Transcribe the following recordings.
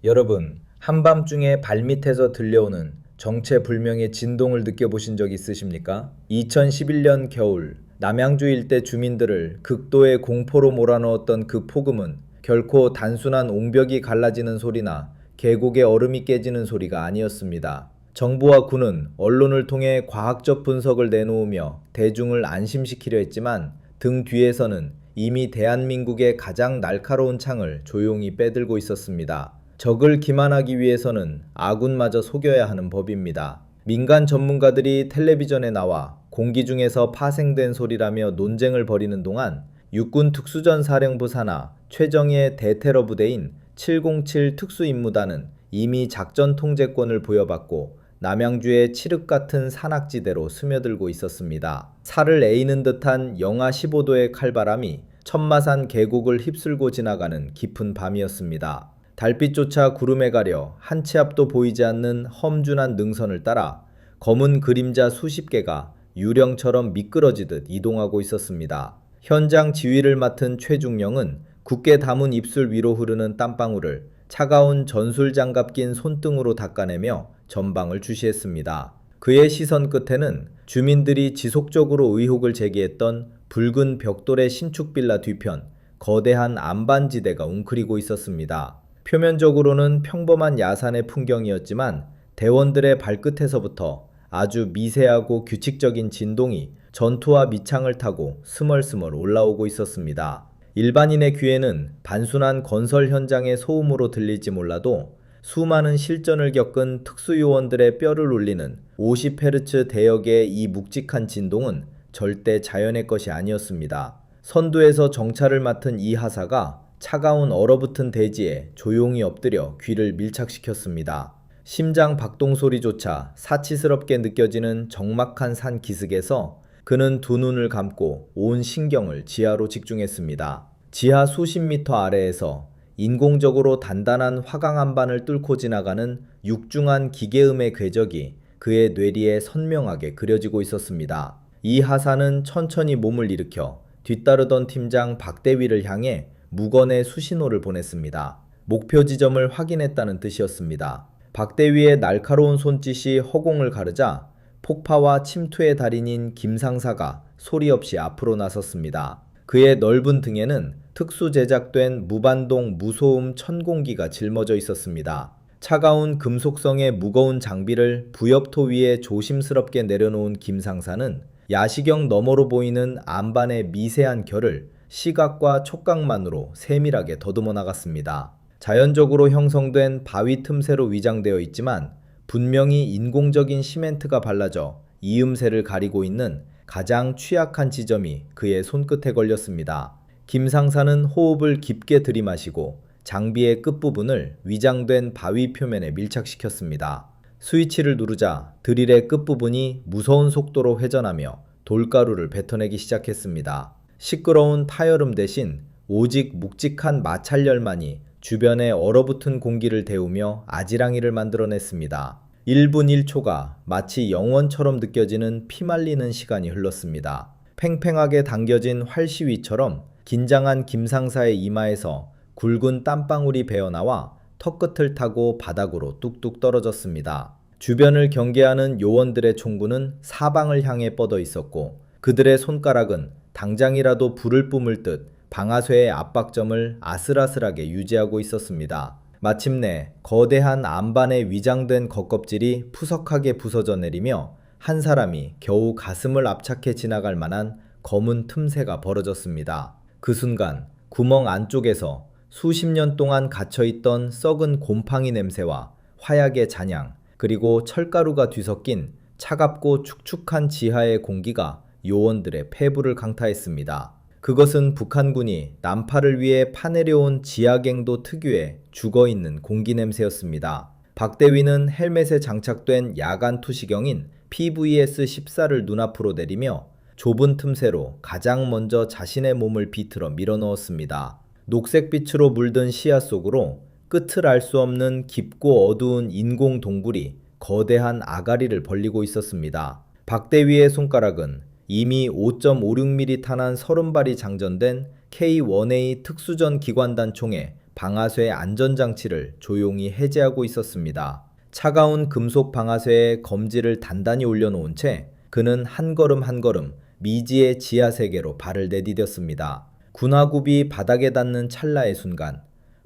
여러분, 한밤중에 발밑에서 들려오는 정체불명의 진동을 느껴보신 적 있으십니까? 2011년 겨울, 남양주 일대 주민들을 극도의 공포로 몰아넣었던 그 폭음은 결코 단순한 옹벽이 갈라지는 소리나 계곡의 얼음이 깨지는 소리가 아니었습니다. 정부와 군은 언론을 통해 과학적 분석을 내놓으며 대중을 안심시키려 했지만 등 뒤에서는 이미 대한민국의 가장 날카로운 창을 조용히 빼들고 있었습니다. 적을 기만하기 위해서는 아군마저 속여야 하는 법입니다. 민간 전문가들이 텔레비전에 나와 공기 중에서 파생된 소리라며 논쟁을 벌이는 동안 육군 특수전사령부 산하 최정예 대테러 부대인 707 특수임무단은 이미 작전 통제권을 부여받고 남양주의 칠흑 같은 산악지대로 스며들고 있었습니다. 살을 에이는 듯한 영하 15도의 칼바람이 천마산 계곡을 휩쓸고 지나가는 깊은 밤이었습니다. 달빛조차 구름에 가려 한 치 앞도 보이지 않는 험준한 능선을 따라 검은 그림자 수십 개가 유령처럼 미끄러지듯 이동하고 있었습니다. 현장 지휘를 맡은 최중령은 굳게 담은 입술 위로 흐르는 땀방울을 차가운 전술장갑 낀 손등으로 닦아내며 전방을 주시했습니다. 그의 시선 끝에는 주민들이 지속적으로 의혹을 제기했던 붉은 벽돌의 신축 빌라 뒤편 거대한 안반지대가 웅크리고 있었습니다. 표면적으로는 평범한 야산의 풍경이었지만 대원들의 발끝에서부터 아주 미세하고 규칙적인 진동이 전투와 밑창을 타고 스멀스멀 올라오고 있었습니다. 일반인의 귀에는 단순한 건설 현장의 소음으로 들릴지 몰라도 수많은 실전을 겪은 특수요원들의 뼈를 울리는 50Hz 대역의 이 묵직한 진동은 절대 자연의 것이 아니었습니다. 선두에서 정찰을 맡은 이 하사가 차가운 얼어붙은 대지에 조용히 엎드려 귀를 밀착시켰습니다. 심장 박동 소리조차 사치스럽게 느껴지는 적막한 산 기슭에서 그는 두 눈을 감고 온 신경을 지하로 집중했습니다. 지하 수십 미터 아래에서 인공적으로 단단한 화강 안반을 뚫고 지나가는 육중한 기계음의 궤적이 그의 뇌리에 선명하게 그려지고 있었습니다. 이 하사는 천천히 몸을 일으켜 뒤따르던 팀장 박대위를 향해 무건의 수신호를 보냈습니다. 목표 지점을 확인했다는 뜻이었습니다. 박대위의 날카로운 손짓이 허공을 가르자 폭파와 침투의 달인인 김상사가 소리 없이 앞으로 나섰습니다. 그의 넓은 등에는 특수 제작된 무반동 무소음 천공기가 짊어져 있었습니다. 차가운 금속성의 무거운 장비를 부엽토 위에 조심스럽게 내려놓은 김상사는 야시경 너머로 보이는 안반의 미세한 결을 시각과 촉각만으로 세밀하게 더듬어 나갔습니다. 자연적으로 형성된 바위 틈새로 위장되어 있지만 분명히 인공적인 시멘트가 발라져 이음새를 가리고 있는 가장 취약한 지점이 그의 손끝에 걸렸습니다. 김상사는 호흡을 깊게 들이마시고 장비의 끝부분을 위장된 바위 표면에 밀착시켰습니다. 스위치를 누르자 드릴의 끝부분이 무서운 속도로 회전하며 돌가루를 뱉어내기 시작했습니다. 시끄러운 타열음 대신 오직 묵직한 마찰열만이 주변에 얼어붙은 공기를 데우며 아지랑이를 만들어냈습니다. 1분 1초가 마치 영원처럼 느껴지는 피말리는 시간이 흘렀습니다. 팽팽하게 당겨진 활시위처럼 긴장한 김상사의 이마에서 굵은 땀방울이 배어나와 턱끝을 타고 바닥으로 뚝뚝 떨어졌습니다. 주변을 경계하는 요원들의 총구는 사방을 향해 뻗어 있었고 그들의 손가락은 당장이라도 불을 뿜을 듯 방아쇠의 압박점을 아슬아슬하게 유지하고 있었습니다. 마침내 거대한 안반에 위장된 겉껍질이 푸석하게 부서져 내리며 한 사람이 겨우 가슴을 압착해 지나갈 만한 검은 틈새가 벌어졌습니다. 그 순간 구멍 안쪽에서 수십 년 동안 갇혀있던 썩은 곰팡이 냄새와 화약의 잔향 그리고 철가루가 뒤섞인 차갑고 축축한 지하의 공기가 요원들의 폐부를 강타했습니다. 그것은 북한군이 난파를 위해 파내려온 지하갱도 특유의 죽어있는 공기 냄새였습니다. 박대위는 헬멧에 장착된 야간 투시경인 PVS-14를 눈앞으로 내리며 좁은 틈새로 가장 먼저 자신의 몸을 비틀어 밀어넣었습니다. 녹색빛으로 물든 시야 속으로 끝을 알 수 없는 깊고 어두운 인공 동굴이 거대한 아가리를 벌리고 있었습니다. 박대위의 손가락은 이미 5.56mm 탄환 30발이 장전된 K1A 특수전 기관단 총에 방아쇠 안전장치를 조용히 해제하고 있었습니다. 차가운 금속 방아쇠에 검지를 단단히 올려놓은 채 그는 한 걸음 한 걸음 미지의 지하 세계로 발을 내디뎠습니다. 군화굽이 바닥에 닿는 찰나의 순간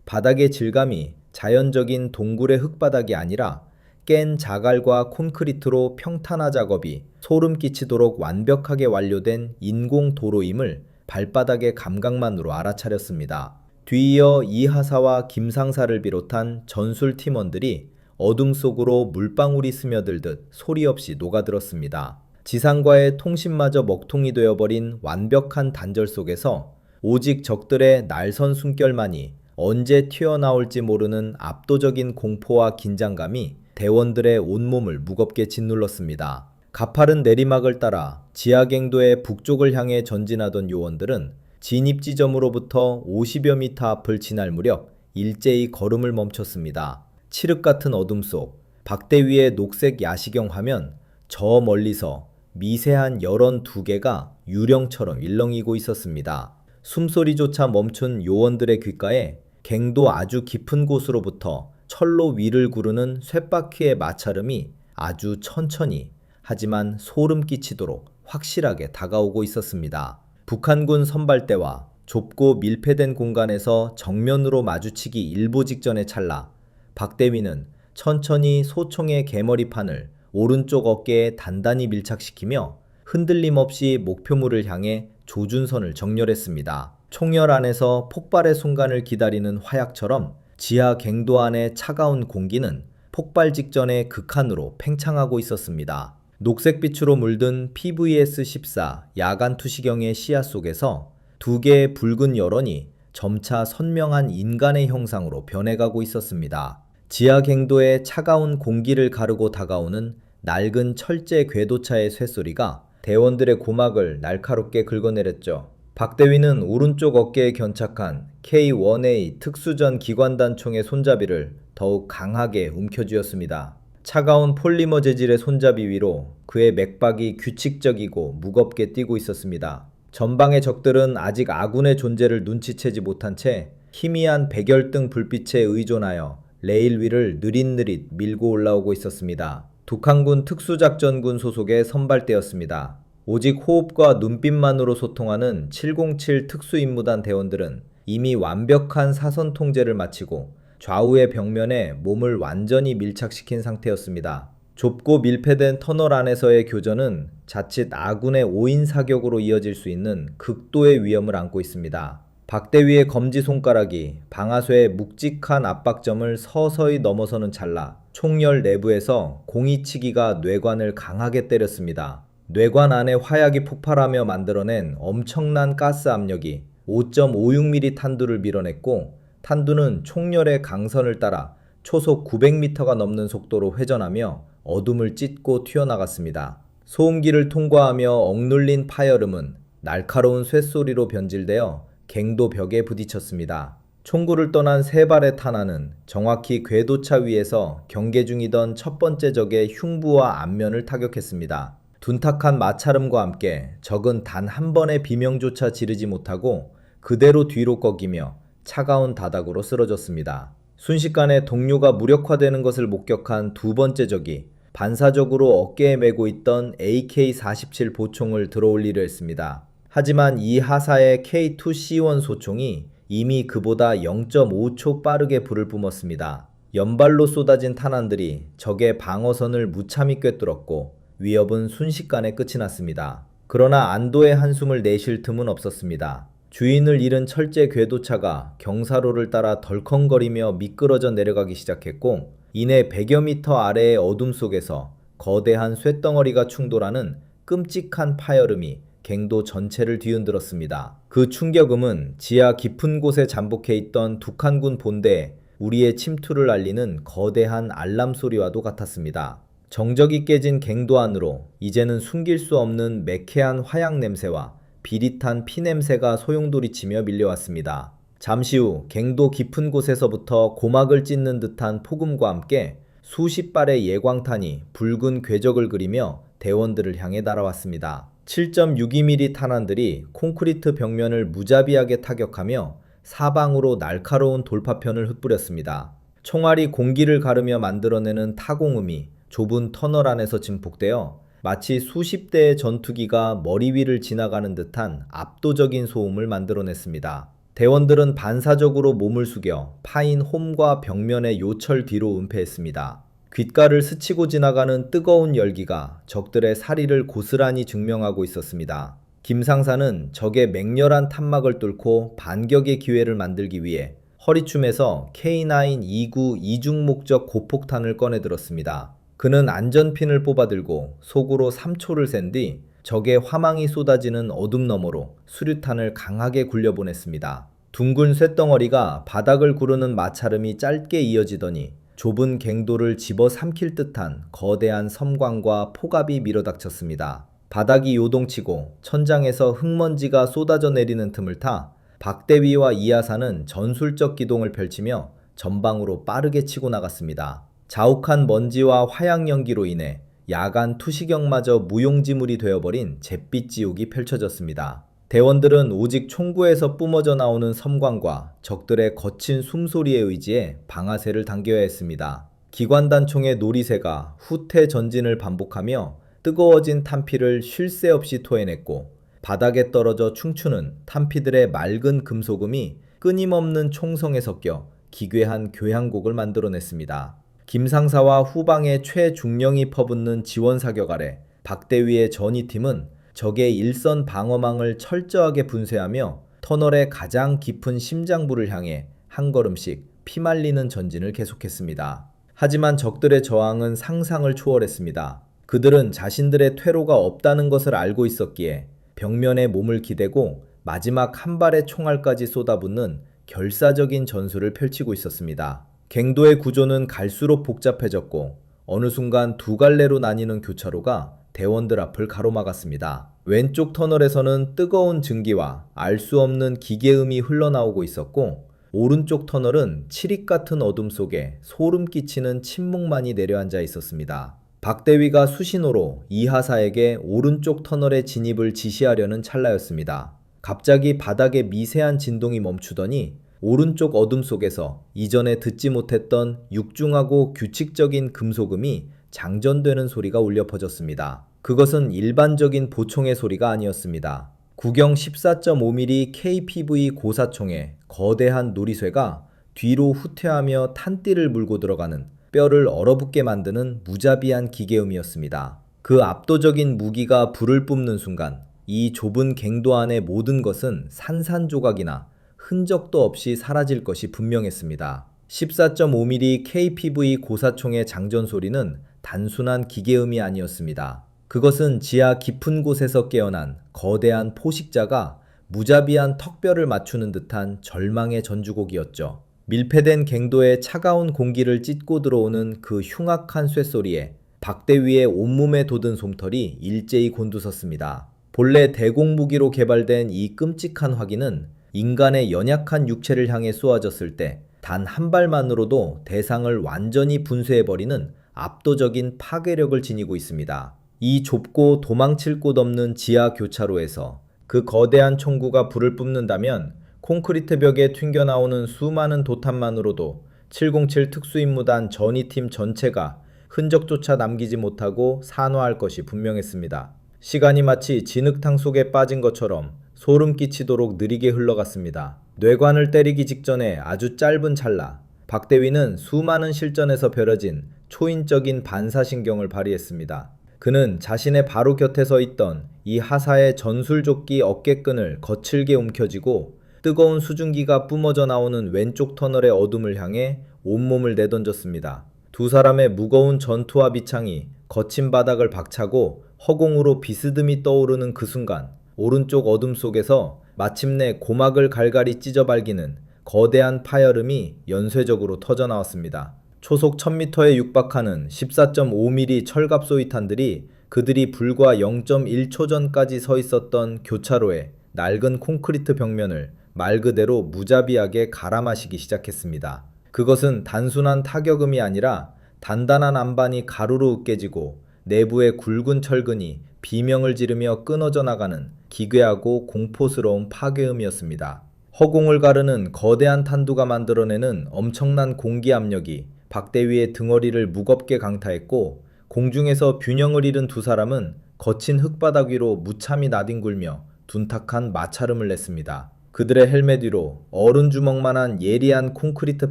바닥의 질감이 자연적인 동굴의 흙바닥이 아니라 깬 자갈과 콘크리트로 평탄화 작업이 소름 끼치도록 완벽하게 완료된 인공 도로임을 발바닥의 감각만으로 알아차렸습니다. 뒤이어 이하사와 김상사를 비롯한 전술 팀원들이 어둠 속으로 물방울이 스며들듯 소리 없이 녹아들었습니다. 지상과의 통신마저 먹통이 되어버린 완벽한 단절 속에서 오직 적들의 날선 숨결만이 언제 튀어나올지 모르는 압도적인 공포와 긴장감이 대원들의 온몸을 무겁게 짓눌렀습니다. 가파른 내리막을 따라 지하갱도의 북쪽을 향해 전진하던 요원들은 진입 지점으로부터 50여 미터 앞을 지날 무렵 일제히 걸음을 멈췄습니다. 칠흑 같은 어둠 속 박대 위의 녹색 야시경 화면, 저 멀리서 미세한 열원 2개가 유령처럼 일렁이고 있었습니다. 숨소리조차 멈춘 요원들의 귓가에 갱도 아주 깊은 곳으로부터 철로 위를 구르는 쇳바퀴의 마찰음이 아주 천천히 하지만 소름 끼치도록 확실하게 다가오고 있었습니다. 북한군 선발대와 좁고 밀폐된 공간에서 정면으로 마주치기 일보 직전의 찰나 박대위는 천천히 소총의 개머리판을 오른쪽 어깨에 단단히 밀착시키며 흔들림 없이 목표물을 향해 조준선을 정렬했습니다. 총열 안에서 폭발의 순간을 기다리는 화약처럼 지하 갱도 안의 차가운 공기는 폭발 직전의 극한으로 팽창하고 있었습니다. 녹색빛으로 물든 PVS-14 야간 투시경의 시야 속에서 2개의 붉은 열원이 점차 선명한 인간의 형상으로 변해가고 있었습니다. 지하 갱도의 차가운 공기를 가르고 다가오는 낡은 철제 궤도차의 쇳소리가 대원들의 고막을 날카롭게 긁어내렸죠. 박대위는 오른쪽 어깨에 견착한 K-1A 특수전 기관단 총의 손잡이를 더욱 강하게 움켜쥐었습니다. 차가운 폴리머 재질의 손잡이 위로 그의 맥박이 규칙적이고 무겁게 뛰고 있었습니다. 전방의 적들은 아직 아군의 존재를 눈치채지 못한 채 희미한 백열등 불빛에 의존하여 레일 위를 느릿느릿 밀고 올라오고 있었습니다. 북한군 특수작전군 소속의 선발대였습니다. 오직 호흡과 눈빛만으로 소통하는 707 특수임무단 대원들은 이미 완벽한 사선 통제를 마치고 좌우의 벽면에 몸을 완전히 밀착시킨 상태였습니다. 좁고 밀폐된 터널 안에서의 교전은 자칫 아군의 5인 사격으로 이어질 수 있는 극도의 위험을 안고 있습니다. 박대위의 검지손가락이 방아쇠의 묵직한 압박점을 서서히 넘어서는 찰나 총열 내부에서 공이치기가 뇌관을 강하게 때렸습니다. 뇌관 안에 화약이 폭발하며 만들어낸 엄청난 가스 압력이 5.56mm 탄두를 밀어냈고 탄두는 총열의 강선을 따라 초속 900m가 넘는 속도로 회전하며 어둠을 찢고 튀어나갔습니다. 소음기를 통과하며 억눌린 파열음은 날카로운 쇳소리로 변질되어 갱도 벽에 부딪혔습니다. 총구를 떠난 3발의 탄환은 정확히 궤도차 위에서 경계 중이던 첫 번째 적의 흉부와 앞면을 타격했습니다. 둔탁한 마찰음과 함께 적은 단 한 번의 비명조차 지르지 못하고 그대로 뒤로 꺾이며 차가운 다닥으로 쓰러졌습니다. 순식간에 동료가 무력화되는 것을 목격한 두 번째 적이 반사적으로 어깨에 메고 있던 AK-47 보총을 들어올리려 했습니다. 하지만 이 하사의 K2C1 소총이 이미 그보다 0.5초 빠르게 불을 뿜었습니다. 연발로 쏟아진 탄환들이 적의 방어선을 무참히 꿰뚫었고 위협은 순식간에 끝이 났습니다. 그러나 안도의 한숨을 내쉴 틈은 없었습니다. 주인을 잃은 철제 궤도차가 경사로를 따라 덜컹거리며 미끄러져 내려가기 시작했고 이내 100여 미터 아래의 어둠 속에서 거대한 쇳덩어리가 충돌하는 끔찍한 파열음이 갱도 전체를 뒤흔들었습니다. 그 충격음은 지하 깊은 곳에 잠복해 있던 북한군 본대에 우리의 침투를 알리는 거대한 알람 소리와도 같았습니다. 정적이 깨진 갱도 안으로 이제는 숨길 수 없는 매캐한 화약 냄새와 비릿한 피 냄새가 소용돌이치며 밀려왔습니다. 잠시 후 갱도 깊은 곳에서부터 고막을 찢는 듯한 폭음과 함께 수십 발의 예광탄이 붉은 궤적을 그리며 대원들을 향해 날아왔습니다. 7.62mm 탄환들이 콘크리트 벽면을 무자비하게 타격하며 사방으로 날카로운 돌파편을 흩뿌렸습니다. 총알이 공기를 가르며 만들어내는 타공음이 좁은 터널 안에서 증폭되어 마치 수십 대의 전투기가 머리 위를 지나가는 듯한 압도적인 소음을 만들어냈습니다. 대원들은 반사적으로 몸을 숙여 파인 홈과 벽면의 요철 뒤로 은폐했습니다. 귓가를 스치고 지나가는 뜨거운 열기가 적들의 사리를 고스란히 증명하고 있었습니다. 김상사는 적의 맹렬한 탄막을 뚫고 반격의 기회를 만들기 위해 허리춤에서 K9 2구 이중 목적 고폭탄을 꺼내들었습니다. 그는 안전핀을 뽑아들고 속으로 3초를 센 뒤 적의 화망이 쏟아지는 어둠 너머로 수류탄을 강하게 굴려보냈습니다. 둥근 쇳덩어리가 바닥을 구르는 마찰음이 짧게 이어지더니 좁은 갱도를 집어삼킬 듯한 거대한 섬광과 폭압이 밀어닥쳤습니다. 바닥이 요동치고 천장에서 흙먼지가 쏟아져 내리는 틈을 타 박대위와 이하사는 전술적 기동을 펼치며 전방으로 빠르게 치고 나갔습니다. 자욱한 먼지와 화양 연기로 인해 야간 투시경마저 무용지물이 되어버린 잿빛 지옥이 펼쳐졌습니다. 대원들은 오직 총구에서 뿜어져 나오는 섬광과 적들의 거친 숨소리에 의지해 방아쇠를 당겨야 했습니다. 기관단총의 놀이새가 후퇴 전진을 반복하며 뜨거워진 탄피를 쉴 새 없이 토해냈고 바닥에 떨어져 춤추는 탄피들의 맑은 금속음이 끊임없는 총성에 섞여 기괴한 교향곡을 만들어냈습니다. 김상사와 후방의 최중령이 퍼붓는 지원 사격 아래 박대위의 전위팀은 적의 일선 방어망을 철저하게 분쇄하며 터널의 가장 깊은 심장부를 향해 한 걸음씩 피말리는 전진을 계속했습니다. 하지만 적들의 저항은 상상을 초월했습니다. 그들은 자신들의 퇴로가 없다는 것을 알고 있었기에 벽면에 몸을 기대고 마지막 한 발의 총알까지 쏟아붓는 결사적인 전술을 펼치고 있었습니다. 갱도의 구조는 갈수록 복잡해졌고 어느 순간 두 갈래로 나뉘는 교차로가 대원들 앞을 가로막았습니다. 왼쪽 터널에서는 뜨거운 증기와 알 수 없는 기계음이 흘러나오고 있었고 오른쪽 터널은 칠흑 같은 어둠 속에 소름 끼치는 침묵만이 내려앉아 있었습니다. 박대위가 수신호로 이하사에게 오른쪽 터널의 진입을 지시하려는 찰나였습니다. 갑자기 바닥에 미세한 진동이 멈추더니 오른쪽 어둠 속에서 이전에 듣지 못했던 육중하고 규칙적인 금속음이 장전되는 소리가 울려 퍼졌습니다. 그것은 일반적인 보총의 소리가 아니었습니다. 구경 14.5mm KPV 고사총의 거대한 누리쇠가 뒤로 후퇴하며 탄띠를 물고 들어가는 뼈를 얼어붙게 만드는 무자비한 기계음이었습니다. 그 압도적인 무기가 불을 뿜는 순간 이 좁은 갱도 안의 모든 것은 산산조각이나 흔적도 없이 사라질 것이 분명했습니다. 14.5mm KPV 고사총의 장전 소리는 단순한 기계음이 아니었습니다. 그것은 지하 깊은 곳에서 깨어난 거대한 포식자가 무자비한 턱뼈를 맞추는 듯한 절망의 전주곡이었죠. 밀폐된 갱도에 차가운 공기를 찢고 들어오는 그 흉악한 쇳소리에 박대위의 온몸에 돋은 솜털이 일제히 곤두섰습니다. 본래 대공무기로 개발된 이 끔찍한 화기는 인간의 연약한 육체를 향해 쏘아졌을 때 단 한 발만으로도 대상을 완전히 분쇄해버리는 압도적인 파괴력을 지니고 있습니다. 이 좁고 도망칠 곳 없는 지하 교차로에서 그 거대한 총구가 불을 뿜는다면 콘크리트 벽에 튕겨나오는 수많은 도탄만으로도 707 특수임무단 전위팀 전체가 흔적조차 남기지 못하고 산화할 것이 분명했습니다. 시간이 마치 진흙탕 속에 빠진 것처럼 소름 끼치도록 느리게 흘러갔습니다. 뇌관을 때리기 직전에 아주 짧은 찰나, 박대위는 수많은 실전에서 벼려진 초인적인 반사신경을 발휘했습니다. 그는 자신의 바로 곁에 서 있던 이 하사의 전술조끼 어깨끈을 거칠게 움켜쥐고 뜨거운 수증기가 뿜어져 나오는 왼쪽 터널의 어둠을 향해 온몸을 내던졌습니다. 두 사람의 무거운 전투화 비창이 거친 바닥을 박차고 허공으로 비스듬히 떠오르는 그 순간 오른쪽 어둠 속에서 마침내 고막을 갈갈이 찢어 발기는 거대한 파열음이 연쇄적으로 터져나왔습니다. 초속 1000m에 육박하는 14.5mm 철갑 소위탄들이 그들이 불과 0.1초 전까지 서 있었던 교차로의 낡은 콘크리트 벽면을 말 그대로 무자비하게 갈아마시기 시작했습니다. 그것은 단순한 타격음이 아니라 단단한 안반이 가루로 으깨지고 내부의 굵은 철근이 비명을 지르며 끊어져 나가는 기괴하고 공포스러운 파괴음이었습니다. 허공을 가르는 거대한 탄두가 만들어내는 엄청난 공기 압력이 박대위의 등허리를 무겁게 강타했고, 공중에서 균형을 잃은 두 사람은 거친 흙바닥 위로 무참히 나뒹굴며 둔탁한 마찰음을 냈습니다. 그들의 헬멧 위로 어른 주먹만한 예리한 콘크리트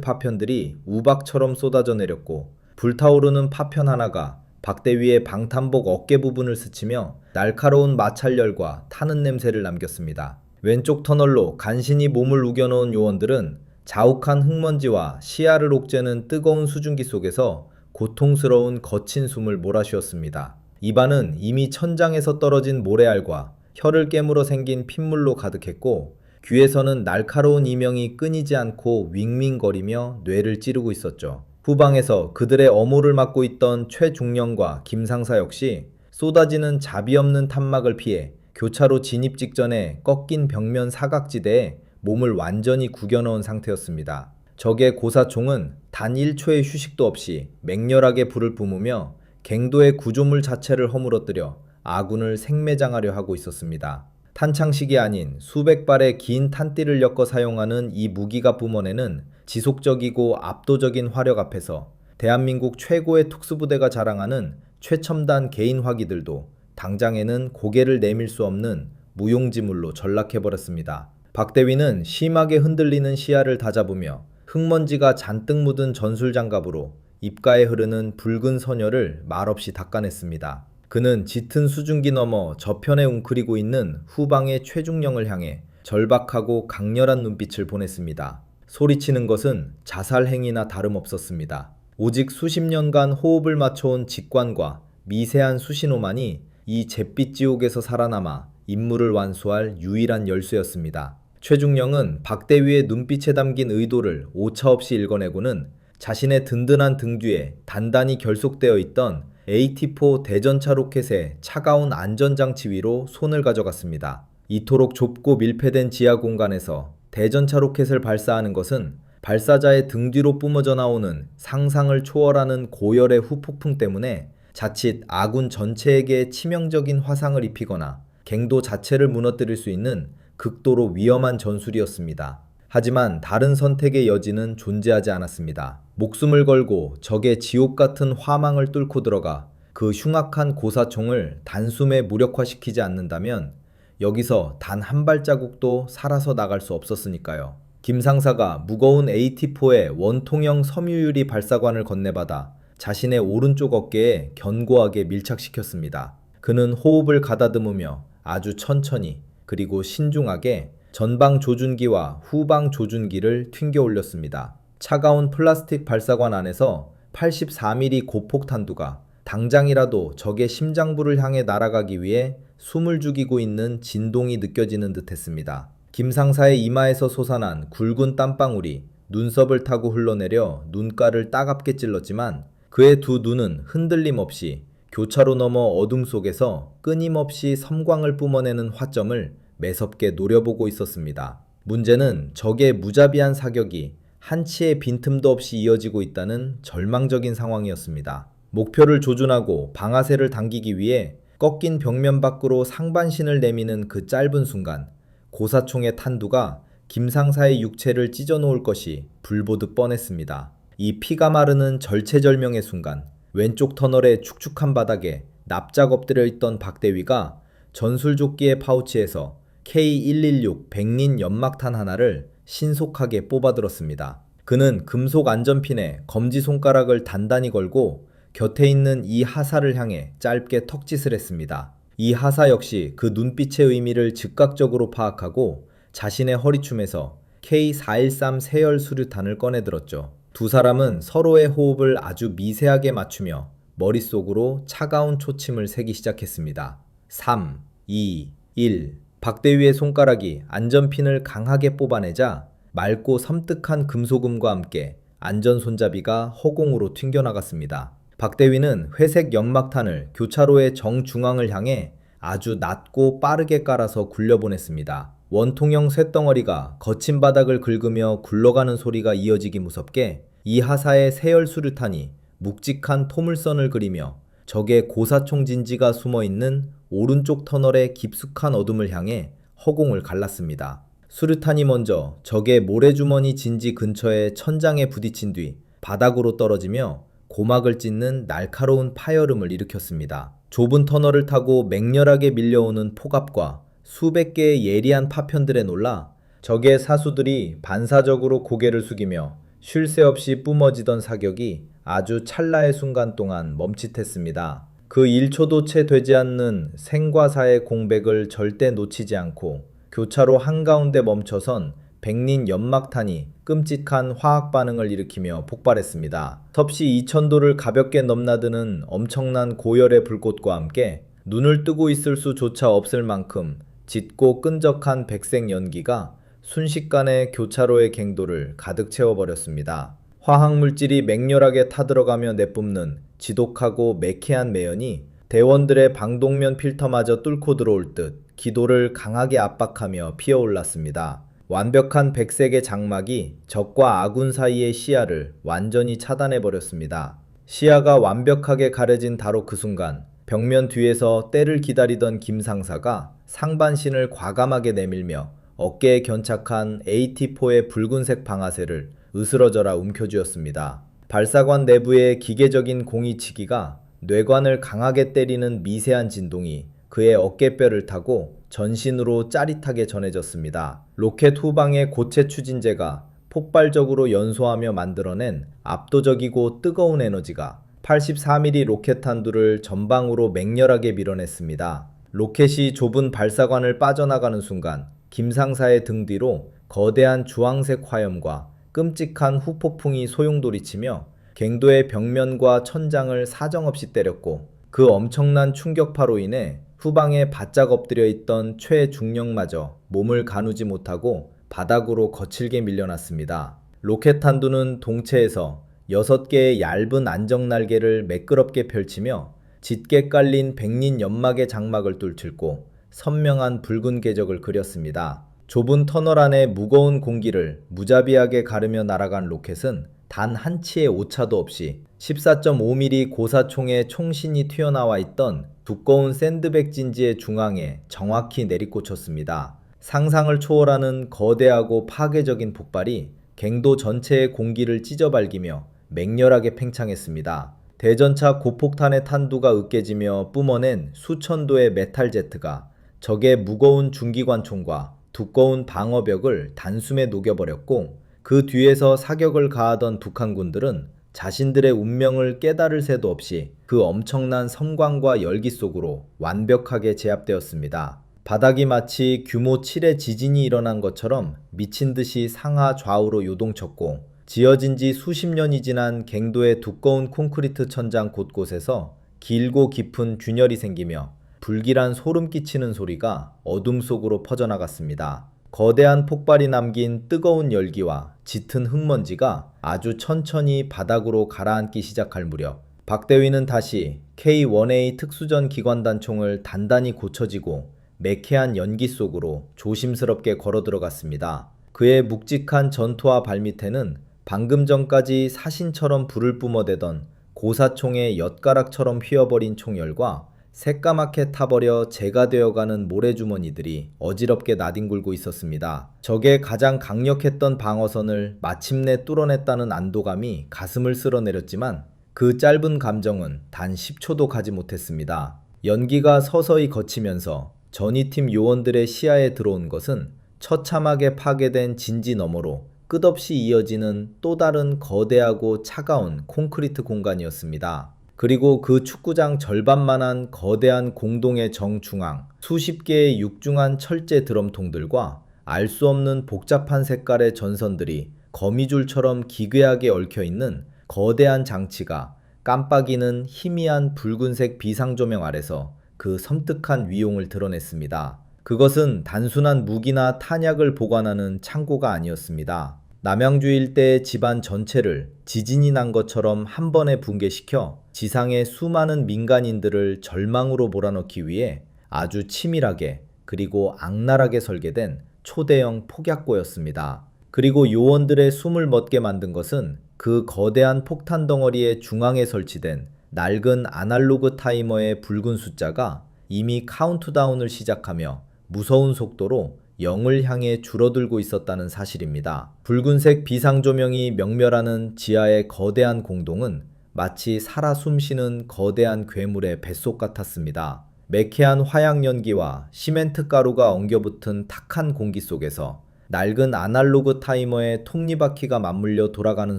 파편들이 우박처럼 쏟아져 내렸고, 불타오르는 파편 하나가 박대위의 방탄복 어깨 부분을 스치며 날카로운 마찰열과 타는 냄새를 남겼습니다. 왼쪽 터널로 간신히 몸을 우겨넣은 요원들은 자욱한 흙먼지와 시야를 옥죄는 뜨거운 수증기 속에서 고통스러운 거친 숨을 몰아쉬었습니다. 입안은 이미 천장에서 떨어진 모래알과 혀를 깨물어 생긴 핏물로 가득했고, 귀에서는 날카로운 이명이 끊이지 않고 윙윙거리며 뇌를 찌르고 있었죠. 후방에서 그들의 어모를 맡고 있던 최중령과 김상사 역시 쏟아지는 자비 없는 탄막을 피해 교차로 진입 직전에 꺾인 벽면 사각지대에 몸을 완전히 구겨넣은 상태였습니다. 적의 고사총은 단 1초의 휴식도 없이 맹렬하게 불을 뿜으며 갱도의 구조물 자체를 허물어뜨려 아군을 생매장하려 하고 있었습니다. 탄창식이 아닌 수백 발의 긴 탄띠를 엮어 사용하는 이 무기가 뿜어내는 지속적이고 압도적인 화력 앞에서 대한민국 최고의 특수부대가 자랑하는 최첨단 개인 화기들도 당장에는 고개를 내밀 수 없는 무용지물로 전락해버렸습니다. 박대위는 심하게 흔들리는 시야를 다잡으며 흙먼지가 잔뜩 묻은 전술장갑으로 입가에 흐르는 붉은 선혈을 말없이 닦아냈습니다. 그는 짙은 수증기 너머 저편에 웅크리고 있는 후방의 최중령을 향해 절박하고 강렬한 눈빛을 보냈습니다. 소리치는 것은 자살 행위나 다름없었습니다. 오직 수십 년간 호흡을 맞춰온 직관과 미세한 수신호만이 이 잿빛 지옥에서 살아남아 임무를 완수할 유일한 열쇠였습니다. 최중령은 박대위의 눈빛에 담긴 의도를 오차없이 읽어내고는 자신의 든든한 등 뒤에 단단히 결속되어 있던 AT-4 대전차 로켓의 차가운 안전장치 위로 손을 가져갔습니다. 이토록 좁고 밀폐된 지하 공간에서 대전차 로켓을 발사하는 것은 발사자의 등 뒤로 뿜어져 나오는 상상을 초월하는 고열의 후폭풍 때문에 자칫 아군 전체에게 치명적인 화상을 입히거나 갱도 자체를 무너뜨릴 수 있는 극도로 위험한 전술이었습니다. 하지만 다른 선택의 여지는 존재하지 않았습니다. 목숨을 걸고 적의 지옥 같은 화망을 뚫고 들어가 그 흉악한 고사총을 단숨에 무력화시키지 않는다면 여기서 단 한 발자국도 살아서 나갈 수 없었으니까요. 김상사가 무거운 AT-4의 원통형 섬유유리 발사관을 건네받아 자신의 오른쪽 어깨에 견고하게 밀착시켰습니다. 그는 호흡을 가다듬으며 아주 천천히 그리고 신중하게 전방 조준기와 후방 조준기를 튕겨 올렸습니다. 차가운 플라스틱 발사관 안에서 84mm 고폭탄두가 당장이라도 적의 심장부를 향해 날아가기 위해 숨을 죽이고 있는 진동이 느껴지는 듯 했습니다. 김상사의 이마에서 솟아난 굵은 땀방울이 눈썹을 타고 흘러내려 눈가를 따갑게 찔렀지만 그의 두 눈은 흔들림 없이 교차로 너머 어둠 속에서 끊임없이 섬광을 뿜어내는 화점을 매섭게 노려보고 있었습니다. 문제는 적의 무자비한 사격이 한치의 빈틈도 없이 이어지고 있다는 절망적인 상황이었습니다. 목표를 조준하고 방아쇠를 당기기 위해 꺾인 벽면 밖으로 상반신을 내미는 그 짧은 순간 고사총의 탄두가 김상사의 육체를 찢어놓을 것이 불보듯 뻔했습니다. 이 피가 마르는 절체절명의 순간 왼쪽 터널의 축축한 바닥에 납작 엎드려 있던 박대위가 전술조끼의 파우치에서 K116 백린 연막탄 하나를 신속하게 뽑아들었습니다. 그는 금속 안전핀에 검지손가락을 단단히 걸고 곁에 있는 이 하사를 향해 짧게 턱짓을 했습니다. 이 하사 역시 그 눈빛의 의미를 즉각적으로 파악하고 자신의 허리춤에서 K413 세열 수류탄을 꺼내들었죠. 두 사람은 서로의 호흡을 아주 미세하게 맞추며 머릿속으로 차가운 초침을 세기 시작했습니다. 3, 2, 1. 박대위의 손가락이 안전핀을 강하게 뽑아내자 맑고 섬뜩한 금소금과 함께 안전손잡이가 허공으로 튕겨나갔습니다. 박대위는 회색 연막탄을 교차로의 정중앙을 향해 아주 낮고 빠르게 깔아서 굴려보냈습니다. 원통형 쇳덩어리가 거친 바닥을 긁으며 굴러가는 소리가 이어지기 무섭게 이 하사의 세열 수류탄이 묵직한 토물선을 그리며 적의 고사총 진지가 숨어있는 오른쪽 터널의 깊숙한 어둠을 향해 허공을 갈랐습니다. 수류탄이 먼저 적의 모래주머니 진지 근처의 천장에 부딪힌 뒤 바닥으로 떨어지며 고막을 찢는 날카로운 파열음을 일으켰습니다. 좁은 터널을 타고 맹렬하게 밀려오는 폭압과 수백 개의 예리한 파편들에 놀라 적의 사수들이 반사적으로 고개를 숙이며 쉴 새 없이 뿜어지던 사격이 아주 찰나의 순간 동안 멈칫했습니다. 그 1초도 채 되지 않는 생과 사의 공백을 절대 놓치지 않고 교차로 한가운데 멈춰선 백린 연막탄이 끔찍한 화학 반응을 일으키며 폭발했습니다. 섭씨 2000도를 가볍게 넘나드는 엄청난 고열의 불꽃과 함께 눈을 뜨고 있을 수조차 없을 만큼 짙고 끈적한 백색 연기가 순식간에 교차로의 갱도를 가득 채워버렸습니다. 화학물질이 맹렬하게 타들어가며 내뿜는 지독하고 매캐한 매연이 대원들의 방독면 필터마저 뚫고 들어올 듯 기도를 강하게 압박하며 피어올랐습니다. 완벽한 백색의 장막이 적과 아군 사이의 시야를 완전히 차단해버렸습니다. 시야가 완벽하게 가려진 바로 그 순간 벽면 뒤에서 때를 기다리던 김 상사가 상반신을 과감하게 내밀며 어깨에 견착한 AT-4의 붉은색 방아쇠를 으스러져라 움켜쥐었습니다. 발사관 내부의 기계적인 공이치기가 뇌관을 강하게 때리는 미세한 진동이 그의 어깨뼈를 타고 전신으로 짜릿하게 전해졌습니다. 로켓 후방의 고체 추진제가 폭발적으로 연소하며 만들어낸 압도적이고 뜨거운 에너지가 84mm 로켓 한두를 전방으로 맹렬하게 밀어냈습니다. 로켓이 좁은 발사관을 빠져나가는 순간 김 상사의 등 뒤로 거대한 주황색 화염과 끔찍한 후폭풍이 소용돌이치며 갱도의 벽면과 천장을 사정없이 때렸고 그 엄청난 충격파로 인해 후방에 바짝 엎드려 있던 최중령마저 몸을 가누지 못하고 바닥으로 거칠게 밀려났습니다. 로켓 한두는 동체에서 6개의 얇은 안정날개를 매끄럽게 펼치며 짙게 깔린 백린 연막의 장막을 뚫고 선명한 붉은 궤적을 그렸습니다. 좁은 터널 안에 무거운 공기를 무자비하게 가르며 날아간 로켓은 단 한 치의 오차도 없이 14.5mm 고사총의 총신이 튀어나와 있던 두꺼운 샌드백 진지의 중앙에 정확히 내리꽂혔습니다. 상상을 초월하는 거대하고 파괴적인 폭발이 갱도 전체의 공기를 찢어발기며 맹렬하게 팽창했습니다. 대전차 고폭탄의 탄두가 으깨지며 뿜어낸 수천 도의 메탈 제트가 적의 무거운 중기관총과 두꺼운 방어벽을 단숨에 녹여버렸고 그 뒤에서 사격을 가하던 북한군들은 자신들의 운명을 깨달을 새도 없이 그 엄청난 섬광과 열기 속으로 완벽하게 제압되었습니다. 바닥이 마치 규모 7의 지진이 일어난 것처럼 미친 듯이 상하 좌우로 요동쳤고 지어진 지 수십 년이 지난 갱도의 두꺼운 콘크리트 천장 곳곳에서 길고 깊은 균열이 생기며 불길한 소름 끼치는 소리가 어둠 속으로 퍼져나갔습니다. 거대한 폭발이 남긴 뜨거운 열기와 짙은 흙먼지가 아주 천천히 바닥으로 가라앉기 시작할 무렵 박대위는 다시 K-1A 특수전 기관단총을 단단히 고쳐지고 매캐한 연기 속으로 조심스럽게 걸어 들어갔습니다. 그의 묵직한 전투화 발밑에는 방금 전까지 사신처럼 불을 뿜어대던 고사총의 엿가락처럼 휘어버린 총열과 새까맣게 타버려 재가 되어가는 모래주머니들이 어지럽게 나뒹굴고 있었습니다. 적의 가장 강력했던 방어선을 마침내 뚫어냈다는 안도감이 가슴을 쓸어내렸지만 그 짧은 감정은 단 10초도 가지 못했습니다. 연기가 서서히 걷히면서 전위팀 요원들의 시야에 들어온 것은 처참하게 파괴된 진지 너머로 끝없이 이어지는 또 다른 거대하고 차가운 콘크리트 공간이었습니다. 그리고 그 축구장 절반만한 거대한 공동의 정중앙, 수십 개의 육중한 철제 드럼통들과 알 수 없는 복잡한 색깔의 전선들이 거미줄처럼 기괴하게 얽혀있는 거대한 장치가 깜빡이는 희미한 붉은색 비상조명 아래서 그 섬뜩한 위용을 드러냈습니다. 그것은 단순한 무기나 탄약을 보관하는 창고가 아니었습니다. 남양주 일대의 집안 전체를 지진이 난 것처럼 한 번에 붕괴시켜 지상의 수많은 민간인들을 절망으로 몰아넣기 위해 아주 치밀하게 그리고 악랄하게 설계된 초대형 폭약고였습니다. 그리고 요원들의 숨을 멎게 만든 것은 그 거대한 폭탄 덩어리의 중앙에 설치된 낡은 아날로그 타이머의 붉은 숫자가 이미 카운트다운을 시작하며 무서운 속도로 영을 향해 줄어들고 있었다는 사실입니다. 붉은색 비상조명이 명멸하는 지하의 거대한 공동은 마치 살아 숨쉬는 거대한 괴물의 뱃속 같았습니다. 매캐한 화약 연기와 시멘트 가루가 엉겨붙은 탁한 공기 속에서 낡은 아날로그 타이머의 톱니바퀴가 맞물려 돌아가는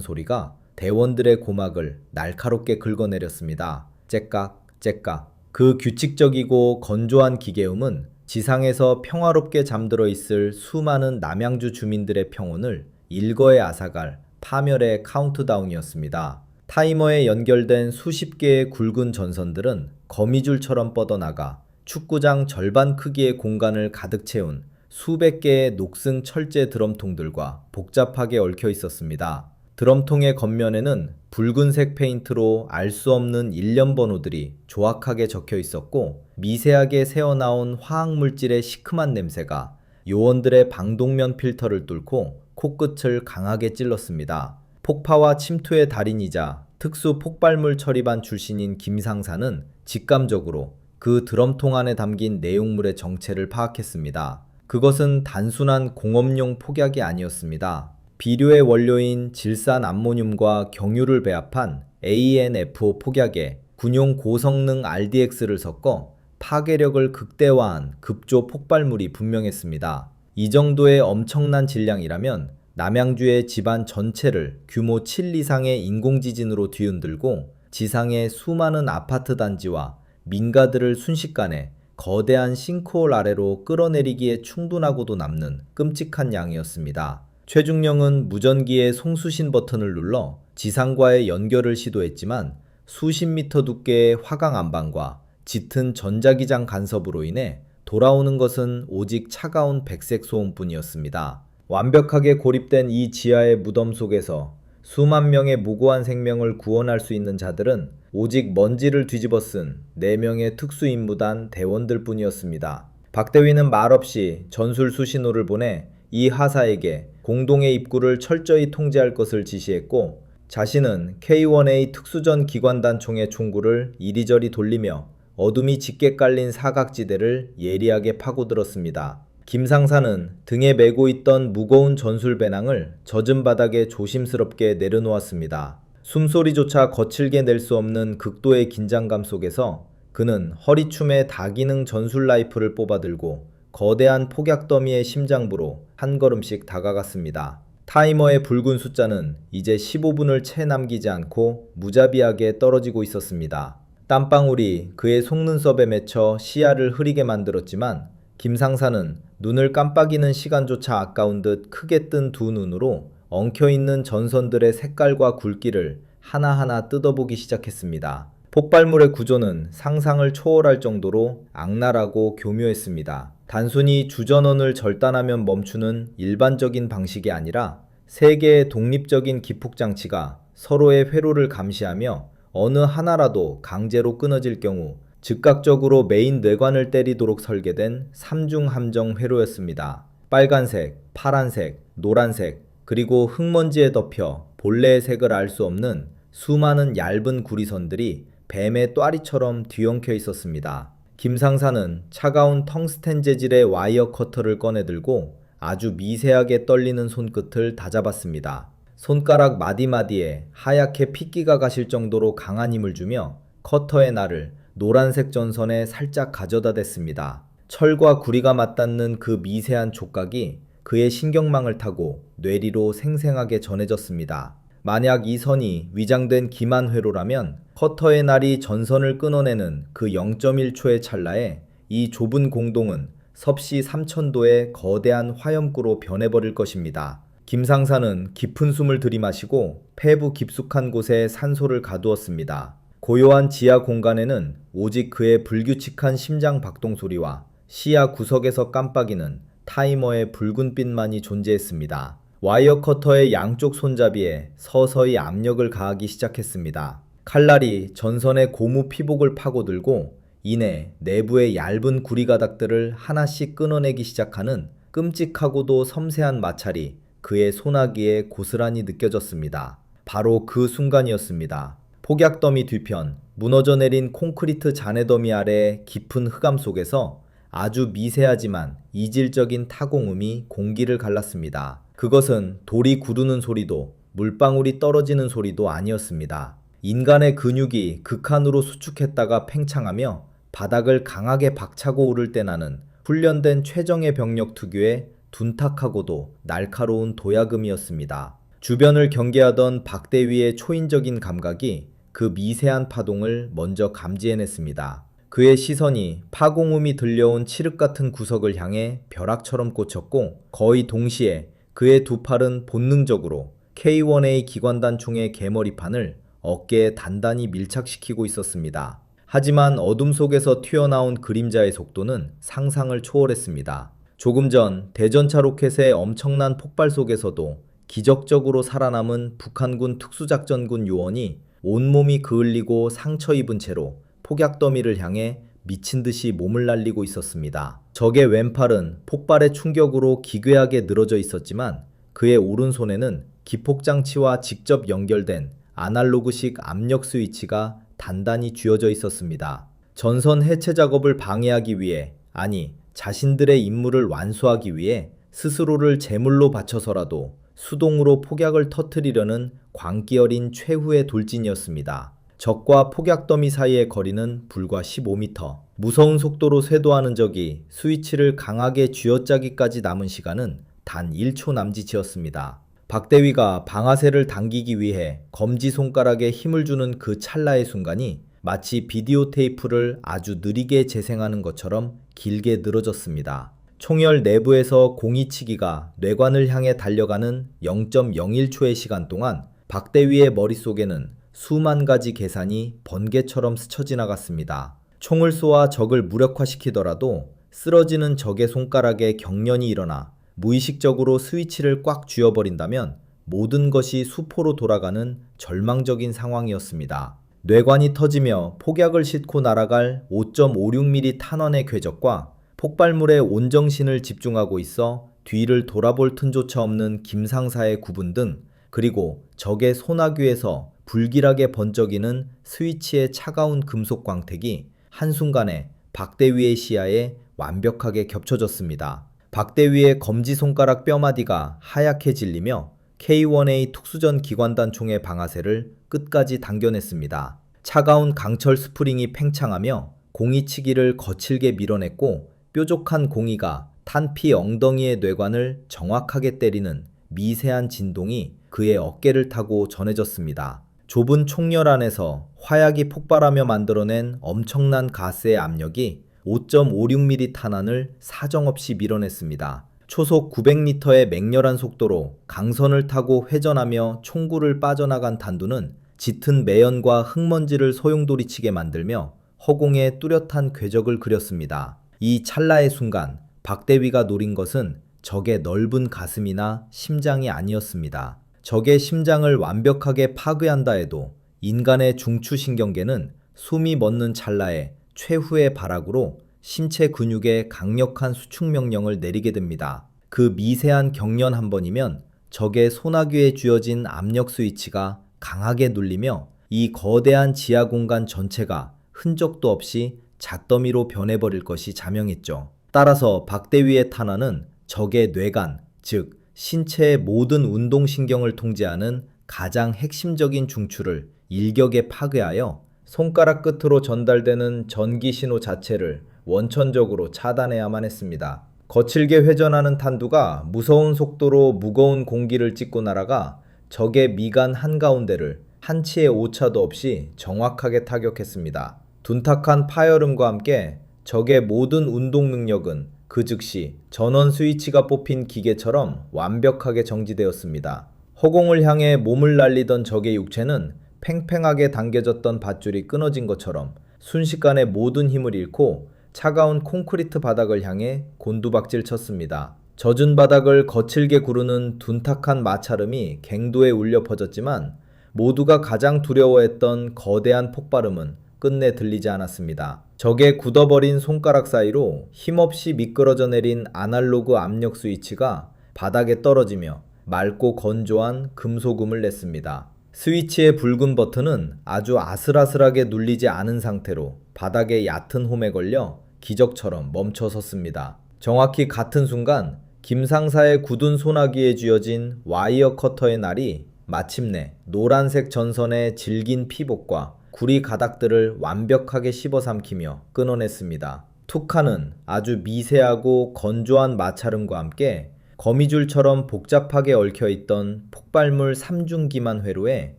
소리가 대원들의 고막을 날카롭게 긁어내렸습니다. 째깍 째깍. 그 규칙적이고 건조한 기계음은 지상에서 평화롭게 잠들어 있을 수많은 남양주 주민들의 평온을 일거에 앗아갈 파멸의 카운트다운이었습니다. 타이머에 연결된 수십 개의 굵은 전선들은 거미줄처럼 뻗어나가 축구장 절반 크기의 공간을 가득 채운 수백 개의 녹슨 철제 드럼통들과 복잡하게 얽혀 있었습니다. 드럼통의 겉면에는 붉은색 페인트로 알 수 없는 일련 번호들이 조악하게 적혀 있었고, 미세하게 새어나온 화학물질의 시큼한 냄새가 요원들의 방독면 필터를 뚫고 코끝을 강하게 찔렀습니다. 폭파와 침투의 달인이자 특수 폭발물 처리반 출신인 김상사는 직감적으로 그 드럼통 안에 담긴 내용물의 정체를 파악했습니다. 그것은 단순한 공업용 폭약이 아니었습니다. 비료의 원료인 질산 암모늄과 경유를 배합한 ANFO 폭약에 군용 고성능 RDX를 섞어 파괴력을 극대화한 급조 폭발물이 분명했습니다. 이 정도의 엄청난 질량이라면 남양주의 집안 전체를 규모 7 이상의 인공지진으로 뒤흔들고 지상의 수많은 아파트 단지와 민가들을 순식간에 거대한 싱크홀 아래로 끌어내리기에 충분하고도 남는 끔찍한 양이었습니다. 최중령은 무전기의 송수신 버튼을 눌러 지상과의 연결을 시도했지만 수십 미터 두께의 화강 안방과 짙은 전자기장 간섭으로 인해 돌아오는 것은 오직 차가운 백색 소음뿐이었습니다. 완벽하게 고립된 이 지하의 무덤 속에서 수만 명의 무고한 생명을 구원할 수 있는 자들은 오직 먼지를 뒤집어 쓴 4명의 특수임무단 대원들 뿐이었습니다. 박대위는 말없이 전술 수신호를 보내 이 하사에게 공동의 입구를 철저히 통제할 것을 지시했고, 자신은 K1A 특수전 기관단 총의 총구를 이리저리 돌리며 어둠이 짙게 깔린 사각지대를 예리하게 파고들었습니다. 김상사는 등에 메고 있던 무거운 전술 배낭을 젖은 바닥에 조심스럽게 내려놓았습니다. 숨소리조차 거칠게 낼 수 없는 극도의 긴장감 속에서 그는 허리춤에 다기능 전술 라이플을 뽑아들고 거대한 폭약 더미의 심장부로 한 걸음씩 다가갔습니다. 타이머의 붉은 숫자는 이제 15분을 채 남기지 않고 무자비하게 떨어지고 있었습니다. 땀방울이 그의 속눈썹에 맺혀 시야를 흐리게 만들었지만 김상사는 눈을 깜빡이는 시간조차 아까운 듯 크게 뜬 두 눈으로 엉켜있는 전선들의 색깔과 굵기를 하나하나 뜯어보기 시작했습니다. 폭발물의 구조는 상상을 초월할 정도로 악랄하고 교묘했습니다. 단순히 주전원을 절단하면 멈추는 일반적인 방식이 아니라 세 개의 독립적인 기폭장치가 서로의 회로를 감시하며 어느 하나라도 강제로 끊어질 경우 즉각적으로 메인 뇌관을 때리도록 설계된 3중 함정 회로였습니다. 빨간색, 파란색, 노란색, 그리고 흙먼지에 덮여 본래의 색을 알 수 없는 수많은 얇은 구리선들이 뱀의 똬리처럼 뒤엉켜 있었습니다. 김상사는 차가운 텅스텐 재질의 와이어 커터를 꺼내들고 아주 미세하게 떨리는 손끝을 다잡았습니다. 손가락 마디마디에 하얗게 핏기가 가실 정도로 강한 힘을 주며 커터의 날을 노란색 전선에 살짝 가져다 댔습니다. 철과 구리가 맞닿는 그 미세한 촉각이 그의 신경망을 타고 뇌리로 생생하게 전해졌습니다. 만약 이 선이 위장된 기만 회로라면 커터의 날이 전선을 끊어내는 그 0.1초의 찰나에 이 좁은 공동은 섭씨 3000도의 거대한 화염구로 변해버릴 것입니다. 김상사는 깊은 숨을 들이마시고 폐부 깊숙한 곳에 산소를 가두었습니다. 고요한 지하 공간에는 오직 그의 불규칙한 심장 박동 소리와 시야 구석에서 깜빡이는 타이머의 붉은 빛만이 존재했습니다. 와이어 커터의 양쪽 손잡이에 서서히 압력을 가하기 시작했습니다. 칼날이 전선의 고무 피복을 파고들고 이내 내부의 얇은 구리가닥들을 하나씩 끊어내기 시작하는 끔찍하고도 섬세한 마찰이 그의 소나기에 고스란히 느껴졌습니다. 바로 그 순간이었습니다. 폭약더미 뒤편, 무너져 내린 콘크리트 잔해더미 아래 깊은 흑암 속에서 아주 미세하지만 이질적인 타공음이 공기를 갈랐습니다. 그것은 돌이 구르는 소리도 물방울이 떨어지는 소리도 아니었습니다. 인간의 근육이 극한으로 수축했다가 팽창하며 바닥을 강하게 박차고 오를 때 나는 훈련된 최정예 병력 특유의 둔탁하고도 날카로운 도야금이었습니다. 주변을 경계하던 박대위의 초인적인 감각이 그 미세한 파동을 먼저 감지해냈습니다. 그의 시선이 파공음이 들려온 칠흑 같은 구석을 향해 벼락처럼 꽂혔고 거의 동시에 그의 두 팔은 본능적으로 K1A 기관단 총의 개머리판을 어깨에 단단히 밀착시키고 있었습니다. 하지만 어둠 속에서 튀어나온 그림자의 속도는 상상을 초월했습니다. 조금 전 대전차 로켓의 엄청난 폭발 속에서도 기적적으로 살아남은 북한군 특수작전군 요원이 온몸이 그을리고 상처 입은 채로 폭약 더미를 향해 미친 듯이 몸을 날리고 있었습니다. 적의 왼팔은 폭발의 충격으로 기괴하게 늘어져 있었지만 그의 오른손에는 기폭장치와 직접 연결된 아날로그식 압력 스위치가 단단히 쥐어져 있었습니다. 전선 해체 작업을 방해하기 위해, 아니 자신들의 임무를 완수하기 위해 스스로를 제물로 바쳐서라도 수동으로 폭약을 터뜨리려는 광기 어린 최후의 돌진이었습니다. 적과 폭약 더미 사이의 거리는 불과 15m. 무서운 속도로 쇄도하는 적이 스위치를 강하게 쥐어짜기까지 남은 시간은 단 1초 남짓이었습니다. 박대위가 방아쇠를 당기기 위해 검지손가락에 힘을 주는 그 찰나의 순간이 마치 비디오 테이프를 아주 느리게 재생하는 것처럼 길게 늘어졌습니다. 총열 내부에서 공이치기가 뇌관을 향해 달려가는 0.01초의 시간 동안 박대위의 머릿속에는 수만 가지 계산이 번개처럼 스쳐 지나갔습니다. 총을 쏘아 적을 무력화시키더라도 쓰러지는 적의 손가락에 경련이 일어나 무의식적으로 스위치를 꽉 쥐어버린다면 모든 것이 수포로 돌아가는 절망적인 상황이었습니다. 뇌관이 터지며 폭약을 싣고 날아갈 5.56mm 탄환의 궤적과 폭발물에 온 정신을 집중하고 있어 뒤를 돌아볼 틈조차 없는 김상사의 구분 등, 그리고 적의 소나귀에서 불길하게 번쩍이는 스위치의 차가운 금속 광택이 한순간에 박대위의 시야에 완벽하게 겹쳐졌습니다. 박대위의 검지손가락 뼈마디가 하얗게 질리며 K1A 특수전 기관단 총의 방아쇠를 끝까지 당겨냈습니다. 차가운 강철 스프링이 팽창하며 공이치기를 거칠게 밀어냈고 뾰족한 공이가 탄피 엉덩이의 뇌관을 정확하게 때리는 미세한 진동이 그의 어깨를 타고 전해졌습니다. 좁은 총열 안에서 화약이 폭발하며 만들어낸 엄청난 가스의 압력이 5.56mm 탄환을 사정없이 밀어냈습니다. 초속 900m의 맹렬한 속도로 강선을 타고 회전하며 총구를 빠져나간 탄두는 짙은 매연과 흙먼지를 소용돌이치게 만들며 허공에 뚜렷한 궤적을 그렸습니다. 이 찰나의 순간 박대위가 노린 것은 적의 넓은 가슴이나 심장이 아니었습니다. 적의 심장을 완벽하게 파괴한다 해도 인간의 중추신경계는 숨이 멎는 찰나에 최후의 발악으로 신체 근육에 강력한 수축 명령을 내리게 됩니다. 그 미세한 경련 한 번이면 적의 소나귀에 쥐어진 압력 스위치가 강하게 눌리며 이 거대한 지하 공간 전체가 흔적도 없이 잣더미로 변해버릴 것이 자명했죠. 따라서 박대위의 탄환은 적의 뇌관, 즉 신체의 모든 운동신경을 통제하는 가장 핵심적인 중추를 일격에 파괴하여 손가락 끝으로 전달되는 전기신호 자체를 원천적으로 차단해야만 했습니다. 거칠게 회전하는 탄두가 무서운 속도로 무거운 공기를 찢고 날아가 적의 미간 한가운데를 한치의 오차도 없이 정확하게 타격했습니다. 둔탁한 파열음과 함께 적의 모든 운동 능력은 그 즉시 전원 스위치가 뽑힌 기계처럼 완벽하게 정지되었습니다. 허공을 향해 몸을 날리던 적의 육체는 팽팽하게 당겨졌던 밧줄이 끊어진 것처럼 순식간에 모든 힘을 잃고 차가운 콘크리트 바닥을 향해 곤두박질 쳤습니다. 젖은 바닥을 거칠게 구르는 둔탁한 마찰음이 갱도에 울려 퍼졌지만 모두가 가장 두려워했던 거대한 폭발음은 끝내 들리지 않았습니다. 적의 굳어버린 손가락 사이로 힘없이 미끄러져 내린 아날로그 압력 스위치가 바닥에 떨어지며 맑고 건조한 금속음을 냈습니다. 스위치의 붉은 버튼은 아주 아슬아슬하게 눌리지 않은 상태로 바닥의 얕은 홈에 걸려 기적처럼 멈춰섰습니다. 정확히 같은 순간 김상사의 굳은 소나기에 쥐어진 와이어 커터의 날이 마침내 노란색 전선의 질긴 피복과 구리 가닥들을 완벽하게 씹어삼키며 끊어냈습니다. 툭하는 아주 미세하고 건조한 마찰음과 함께 거미줄처럼 복잡하게 얽혀있던 폭발물 3중기만 회로에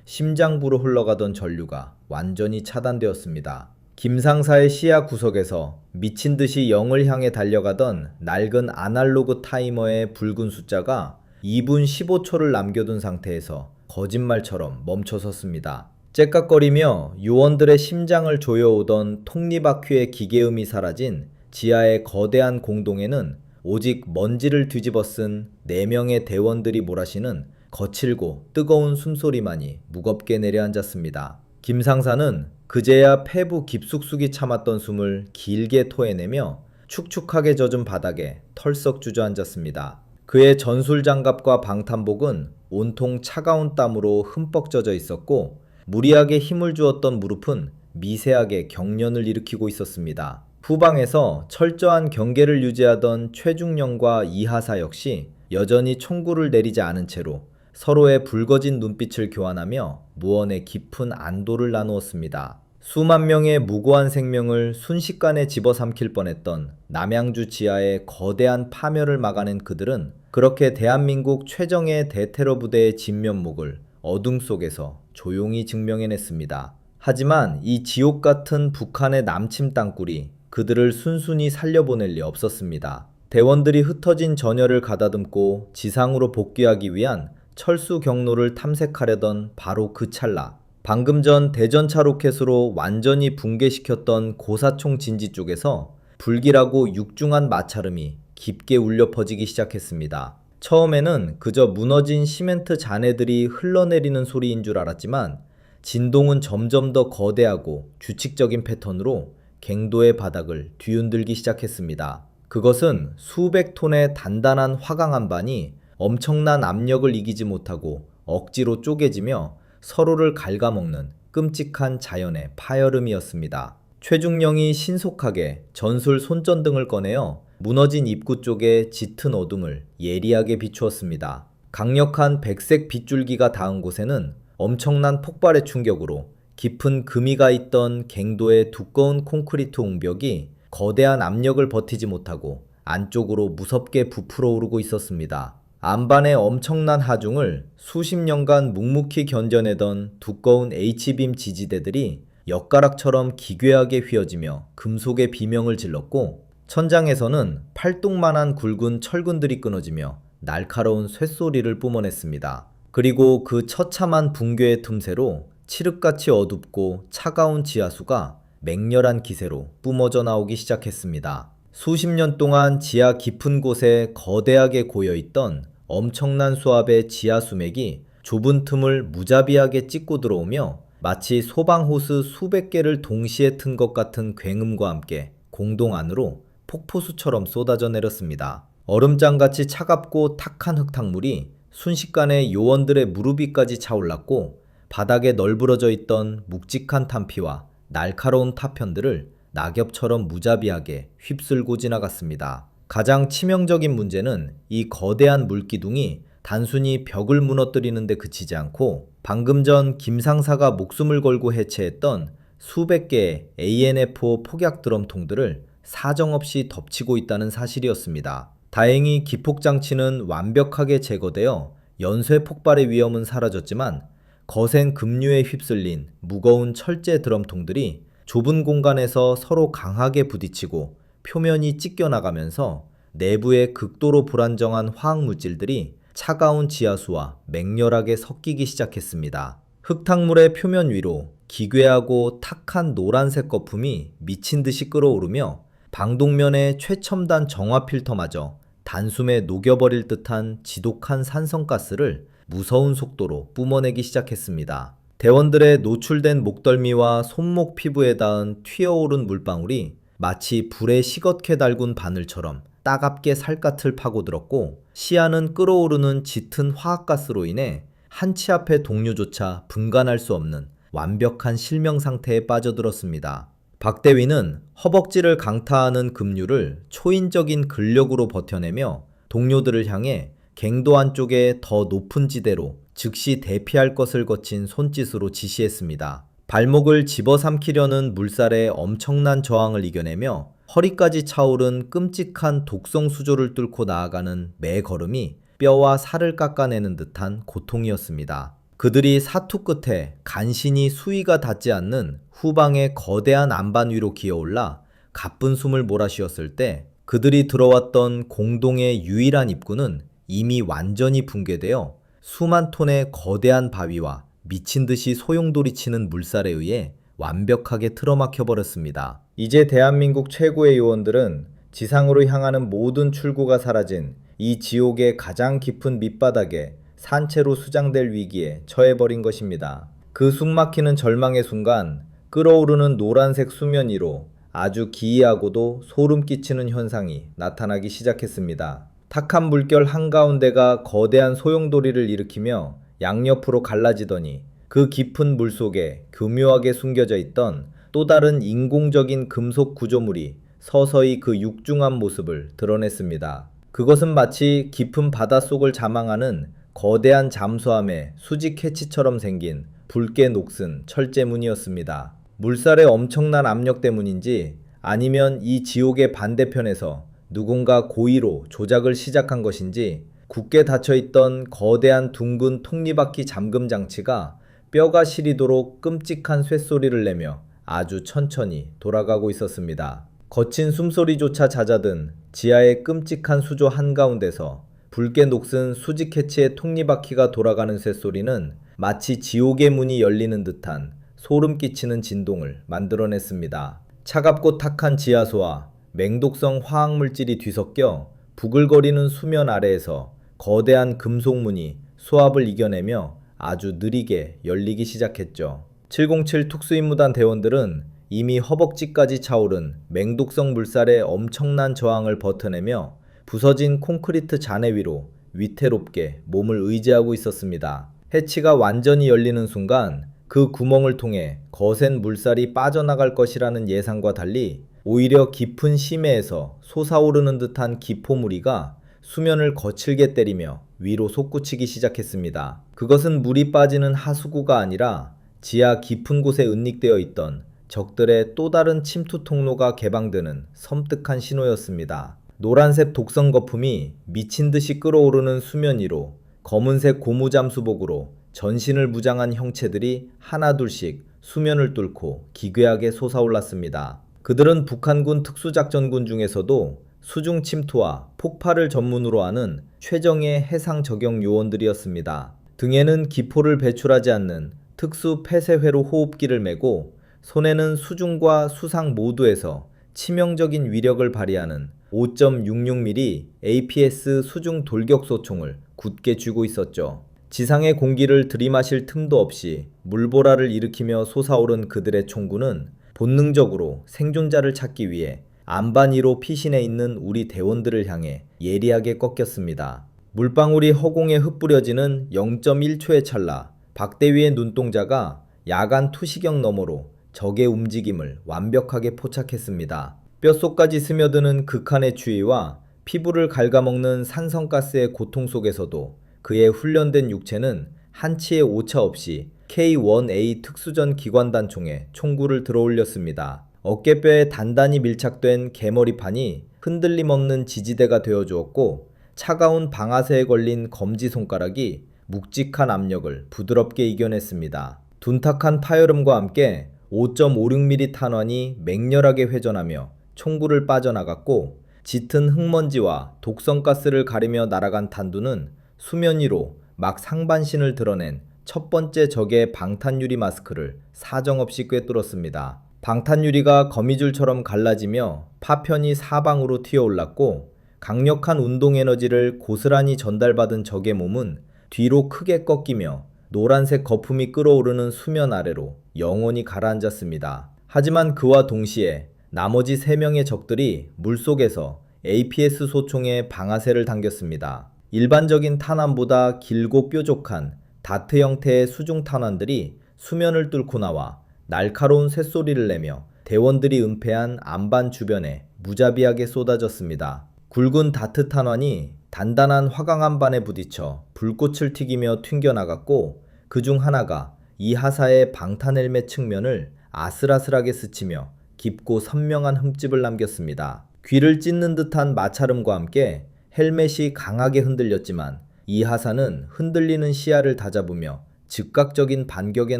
심장부로 흘러가던 전류가 완전히 차단되었습니다. 김상사의 시야 구석에서 미친 듯이 0을 향해 달려가던 낡은 아날로그 타이머의 붉은 숫자가 2분 15초를 남겨둔 상태에서 거짓말처럼 멈춰섰습니다. 째깍거리며 요원들의 심장을 조여오던 톱니바퀴의 기계음이 사라진 지하의 거대한 공동에는 오직 먼지를 뒤집어 쓴 4명의 대원들이 몰아쉬는 거칠고 뜨거운 숨소리만이 무겁게 내려앉았습니다. 김상사는 그제야 폐부 깊숙숙이 참았던 숨을 길게 토해내며 축축하게 젖은 바닥에 털썩 주저앉았습니다. 그의 전술장갑과 방탄복은 온통 차가운 땀으로 흠뻑 젖어 있었고 무리하게 힘을 주었던 무릎은 미세하게 경련을 일으키고 있었습니다. 후방에서 철저한 경계를 유지하던 최중령과 이하사 역시 여전히 총구를 내리지 않은 채로 서로의 붉어진 눈빛을 교환하며 무언의 깊은 안도를 나누었습니다. 수만 명의 무고한 생명을 순식간에 집어삼킬 뻔했던 남양주 지하의 거대한 파멸을 막아낸 그들은 그렇게 대한민국 최정예 대테러 부대의 진면목을 어둠 속에서 조용히 증명해냈습니다. 하지만 이 지옥 같은 북한의 남침 땅굴이 그들을 순순히 살려보낼 리 없었습니다. 대원들이 흩어진 전열을 가다듬고 지상으로 복귀하기 위한 철수 경로를 탐색하려던 바로 그 찰나, 방금 전 대전차 로켓으로 완전히 붕괴시켰던 고사총 진지 쪽에서 불길하고 육중한 마찰음이 깊게 울려 퍼지기 시작했습니다. 처음에는 그저 무너진 시멘트 잔해들이 흘러내리는 소리인 줄 알았지만 진동은 점점 더 거대하고 규칙적인 패턴으로 갱도의 바닥을 뒤흔들기 시작했습니다. 그것은 수백 톤의 단단한 화강 한반이 엄청난 압력을 이기지 못하고 억지로 쪼개지며 서로를 갉아먹는 끔찍한 자연의 파열음이었습니다. 최중령이 신속하게 전술 손전등을 꺼내어 무너진 입구 쪽에 짙은 어둠을 예리하게 비추었습니다. 강력한 백색 빗줄기가 닿은 곳에는 엄청난 폭발의 충격으로 깊은 금이가 있던 갱도의 두꺼운 콘크리트 옹벽이 거대한 압력을 버티지 못하고 안쪽으로 무섭게 부풀어 오르고 있었습니다. 안반의 엄청난 하중을 수십 년간 묵묵히 견뎌내던 두꺼운 H빔 지지대들이 엿가락처럼 기괴하게 휘어지며 금속의 비명을 질렀고 천장에서는 팔뚝만한 굵은 철근들이 끊어지며 날카로운 쇳소리를 뿜어냈습니다. 그리고 그 처참한 붕괴의 틈새로 칠흑같이 어둡고 차가운 지하수가 맹렬한 기세로 뿜어져 나오기 시작했습니다. 수십 년 동안 지하 깊은 곳에 거대하게 고여있던 엄청난 수압의 지하 수맥이 좁은 틈을 무자비하게 찍고 들어오며 마치 소방호스 수백 개를 동시에 튼 것 같은 굉음과 함께 공동 안으로 폭포수처럼 쏟아져 내렸습니다. 얼음장같이 차갑고 탁한 흙탕물이 순식간에 요원들의 무릎 위까지 차올랐고 바닥에 널브러져 있던 묵직한 탄피와 날카로운 타편들을 낙엽처럼 무자비하게 휩쓸고 지나갔습니다. 가장 치명적인 문제는 이 거대한 물기둥이 단순히 벽을 무너뜨리는 데 그치지 않고 방금 전 김상사가 목숨을 걸고 해체했던 수백 개의 AN/F5 폭약 드럼통들을 사정없이 덮치고 있다는 사실이었습니다. 다행히 기폭장치는 완벽하게 제거되어 연쇄 폭발의 위험은 사라졌지만 거센 급류에 휩쓸린 무거운 철제 드럼통들이 좁은 공간에서 서로 강하게 부딪히고 표면이 찢겨나가면서 내부의 극도로 불안정한 화학물질들이 차가운 지하수와 맹렬하게 섞이기 시작했습니다. 흙탕물의 표면 위로 기괴하고 탁한 노란색 거품이 미친 듯이 끓어오르며 방독면의 최첨단 정화 필터마저 단숨에 녹여버릴 듯한 지독한 산성가스를 무서운 속도로 뿜어내기 시작했습니다. 대원들의 노출된 목덜미와 손목 피부에 닿은 튀어오른 물방울이 마치 불에 시겁게 달군 바늘처럼 따갑게 살갗을 파고들었고 시야는 끓어오르는 짙은 화학가스로 인해 한치 앞의 동료조차 분간할 수 없는 완벽한 실명 상태에 빠져들었습니다. 박대위는 허벅지를 강타하는 급류를 초인적인 근력으로 버텨내며 동료들을 향해 갱도 안쪽에 더 높은 지대로 즉시 대피할 것을 거친 손짓으로 지시했습니다. 발목을 집어삼키려는 물살의 엄청난 저항을 이겨내며 허리까지 차오른 끔찍한 독성 수조를 뚫고 나아가는 매 걸음이 뼈와 살을 깎아내는 듯한 고통이었습니다. 그들이 사투 끝에 간신히 수위가 닿지 않는 후방의 거대한 안반 위로 기어올라 가쁜 숨을 몰아쉬었을 때 그들이 들어왔던 공동의 유일한 입구는 이미 완전히 붕괴되어 수만 톤의 거대한 바위와 미친 듯이 소용돌이치는 물살에 의해 완벽하게 틀어막혀 버렸습니다. 이제 대한민국 최고의 요원들은 지상으로 향하는 모든 출구가 사라진 이 지옥의 가장 깊은 밑바닥에 산채로 수장될 위기에 처해버린 것입니다. 그 숨막히는 절망의 순간 끓어오르는 노란색 수면 위로 아주 기이하고도 소름 끼치는 현상이 나타나기 시작했습니다. 탁한 물결 한가운데가 거대한 소용돌이를 일으키며 양옆으로 갈라지더니 그 깊은 물속에 교묘하게 숨겨져 있던 또 다른 인공적인 금속 구조물이 서서히 그 육중한 모습을 드러냈습니다. 그것은 마치 깊은 바닷속을 자망하는 거대한 잠수함의 수직 해치처럼 생긴 붉게 녹슨 철제문이었습니다. 물살의 엄청난 압력 때문인지 아니면 이 지옥의 반대편에서 누군가 고의로 조작을 시작한 것인지 굳게 닫혀있던 거대한 둥근 톱니바퀴 잠금 장치가 뼈가 시리도록 끔찍한 쇳소리를 내며 아주 천천히 돌아가고 있었습니다. 거친 숨소리조차 잦아든 지하의 끔찍한 수조 한가운데서 붉게 녹슨 수직 해치의 톱니바퀴가 돌아가는 쇳소리는 마치 지옥의 문이 열리는 듯한 소름 끼치는 진동을 만들어냈습니다. 차갑고 탁한 지하수와 맹독성 화학물질이 뒤섞여 부글거리는 수면 아래에서 거대한 금속문이 수압을 이겨내며 아주 느리게 열리기 시작했죠. 707 특수임무단 대원들은 이미 허벅지까지 차오른 맹독성 물살의 엄청난 저항을 버텨내며 부서진 콘크리트 잔해 위로 위태롭게 몸을 의지하고 있었습니다. 해치가 완전히 열리는 순간 그 구멍을 통해 거센 물살이 빠져나갈 것이라는 예상과 달리 오히려 깊은 심해에서 솟아오르는 듯한 기포무리가 수면을 거칠게 때리며 위로 솟구치기 시작했습니다. 그것은 물이 빠지는 하수구가 아니라 지하 깊은 곳에 은닉되어 있던 적들의 또 다른 침투 통로가 개방되는 섬뜩한 신호였습니다. 노란색 독성 거품이 미친 듯이 끓어오르는 수면 위로 검은색 고무 잠수복으로 전신을 무장한 형체들이 하나둘씩 수면을 뚫고 기괴하게 솟아올랐습니다. 그들은 북한군 특수작전군 중에서도 수중 침투와 폭발을 전문으로 하는 최정예 해상 적용 요원들이었습니다. 등에는 기포를 배출하지 않는 특수 폐쇄회로 호흡기를 메고 손에는 수중과 수상 모두에서 치명적인 위력을 발휘하는 5.66mm APS 수중 돌격소총을 굳게 쥐고 있었죠. 지상의 공기를 들이마실 틈도 없이 물보라를 일으키며 솟아오른 그들의 총구는 본능적으로 생존자를 찾기 위해 안반 위로 피신해 있는 우리 대원들을 향해 예리하게 꺾였습니다. 물방울이 허공에 흩뿌려지는 0.1초의 찰나 박대위의 눈동자가 야간 투시경 너머로 적의 움직임을 완벽하게 포착했습니다. 뼛속까지 스며드는 극한의 추위와 피부를 갉아먹는 산성가스의 고통 속에서도 그의 훈련된 육체는 한치의 오차 없이 K-1A 특수전 기관단총에 총구를 들어올렸습니다. 어깨뼈에 단단히 밀착된 개머리판이 흔들림 없는 지지대가 되어주었고 차가운 방아쇠에 걸린 검지손가락이 묵직한 압력을 부드럽게 이겨냈습니다. 둔탁한 파열음과 함께 5.56mm 탄환이 맹렬하게 회전하며 총구를 빠져나갔고 짙은 흙먼지와 독성가스를 가리며 날아간 탄두는 수면 위로 막 상반신을 드러낸 첫 번째 적의 방탄유리 마스크를 사정없이 꿰뚫었습니다. 방탄유리가 거미줄처럼 갈라지며 파편이 사방으로 튀어올랐고 강력한 운동에너지를 고스란히 전달받은 적의 몸은 뒤로 크게 꺾이며 노란색 거품이 끓어오르는 수면 아래로 영원히 가라앉았습니다. 하지만 그와 동시에 나머지 3명의 적들이 물속에서 APS 소총의 방아쇠를 당겼습니다. 일반적인 탄환보다 길고 뾰족한 다트 형태의 수중 탄환들이 수면을 뚫고 나와 날카로운 쇳소리를 내며 대원들이 은폐한 안반 주변에 무자비하게 쏟아졌습니다. 굵은 다트 탄환이 단단한 화강 안반에 부딪혀 불꽃을 튀기며 튕겨나갔고 그 중 하나가 이 하사의 방탄 헬멧 측면을 아슬아슬하게 스치며 깊고 선명한 흠집을 남겼습니다. 귀를 찢는 듯한 마찰음과 함께 헬멧이 강하게 흔들렸지만 이 하사는 흔들리는 시야를 다잡으며 즉각적인 반격에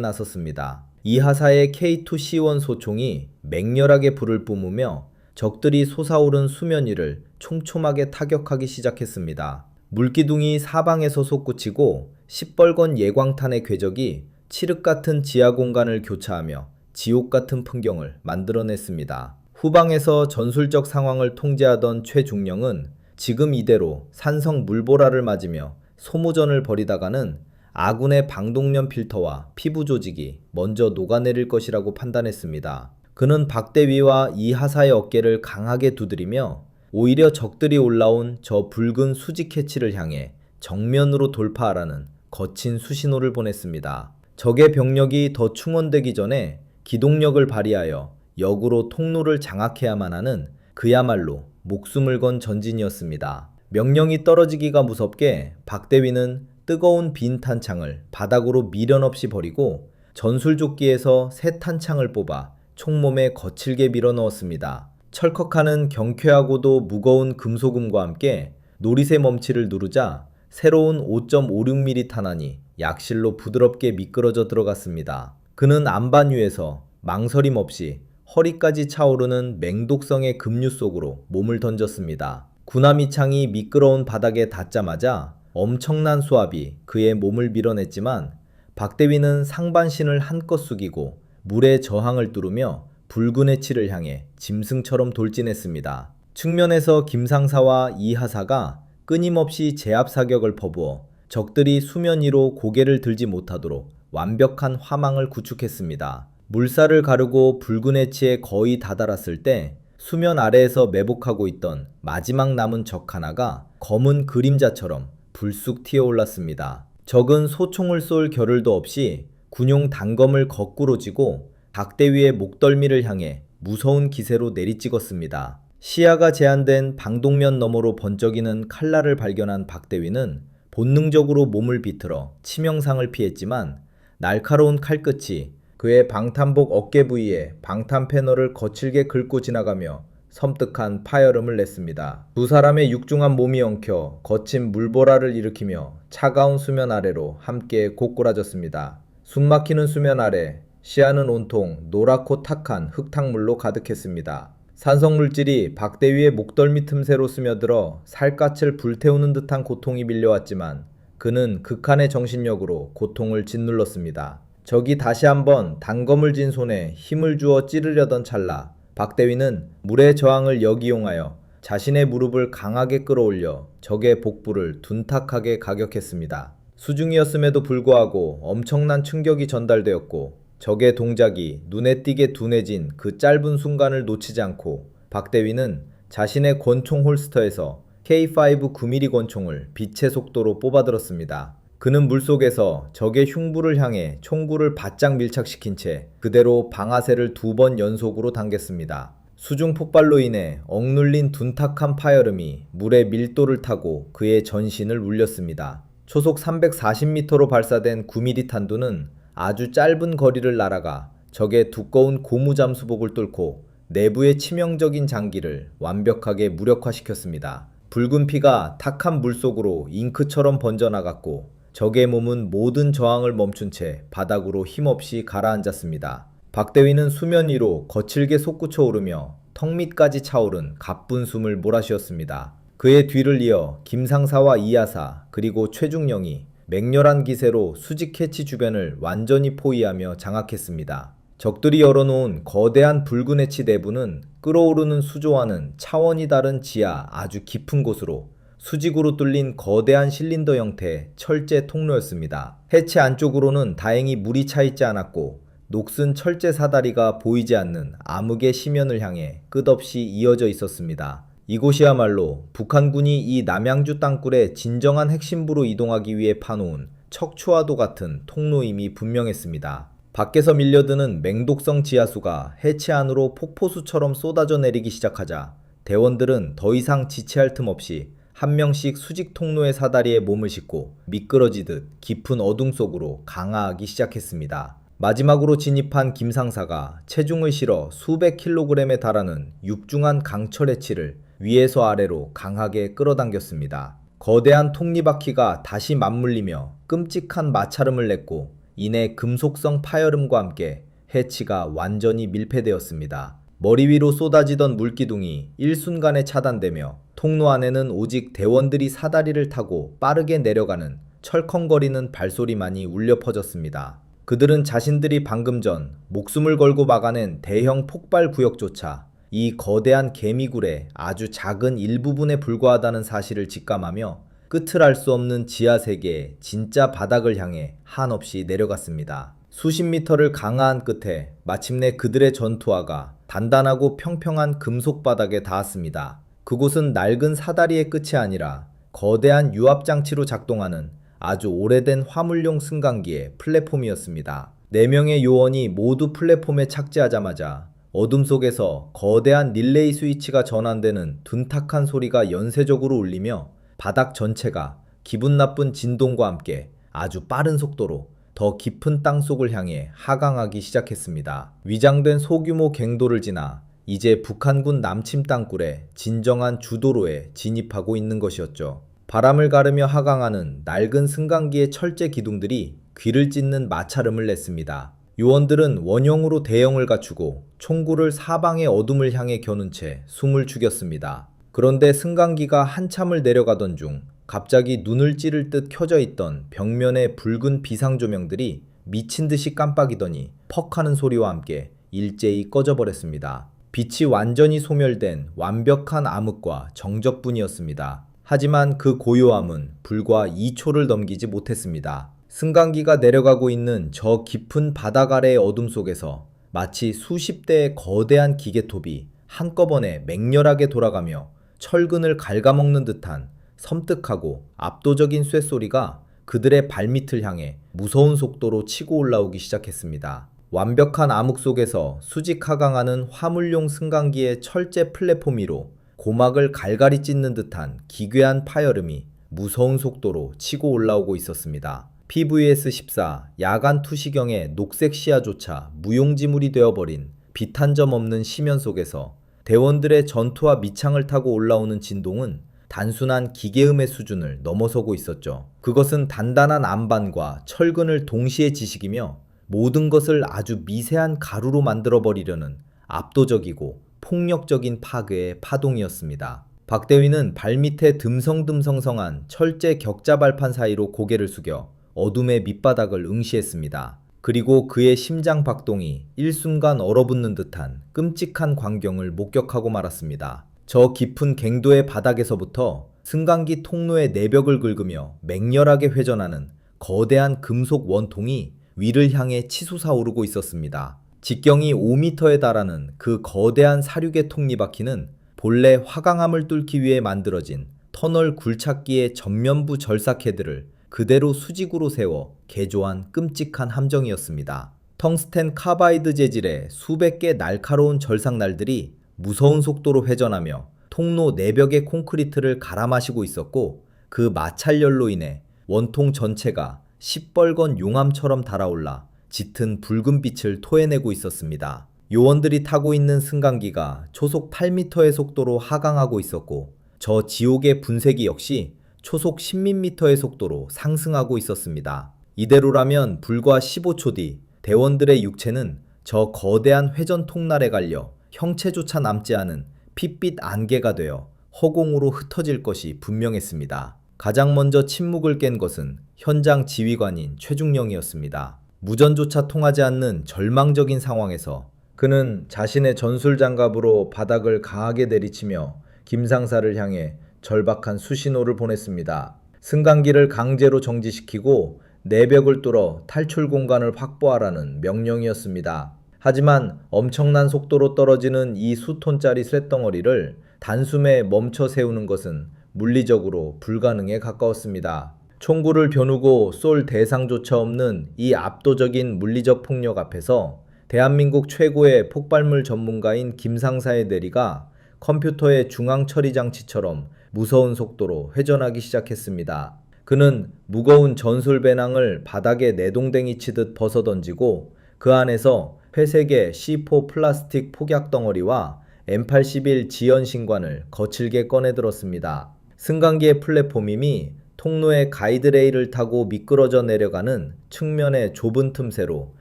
나섰습니다. 이 하사의 K2C1 소총이 맹렬하게 불을 뿜으며 적들이 솟아오른 수면 위를 촘촘하게 타격하기 시작했습니다. 물기둥이 사방에서 솟구치고 시뻘건 예광탄의 궤적이 칠흑 같은 지하 공간을 교차하며 지옥 같은 풍경을 만들어냈습니다. 후방에서 전술적 상황을 통제하던 최중령은 지금 이대로 산성 물보라를 맞으며 소모전을 벌이다가는 아군의 방독면 필터와 피부 조직이 먼저 녹아내릴 것이라고 판단했습니다. 그는 박대위와 이 하사의 어깨를 강하게 두드리며 오히려 적들이 올라온 저 붉은 수직 해치를 향해 정면으로 돌파하라는 거친 수신호를 보냈습니다. 적의 병력이 더 충원되기 전에 기동력을 발휘하여 역으로 통로를 장악해야만 하는 그야말로 목숨을 건 전진이었습니다. 명령이 떨어지기가 무섭게 박대위는 뜨거운 빈 탄창을 바닥으로 미련 없이 버리고 전술조끼에서 새 탄창을 뽑아 총몸에 거칠게 밀어넣었습니다. 철컥하는 경쾌하고도 무거운 금속음과 함께 노릿의 멈치를 누르자 새로운 5.56mm 탄환이 약실로 부드럽게 미끄러져 들어갔습니다. 그는 안반 위에서 망설임 없이 허리까지 차오르는 맹독성의 급류 속으로 몸을 던졌습니다. 구나미 창이 미끄러운 바닥에 닿자마자 엄청난 수압이 그의 몸을 밀어냈지만 박대위는 상반신을 한껏 숙이고 물의 저항을 뚫으며 붉은 해치를 향해 짐승처럼 돌진했습니다. 측면에서 김상사와 이하사가 끊임없이 제압 사격을 퍼부어 적들이 수면 위로 고개를 들지 못하도록 완벽한 화망을 구축했습니다. 물살을 가르고 붉은 해치에 거의 다다랐을 때 수면 아래에서 매복하고 있던 마지막 남은 적 하나가 검은 그림자처럼 불쑥 튀어올랐습니다. 적은 소총을 쏠 겨를도 없이 군용 단검을 거꾸로 쥐고 박대위의 목덜미를 향해 무서운 기세로 내리찍었습니다. 시야가 제한된 방독면 너머로 번쩍이는 칼날을 발견한 박대위는 본능적으로 몸을 비틀어 치명상을 피했지만 날카로운 칼끝이 그의 방탄복 어깨 부위에 방탄 패널을 거칠게 긁고 지나가며 섬뜩한 파열음을 냈습니다. 두 사람의 육중한 몸이 엉켜 거친 물보라를 일으키며 차가운 수면 아래로 함께 고꾸라졌습니다. 숨막히는 수면 아래 시야는 온통 노랗고 탁한 흙탕물로 가득했습니다. 산성물질이 박대위의 목덜미 틈새로 스며들어 살갗을 불태우는 듯한 고통이 밀려왔지만 그는 극한의 정신력으로 고통을 짓눌렀습니다. 적이 다시 한번 단검을 쥔 손에 힘을 주어 찌르려던 찰나 박대위는 물의 저항을 역이용하여 자신의 무릎을 강하게 끌어올려 적의 복부를 둔탁하게 가격했습니다. 수중이었음에도 불구하고 엄청난 충격이 전달되었고 적의 동작이 눈에 띄게 둔해진 그 짧은 순간을 놓치지 않고 박대위는 자신의 권총 홀스터에서 K5 9mm 권총을 빛의 속도로 뽑아들었습니다. 그는 물속에서 적의 흉부를 향해 총구를 바짝 밀착시킨 채 그대로 방아쇠를 2번 연속으로 당겼습니다. 수중 폭발로 인해 억눌린 둔탁한 파열음이 물의 밀도를 타고 그의 전신을 울렸습니다. 초속 340m로 발사된 9mm 탄두는 아주 짧은 거리를 날아가 적의 두꺼운 고무 잠수복을 뚫고 내부의 치명적인 장기를 완벽하게 무력화시켰습니다. 붉은 피가 탁한 물속으로 잉크처럼 번져나갔고 적의 몸은 모든 저항을 멈춘 채 바닥으로 힘없이 가라앉았습니다. 박대위는 수면 위로 거칠게 솟구쳐 오르며 턱 밑까지 차오른 가쁜 숨을 몰아쉬었습니다. 그의 뒤를 이어 김상사와 이하사 그리고 최중령이 맹렬한 기세로 수직 해치 주변을 완전히 포위하며 장악했습니다. 적들이 열어놓은 거대한 붉은 해치 내부는 끓어오르는 수조와는 차원이 다른 지하 아주 깊은 곳으로 수직으로 뚫린 거대한 실린더 형태의 철제 통로였습니다. 해치 안쪽으로는 다행히 물이 차있지 않았고 녹슨 철제 사다리가 보이지 않는 암흑의 심연을 향해 끝없이 이어져 있었습니다. 이곳이야말로 북한군이 이 남양주 땅굴의 진정한 핵심부로 이동하기 위해 파놓은 척추와도 같은 통로임이 분명했습니다. 밖에서 밀려드는 맹독성 지하수가 해치 안으로 폭포수처럼 쏟아져 내리기 시작하자 대원들은 더 이상 지체할 틈 없이 한 명씩 수직 통로의 사다리에 몸을 싣고 미끄러지듯 깊은 어둠 속으로 강하하기 시작했습니다. 마지막으로 진입한 김상사가 체중을 실어 수백 킬로그램에 달하는 육중한 강철 해치를 위에서 아래로 강하게 끌어당겼습니다. 거대한 톱니바퀴가 다시 맞물리며 끔찍한 마찰음을 냈고 이내 금속성 파열음과 함께 해치가 완전히 밀폐되었습니다. 머리 위로 쏟아지던 물기둥이 일순간에 차단되며 통로 안에는 오직 대원들이 사다리를 타고 빠르게 내려가는 철컹거리는 발소리만이 울려 퍼졌습니다. 그들은 자신들이 방금 전 목숨을 걸고 막아낸 대형 폭발 구역조차 이 거대한 개미굴의 아주 작은 일부분에 불과하다는 사실을 직감하며 끝을 알 수 없는 지하 세계의 진짜 바닥을 향해 한없이 내려갔습니다. 수십 미터를 강하한 끝에 마침내 그들의 전투화가 단단하고 평평한 금속 바닥에 닿았습니다. 그곳은 낡은 사다리의 끝이 아니라 거대한 유압장치로 작동하는 아주 오래된 화물용 승강기의 플랫폼이었습니다. 4명의 요원이 모두 플랫폼에 착지하자마자 어둠 속에서 거대한 릴레이 스위치가 전환되는 둔탁한 소리가 연쇄적으로 울리며 바닥 전체가 기분 나쁜 진동과 함께 아주 빠른 속도로 더 깊은 땅속을 향해 하강하기 시작했습니다. 위장된 소규모 갱도를 지나 이제 북한군 남침 땅굴에 진정한 주도로에 진입하고 있는 것이었죠. 바람을 가르며 하강하는 낡은 승강기의 철제 기둥들이 귀를 찢는 마찰음을 냈습니다. 요원들은 원형으로 대형을 갖추고 총구를 사방의 어둠을 향해 겨눈 채 숨을 죽였습니다. 그런데 승강기가 한참을 내려가던 중 갑자기 눈을 찌를 듯 켜져 있던 벽면의 붉은 비상조명들이 미친 듯이 깜빡이더니 퍽 하는 소리와 함께 일제히 꺼져버렸습니다. 빛이 완전히 소멸된 완벽한 암흑과 정적뿐이었습니다. 하지만 그 고요함은 불과 2초를 넘기지 못했습니다. 승강기가 내려가고 있는 저 깊은 바닥 아래의 어둠 속에서 마치 수십 대의 거대한 기계톱이 한꺼번에 맹렬하게 돌아가며 철근을 갉아먹는 듯한 섬뜩하고 압도적인 쇳소리가 그들의 발밑을 향해 무서운 속도로 치고 올라오기 시작했습니다. 완벽한 암흑 속에서 수직 하강하는 화물용 승강기의 철제 플랫폼 위로 고막을 갈갈이 찢는 듯한 기괴한 파열음이 무서운 속도로 치고 올라오고 있었습니다. PVS-14 야간 투시경의 녹색 시야조차 무용지물이 되어버린 빛 한 점 없는 시면 속에서 대원들의 전투와 밑창을 타고 올라오는 진동은 단순한 기계음의 수준을 넘어서고 있었죠. 그것은 단단한 안반과 철근을 동시에 지식이며 모든 것을 아주 미세한 가루로 만들어버리려는 압도적이고 폭력적인 파괴의 파동이었습니다. 박대위는 발밑에 듬성듬성성한 철제 격자 발판 사이로 고개를 숙여 어둠의 밑바닥을 응시했습니다. 그리고 그의 심장 박동이 일순간 얼어붙는 듯한 끔찍한 광경을 목격하고 말았습니다. 저 깊은 갱도의 바닥에서부터 승강기 통로의 내벽을 긁으며 맹렬하게 회전하는 거대한 금속 원통이 위를 향해 치솟아 오르고 있었습니다. 직경이 5m에 달하는 그 거대한 사륙의 톱니바퀴는 본래 화강암을 뚫기 위해 만들어진 터널 굴착기의 전면부 절삭헤드를 그대로 수직으로 세워 개조한 끔찍한 함정이었습니다. 텅스텐 카바이드 재질의 수백 개 날카로운 절삭날들이 무서운 속도로 회전하며 통로 내벽의 콘크리트를 갈아마시고 있었고 그 마찰열로 인해 원통 전체가 시뻘건 용암처럼 달아올라 짙은 붉은 빛을 토해내고 있었습니다. 요원들이 타고 있는 승강기가 초속 8m의 속도로 하강하고 있었고 저 지옥의 분쇄기 역시 초속 10m의 속도로 상승하고 있었습니다. 이대로라면 불과 15초 뒤 대원들의 육체는 저 거대한 회전 통날에 갈려 형체조차 남지 않은 핏빛 안개가 되어 허공으로 흩어질 것이 분명했습니다. 가장 먼저 침묵을 깬 것은 현장 지휘관인 최중령이었습니다. 무전조차 통하지 않는 절망적인 상황에서 그는 자신의 전술장갑으로 바닥을 강하게 내리치며 김상사를 향해 절박한 수신호를 보냈습니다. 승강기를 강제로 정지시키고 내벽을 뚫어 탈출 공간을 확보하라는 명령이었습니다. 하지만 엄청난 속도로 떨어지는 이 수톤짜리 쇳덩어리를 단숨에 멈춰 세우는 것은 물리적으로 불가능에 가까웠습니다. 총구를 겨누고 쏠 대상조차 없는 이 압도적인 물리적 폭력 앞에서 대한민국 최고의 폭발물 전문가인 김상사의 내리가 컴퓨터의 중앙 처리 장치처럼 무서운 속도로 회전하기 시작했습니다. 그는 무거운 전술 배낭을 바닥에 내동댕이 치듯 벗어던지고 그 안에서 회색의 C4 플라스틱 폭약 덩어리와 M81 지연신관을 거칠게 꺼내들었습니다. 승강기의 플랫폼임이 통로의 가이드레일을 타고 미끄러져 내려가는 측면의 좁은 틈새로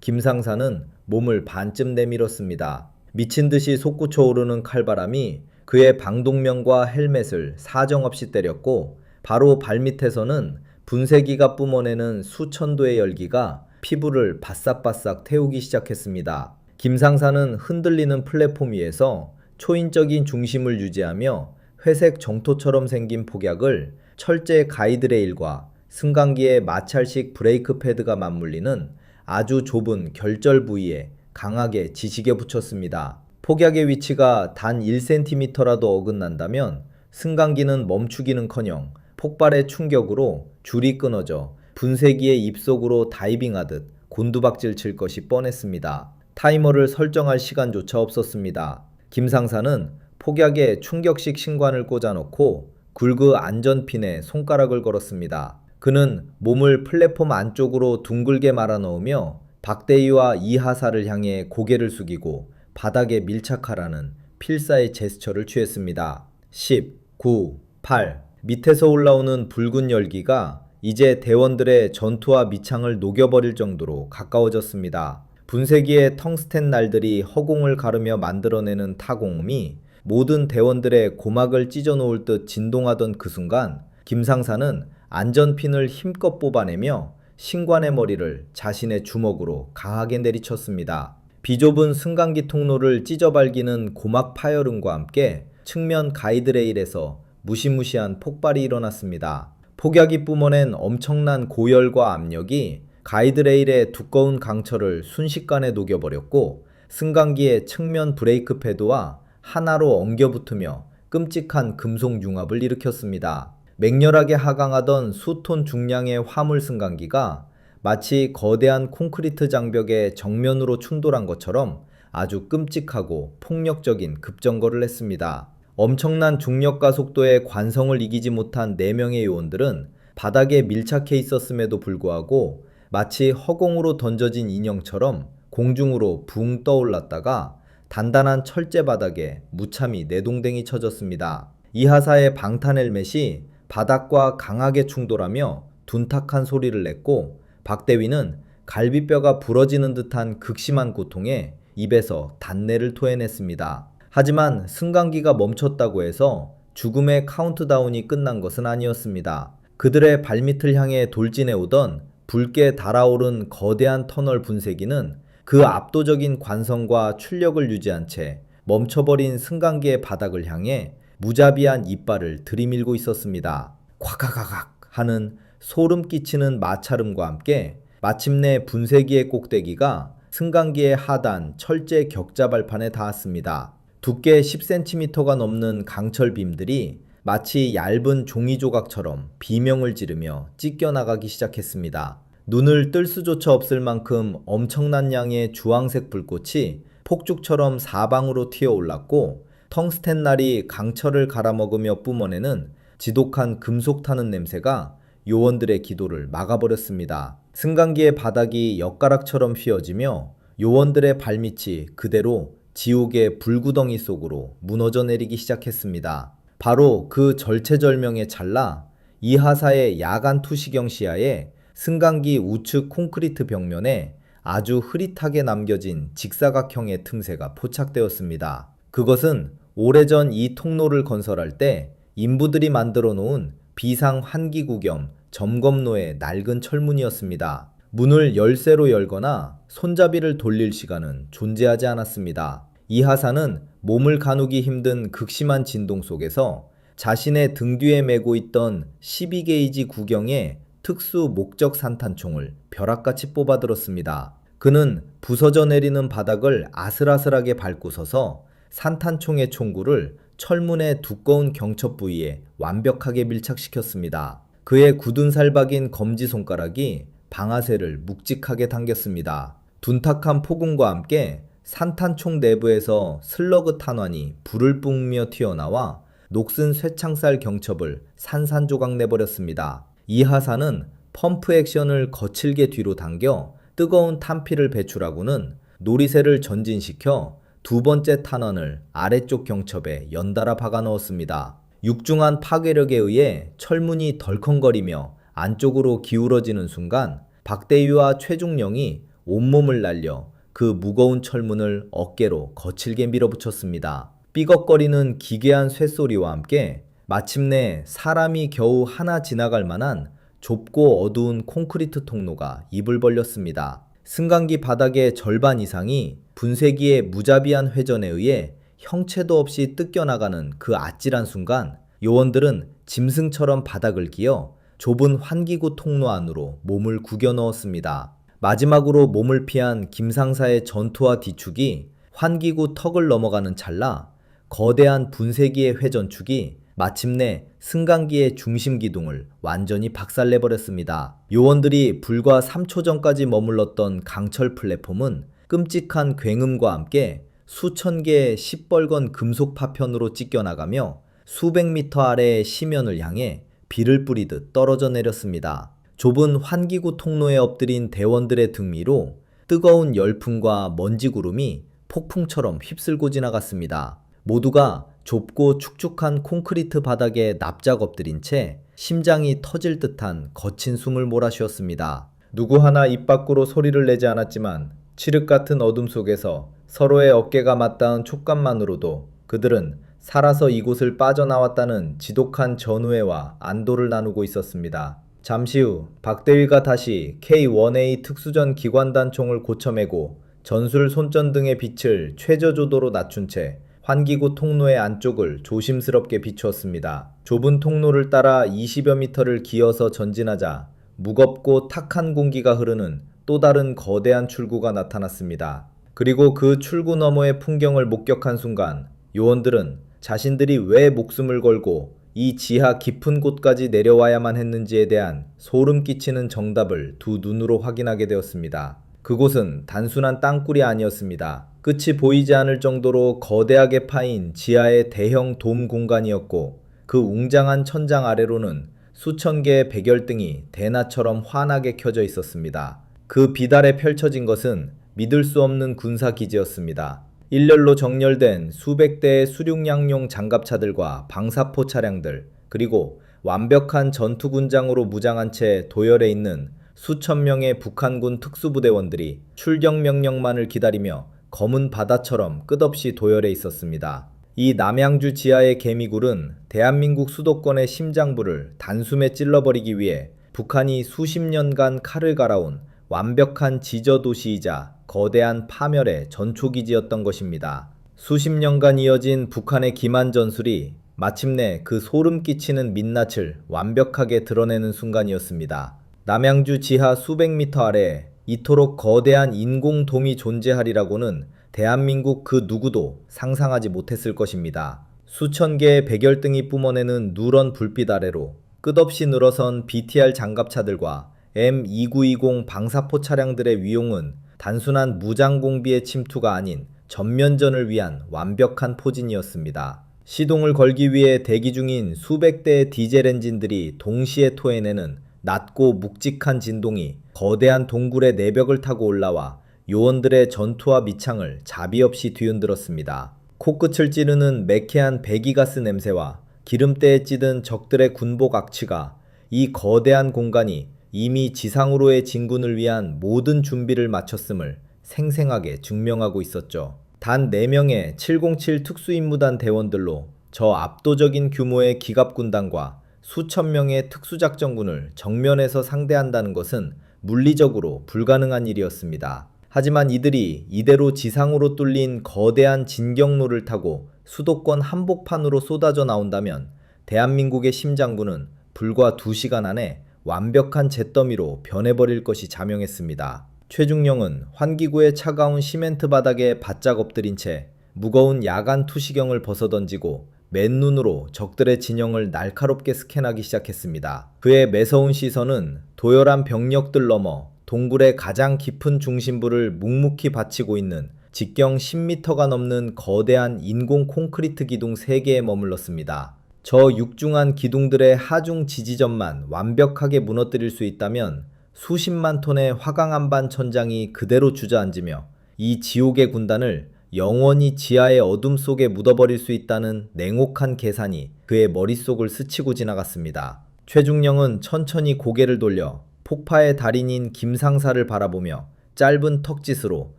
김상사는 몸을 반쯤 내밀었습니다. 미친 듯이 솟구쳐 오르는 칼바람이 그의 방독면과 헬멧을 사정없이 때렸고 바로 발밑에서는 분쇄기가 뿜어내는 수천 도의 열기가 피부를 바싹바싹 태우기 시작했습니다. 김상사는 흔들리는 플랫폼 위에서 초인적인 중심을 유지하며 회색 정토처럼 생긴 폭약을 철제 가이드레일과 승강기의 마찰식 브레이크 패드가 맞물리는 아주 좁은 결절 부위에 강하게 지지게 붙였습니다. 폭약의 위치가 단 1cm라도 어긋난다면 승강기는 멈추기는커녕 폭발의 충격으로 줄이 끊어져 분쇄기의 입속으로 다이빙하듯 곤두박질 칠 것이 뻔했습니다. 타이머를 설정할 시간조차 없었습니다. 김상사는 폭약에 충격식 신관을 꽂아놓고 굴그 안전핀에 손가락을 걸었습니다. 그는 몸을 플랫폼 안쪽으로 둥글게 말아넣으며 박대희와 이하사를 향해 고개를 숙이고 바닥에 밀착하라는 필사의 제스처를 취했습니다. 10, 9, 8 밑에서 올라오는 붉은 열기가 이제 대원들의 전투와 미창을 녹여버릴 정도로 가까워졌습니다. 분쇄기의 텅스텐 날들이 허공을 가르며 만들어내는 타공음이 모든 대원들의 고막을 찢어놓을 듯 진동하던 그 순간 김상사는 안전핀을 힘껏 뽑아내며 신관의 머리를 자신의 주먹으로 강하게 내리쳤습니다. 비좁은 승강기 통로를 찢어발기는 고막 파열음과 함께 측면 가이드레일에서 무시무시한 폭발이 일어났습니다. 폭약이 뿜어낸 엄청난 고열과 압력이 가이드레일의 두꺼운 강철을 순식간에 녹여버렸고 승강기의 측면 브레이크 패드와 하나로 엉겨붙으며 끔찍한 금속 융합을 일으켰습니다. 맹렬하게 하강하던 수톤 중량의 화물 승강기가 마치 거대한 콘크리트 장벽에 정면으로 충돌한 것처럼 아주 끔찍하고 폭력적인 급정거를 했습니다. 엄청난 중력과 속도의 관성을 이기지 못한 4명의 요원들은 바닥에 밀착해 있었음에도 불구하고 마치 허공으로 던져진 인형처럼 공중으로 붕 떠올랐다가 단단한 철제 바닥에 무참히 내동댕이 쳐졌습니다. 이하사의 방탄 헬멧이 바닥과 강하게 충돌하며 둔탁한 소리를 냈고 박대위는 갈비뼈가 부러지는 듯한 극심한 고통에 입에서 단내를 토해냈습니다. 하지만 승강기가 멈췄다고 해서 죽음의 카운트다운이 끝난 것은 아니었습니다. 그들의 발밑을 향해 돌진해 오던 붉게 달아오른 거대한 터널 분쇄기는 그 압도적인 관성과 출력을 유지한 채 멈춰버린 승강기의 바닥을 향해 무자비한 이빨을 들이밀고 있었습니다. 콱콱콱 하는 소름 끼치는 마찰음과 함께 마침내 분쇄기의 꼭대기가 승강기의 하단 철제 격자 발판에 닿았습니다. 두께 10cm가 넘는 강철 빔들이 마치 얇은 종이 조각처럼 비명을 지르며 찢겨나가기 시작했습니다. 눈을 뜰 수조차 없을 만큼 엄청난 양의 주황색 불꽃이 폭죽처럼 사방으로 튀어올랐고 텅스텐 날이 강철을 갈아먹으며 뿜어내는 지독한 금속 타는 냄새가 요원들의 기도를 막아버렸습니다. 승강기의 바닥이 엿가락처럼 휘어지며 요원들의 발밑이 그대로 지옥의 불구덩이 속으로 무너져 내리기 시작했습니다. 바로 그 절체절명의 찰나 이하사의 야간 투시경 시야에 승강기 우측 콘크리트 벽면에 아주 흐릿하게 남겨진 직사각형의 틈새가 포착되었습니다. 그것은 오래전 이 통로를 건설할 때 인부들이 만들어 놓은 비상 환기구 겸 점검로의 낡은 철문이었습니다. 문을 열쇠로 열거나 손잡이를 돌릴 시간은 존재하지 않았습니다. 이하사는 몸을 가누기 힘든 극심한 진동 속에서 자신의 등 뒤에 메고 있던 12게이지 구경의 특수 목적 산탄총을 벼락같이 뽑아들었습니다. 그는 부서져 내리는 바닥을 아슬아슬하게 밟고 서서 산탄총의 총구를 철문의 두꺼운 경첩 부위에 완벽하게 밀착시켰습니다. 그의 굳은 살박인 검지손가락이 방아쇠를 묵직하게 당겼습니다. 둔탁한 폭음과 함께 산탄총 내부에서 슬러그 탄환이 불을 뿜으며 튀어나와 녹슨 쇠창살 경첩을 산산조각 내버렸습니다. 이 하사는 펌프 액션을 거칠게 뒤로 당겨 뜨거운 탄피를 배출하고는 놀이새를 전진시켜 두 번째 탄환을 아래쪽 경첩에 연달아 박아 넣었습니다. 육중한 파괴력에 의해 철문이 덜컹거리며 안쪽으로 기울어지는 순간 박대위와 최중령이 온몸을 날려 그 무거운 철문을 어깨로 거칠게 밀어붙였습니다. 삐걱거리는 기괴한 쇳소리와 함께 마침내 사람이 겨우 하나 지나갈 만한 좁고 어두운 콘크리트 통로가 입을 벌렸습니다. 승강기 바닥의 절반 이상이 분쇄기의 무자비한 회전에 의해 형체도 없이 뜯겨나가는 그 아찔한 순간 요원들은 짐승처럼 바닥을 기어 좁은 환기구 통로 안으로 몸을 구겨 넣었습니다. 마지막으로 몸을 피한 김상사의 전투화 뒤축이 환기구 턱을 넘어가는 찰나 거대한 분쇄기의 회전축이 마침내 승강기의 중심 기둥을 완전히 박살내버렸습니다. 요원들이 불과 3초 전까지 머물렀던 강철 플랫폼은 끔찍한 굉음과 함께 수천 개의 시뻘건 금속 파편으로 찢겨나가며 수백 미터 아래의 시면을 향해 비를 뿌리듯 떨어져 내렸습니다. 좁은 환기구 통로에 엎드린 대원들의 등 위로 뜨거운 열풍과 먼지 구름이 폭풍처럼 휩쓸고 지나갔습니다. 모두가 좁고 축축한 콘크리트 바닥에 납작 엎드린 채 심장이 터질 듯한 거친 숨을 몰아쉬었습니다. 누구 하나 입 밖으로 소리를 내지 않았지만 칠흑 같은 어둠 속에서 서로의 어깨가 맞닿은 촉감만으로도 그들은 살아서 이곳을 빠져나왔다는 지독한 전우애와 안도를 나누고 있었습니다. 잠시 후 박대위가 다시 K-1A 특수전 기관단 총을 고쳐매고 전술 손전등의 빛을 최저조도로 낮춘 채 환기구 통로의 안쪽을 조심스럽게 비추었습니다. 좁은 통로를 따라 20여 미터를 기어서 전진하자 무겁고 탁한 공기가 흐르는 또 다른 거대한 출구가 나타났습니다. 그리고 그 출구 너머의 풍경을 목격한 순간 요원들은 자신들이 왜 목숨을 걸고 이 지하 깊은 곳까지 내려와야만 했는지에 대한 소름 끼치는 정답을 두 눈으로 확인하게 되었습니다. 그곳은 단순한 땅굴이 아니었습니다. 끝이 보이지 않을 정도로 거대하게 파인 지하의 대형 돔 공간이었고 그 웅장한 천장 아래로는 수천 개의 백열등이 대낮처럼 환하게 켜져 있었습니다. 그 빛 아래 펼쳐진 것은 믿을 수 없는 군사기지였습니다. 일렬로 정렬된 수백 대의 수륙양용 장갑차들과 방사포 차량들, 그리고 완벽한 전투군장으로 무장한 채 도열해 있는 수천 명의 북한군 특수부대원들이 출격 명령만을 기다리며 검은 바다처럼 끝없이 도열해 있었습니다. 이 남양주 지하의 개미굴은 대한민국 수도권의 심장부를 단숨에 찔러버리기 위해 북한이 수십 년간 칼을 갈아온 완벽한 지저도시이자 거대한 파멸의 전초기지였던 것입니다. 수십 년간 이어진 북한의 기만 전술이 마침내 그 소름 끼치는 민낯을 완벽하게 드러내는 순간이었습니다. 남양주 지하 수백 미터 아래에 이토록 거대한 인공돔이 존재하리라고는 대한민국 그 누구도 상상하지 못했을 것입니다. 수천 개의 백열등이 뿜어내는 누런 불빛 아래로 끝없이 늘어선 BTR 장갑차들과 M2920 방사포 차량들의 위용은 단순한 무장공비의 침투가 아닌 전면전을 위한 완벽한 포진이었습니다. 시동을 걸기 위해 대기 중인 수백 대의 디젤 엔진들이 동시에 토해내는 낮고 묵직한 진동이 거대한 동굴의 내벽을 타고 올라와 요원들의 전투화 밑창을 자비 없이 뒤흔들었습니다. 코끝을 찌르는 매캐한 배기가스 냄새와 기름때에 찌든 적들의 군복 악취가 이 거대한 공간이 이미 지상으로의 진군을 위한 모든 준비를 마쳤음을 생생하게 증명하고 있었죠. 단 4명의 707 특수임무단 대원들로 저 압도적인 규모의 기갑군단과 수천 명의 특수작전군을 정면에서 상대한다는 것은 물리적으로 불가능한 일이었습니다. 하지만 이들이 이대로 지상으로 뚫린 거대한 진격로를 타고 수도권 한복판으로 쏟아져 나온다면 대한민국의 심장부는 불과 2시간 안에 완벽한 잿더미로 변해버릴 것이 자명했습니다. 최중령은 환기구의 차가운 시멘트 바닥에 바짝 엎드린 채 무거운 야간 투시경을 벗어던지고 맨눈으로 적들의 진영을 날카롭게 스캔하기 시작했습니다. 그의 매서운 시선은 도열한 병력들 넘어 동굴의 가장 깊은 중심부를 묵묵히 바치고 있는 직경 10m가 넘는 거대한 인공 콘크리트 기둥 3개에 머물렀습니다. 저 육중한 기둥들의 하중 지지점만 완벽하게 무너뜨릴 수 있다면 수십만 톤의 화강암반 천장이 그대로 주저앉으며 이 지옥의 군단을 영원히 지하의 어둠 속에 묻어버릴 수 있다는 냉혹한 계산이 그의 머릿속을 스치고 지나갔습니다. 최중령은 천천히 고개를 돌려 폭파의 달인인 김상사를 바라보며 짧은 턱짓으로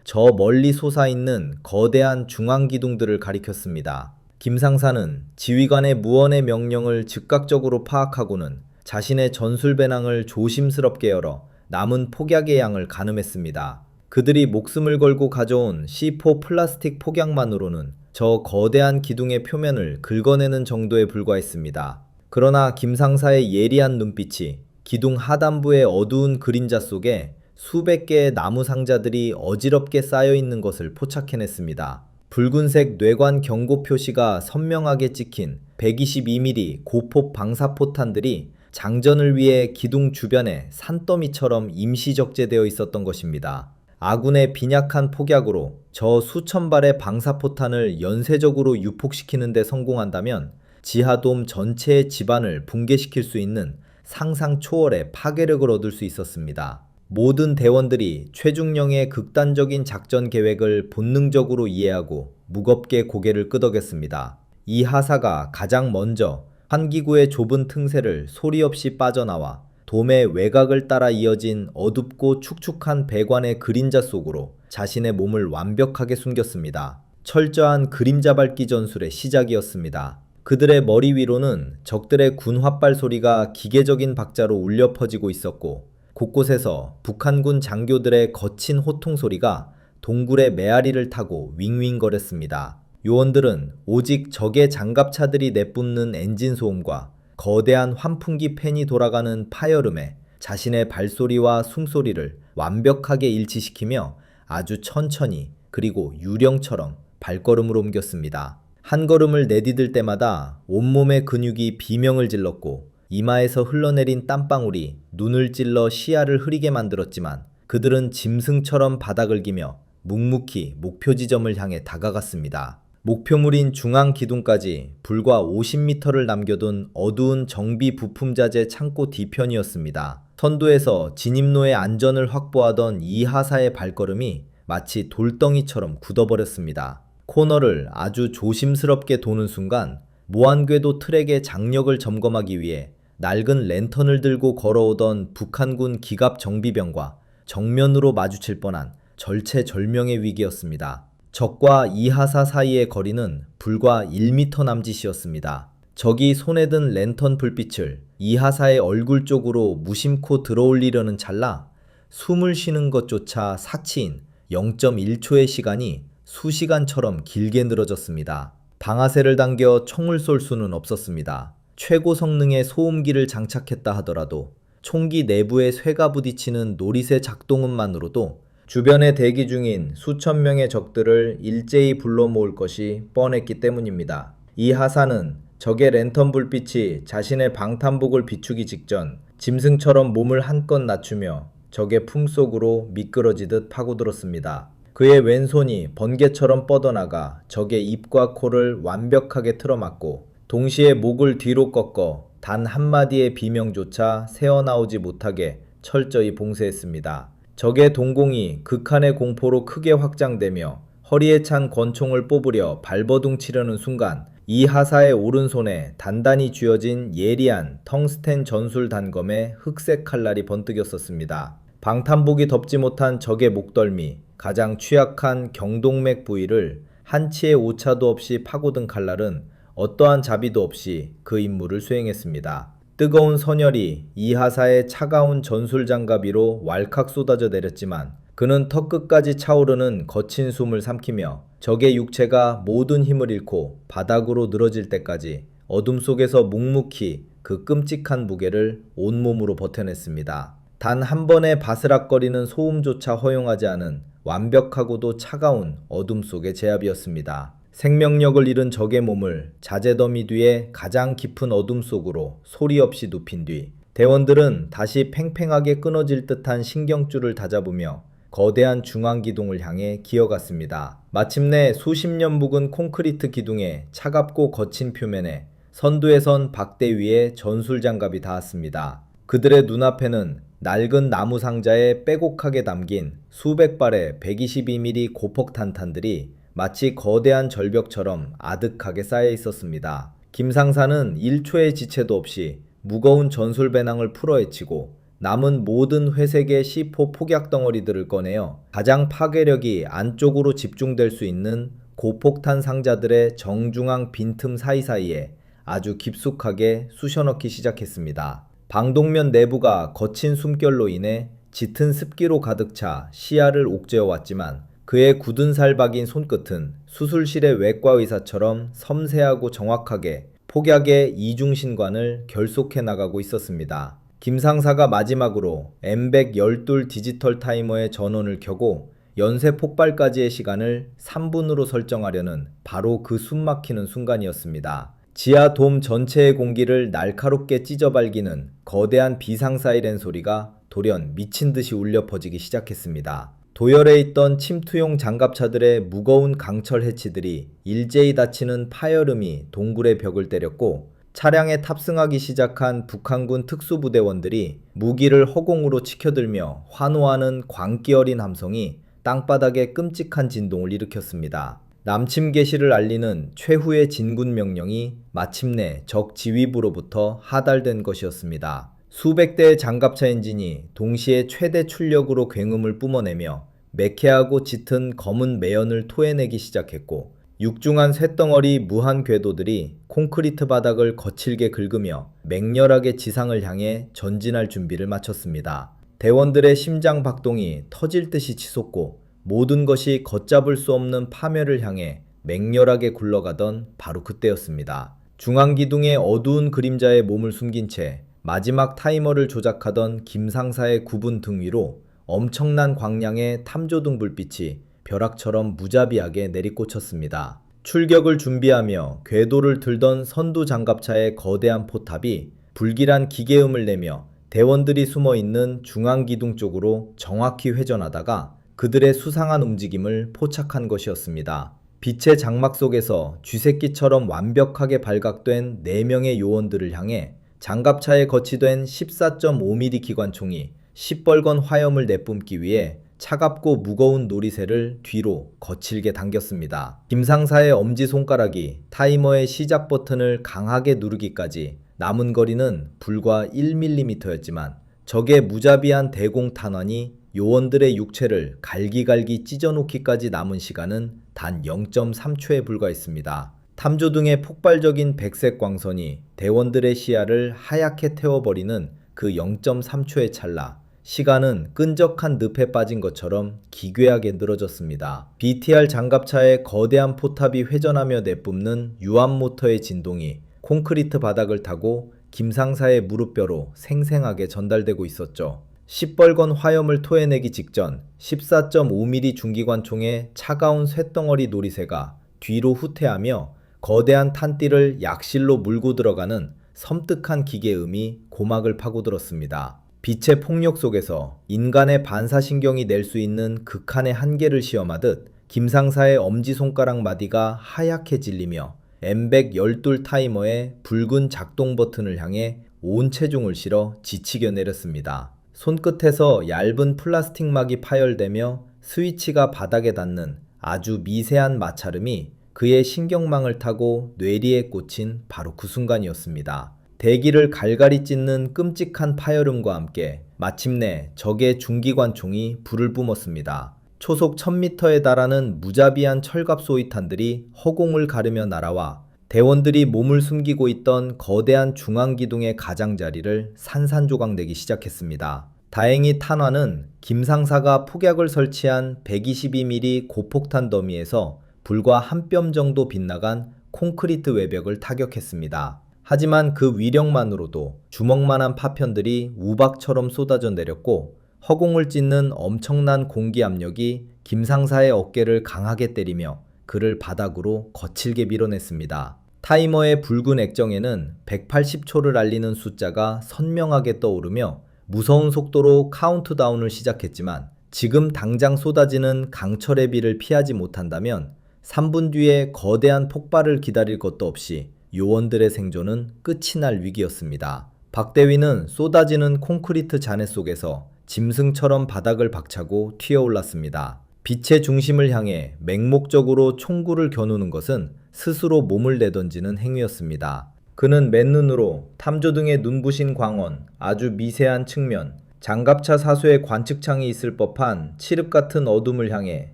저 멀리 솟아있는 거대한 중앙기둥들을 가리켰습니다. 김상사는 지휘관의 무언의 명령을 즉각적으로 파악하고는 자신의 전술 배낭을 조심스럽게 열어 남은 폭약의 양을 가늠했습니다. 그들이 목숨을 걸고 가져온 C4 플라스틱 폭약만으로는 저 거대한 기둥의 표면을 긁어내는 정도에 불과했습니다. 그러나 김상사의 예리한 눈빛이 기둥 하단부의 어두운 그림자 속에 수백 개의 나무 상자들이 어지럽게 쌓여있는 것을 포착해냈습니다. 붉은색 뇌관 경고 표시가 선명하게 찍힌 122mm 고폭 방사포탄들이 장전을 위해 기둥 주변에 산더미처럼 임시 적재되어 있었던 것입니다. 아군의 빈약한 폭약으로 저 수천 발의 방사포탄을 연쇄적으로 유폭시키는 데 성공한다면 지하돔 전체의 지반을 붕괴시킬 수 있는 상상 초월의 파괴력을 얻을 수 있었습니다. 모든 대원들이 최중령의 극단적인 작전 계획을 본능적으로 이해하고 무겁게 고개를 끄덕였습니다. 이 하사가 가장 먼저 환기구의 좁은 틈새를 소리 없이 빠져나와 돔의 외곽을 따라 이어진 어둡고 축축한 배관의 그림자 속으로 자신의 몸을 완벽하게 숨겼습니다. 철저한 그림자 밟기 전술의 시작이었습니다. 그들의 머리 위로는 적들의 군 홧발 소리가 기계적인 박자로 울려 퍼지고 있었고 곳곳에서 북한군 장교들의 거친 호통 소리가 동굴의 메아리를 타고 윙윙거렸습니다. 요원들은 오직 적의 장갑차들이 내뿜는 엔진 소음과 거대한 환풍기 팬이 돌아가는 파열음에 자신의 발소리와 숨소리를 완벽하게 일치시키며 아주 천천히 그리고 유령처럼 발걸음을 옮겼습니다. 한 걸음을 내디딜 때마다 온몸의 근육이 비명을 질렀고 이마에서 흘러내린 땀방울이 눈을 찔러 시야를 흐리게 만들었지만 그들은 짐승처럼 바닥을 기며 묵묵히 목표 지점을 향해 다가갔습니다. 목표물인 중앙 기둥까지 불과 50m를 남겨둔 어두운 정비 부품자재 창고 뒤편이었습니다. 선두에서 진입로의 안전을 확보하던 이 하사의 발걸음이 마치 돌덩이처럼 굳어버렸습니다. 코너를 아주 조심스럽게 도는 순간 모안궤도 트랙의 장력을 점검하기 위해 낡은 랜턴을 들고 걸어오던 북한군 기갑 정비병과 정면으로 마주칠 뻔한 절체절명의 위기였습니다. 적과 이 하사 사이의 거리는 불과 1m 남짓이었습니다. 적이 손에 든 랜턴 불빛을 이 하사의 얼굴 쪽으로 무심코 들어올리려는 찰나 숨을 쉬는 것조차 사치인 0.1초의 시간이 수시간처럼 길게 늘어졌습니다. 방아쇠를 당겨 총을 쏠 수는 없었습니다. 최고 성능의 소음기를 장착했다 하더라도 총기 내부에 쇠가 부딪히는 노릿의 작동음만으로도 주변에 대기 중인 수천 명의 적들을 일제히 불러 모을 것이 뻔했기 때문입니다. 이 하사는 적의 랜턴 불빛이 자신의 방탄복을 비추기 직전 짐승처럼 몸을 한껏 낮추며 적의 품속으로 미끄러지듯 파고들었습니다. 그의 왼손이 번개처럼 뻗어나가 적의 입과 코를 완벽하게 틀어막고 동시에 목을 뒤로 꺾어 단 한마디의 비명조차 새어나오지 못하게 철저히 봉쇄했습니다. 적의 동공이 극한의 공포로 크게 확장되며 허리에 찬 권총을 뽑으려 발버둥 치려는 순간 이 하사의 오른손에 단단히 쥐어진 예리한 텅스텐 전술 단검의 흑색 칼날이 번뜩였었습니다. 방탄복이 덮지 못한 적의 목덜미, 가장 취약한 경동맥 부위를 한치의 오차도 없이 파고든 칼날은 어떠한 자비도 없이 그 임무를 수행했습니다. 뜨거운 선혈이 이 하사의 차가운 전술 장갑 위로 왈칵 쏟아져 내렸지만 그는 턱끝까지 차오르는 거친 숨을 삼키며 적의 육체가 모든 힘을 잃고 바닥으로 늘어질 때까지 어둠 속에서 묵묵히 그 끔찍한 무게를 온몸으로 버텨냈습니다. 단 한 번의 바스락거리는 소음조차 허용하지 않은 완벽하고도 차가운 어둠 속의 제압이었습니다. 생명력을 잃은 적의 몸을 자재더미 뒤에 가장 깊은 어둠 속으로 소리 없이 눕힌 뒤 대원들은 다시 팽팽하게 끊어질 듯한 신경줄을 다잡으며 거대한 중앙기둥을 향해 기어갔습니다. 마침내 수십 년 묵은 콘크리트 기둥의 차갑고 거친 표면에 선두에선 박대 위에 전술장갑이 닿았습니다. 그들의 눈앞에는 낡은 나무 상자에 빼곡하게 담긴 수백 발의 122mm 고폭탄탄들이 마치 거대한 절벽처럼 아득하게 쌓여 있었습니다. 김상사는 1초의 지체도 없이 무거운 전술 배낭을 풀어헤치고 남은 모든 회색의 C4 폭약 덩어리들을 꺼내어 가장 파괴력이 안쪽으로 집중될 수 있는 고폭탄 상자들의 정중앙 빈틈 사이사이에 아주 깊숙하게 쑤셔넣기 시작했습니다. 방독면 내부가 거친 숨결로 인해 짙은 습기로 가득 차 시야를 옥죄어 왔지만 그의 굳은 살 박인 손끝은 수술실의 외과 의사처럼 섬세하고 정확하게 폭약의 이중신관을 결속해 나가고 있었습니다. 김상사가 마지막으로 M112 디지털 타이머의 전원을 켜고 연쇄 폭발까지의 시간을 3분으로 설정하려는 바로 그 숨막히는 순간이었습니다. 지하 돔 전체의 공기를 날카롭게 찢어발기는 거대한 비상 사이렌 소리가 돌연 미친 듯이 울려 퍼지기 시작했습니다. 도열해 있던 침투용 장갑차들의 무거운 강철 해치들이 일제히 닫히는 파열음이 동굴의 벽을 때렸고 차량에 탑승하기 시작한 북한군 특수부대원들이 무기를 허공으로 치켜들며 환호하는 광기 어린 함성이 땅바닥에 끔찍한 진동을 일으켰습니다. 남침 개시를 알리는 최후의 진군 명령이 마침내 적 지휘부로부터 하달된 것이었습니다. 수백 대의 장갑차 엔진이 동시에 최대 출력으로 굉음을 뿜어내며 매캐하고 짙은 검은 매연을 토해내기 시작했고 육중한 쇳덩어리 무한 궤도들이 콘크리트 바닥을 거칠게 긁으며 맹렬하게 지상을 향해 전진할 준비를 마쳤습니다. 대원들의 심장 박동이 터질 듯이 치솟고 모든 것이 걷잡을 수 없는 파멸을 향해 맹렬하게 굴러가던 바로 그때였습니다. 중앙기둥의 어두운 그림자에 몸을 숨긴 채 마지막 타이머를 조작하던 김상사의 굽은 등 위로 엄청난 광량의 탐조등 불빛이 벼락처럼 무자비하게 내리꽂혔습니다. 출격을 준비하며 궤도를 들던 선두 장갑차의 거대한 포탑이 불길한 기계음을 내며 대원들이 숨어있는 중앙기둥 쪽으로 정확히 회전하다가 그들의 수상한 움직임을 포착한 것이었습니다. 빛의 장막 속에서 쥐새끼처럼 완벽하게 발각된 4명의 요원들을 향해 장갑차에 거치된 14.5mm 기관총이 시뻘건 화염을 내뿜기 위해 차갑고 무거운 놀이새를 뒤로 거칠게 당겼습니다. 김상사의 엄지손가락이 타이머의 시작 버튼을 강하게 누르기까지 남은 거리는 불과 1mm였지만 적의 무자비한 대공 탄환이 요원들의 육체를 갈기갈기 찢어놓기까지 남은 시간은 단 0.3초에 불과했습니다. 탐조등의 폭발적인 백색 광선이 대원들의 시야를 하얗게 태워버리는 그 0.3초의 찰나 시간은 끈적한 늪에 빠진 것처럼 기괴하게 늘어졌습니다. BTR 장갑차의 거대한 포탑이 회전하며 내뿜는 유압모터의 진동이 콘크리트 바닥을 타고 김상사의 무릎뼈로 생생하게 전달되고 있었죠. 시뻘건 화염을 토해내기 직전 14.5mm 중기관총의 차가운 쇳덩어리 놀이새가 뒤로 후퇴하며 거대한 탄띠를 약실로 물고 들어가는 섬뜩한 기계음이 고막을 파고들었습니다. 빛의 폭력 속에서 인간의 반사신경이 낼 수 있는 극한의 한계를 시험하듯 김상사의 엄지손가락 마디가 하얗게 질리며 M112 타이머의 붉은 작동 버튼을 향해 온 체중을 실어 지치게 내렸습니다. 손끝에서 얇은 플라스틱 막이 파열되며 스위치가 바닥에 닿는 아주 미세한 마찰음이 그의 신경망을 타고 뇌리에 꽂힌 바로 그 순간이었습니다. 대기를 갈갈이 찢는 끔찍한 파열음과 함께 마침내 적의 중기관총이 불을 뿜었습니다. 초속 1000m에 달하는 무자비한 철갑 소위탄들이 허공을 가르며 날아와 대원들이 몸을 숨기고 있던 거대한 중앙기둥의 가장자리를 산산조각 내기 시작했습니다. 다행히 탄환은 김상사가 폭약을 설치한 122mm 고폭탄 더미에서 불과 한 뼘 정도 빗나간 콘크리트 외벽을 타격했습니다. 하지만 그 위력만으로도 주먹만한 파편들이 우박처럼 쏟아져 내렸고 허공을 찢는 엄청난 공기 압력이 김상사의 어깨를 강하게 때리며 그를 바닥으로 거칠게 밀어냈습니다. 타이머의 붉은 액정에는 180초를 알리는 숫자가 선명하게 떠오르며 무서운 속도로 카운트다운을 시작했지만 지금 당장 쏟아지는 강철의 비를 피하지 못한다면 3분 뒤에 거대한 폭발을 기다릴 것도 없이 요원들의 생존은 끝이 날 위기였습니다. 박대위는 쏟아지는 콘크리트 잔해 속에서 짐승처럼 바닥을 박차고 튀어올랐습니다. 빛의 중심을 향해 맹목적으로 총구를 겨누는 것은 스스로 몸을 내던지는 행위였습니다. 그는 맨눈으로 탐조등의 눈부신 광원, 아주 미세한 측면, 장갑차 사수의 관측창이 있을 법한 칠흑 같은 어둠을 향해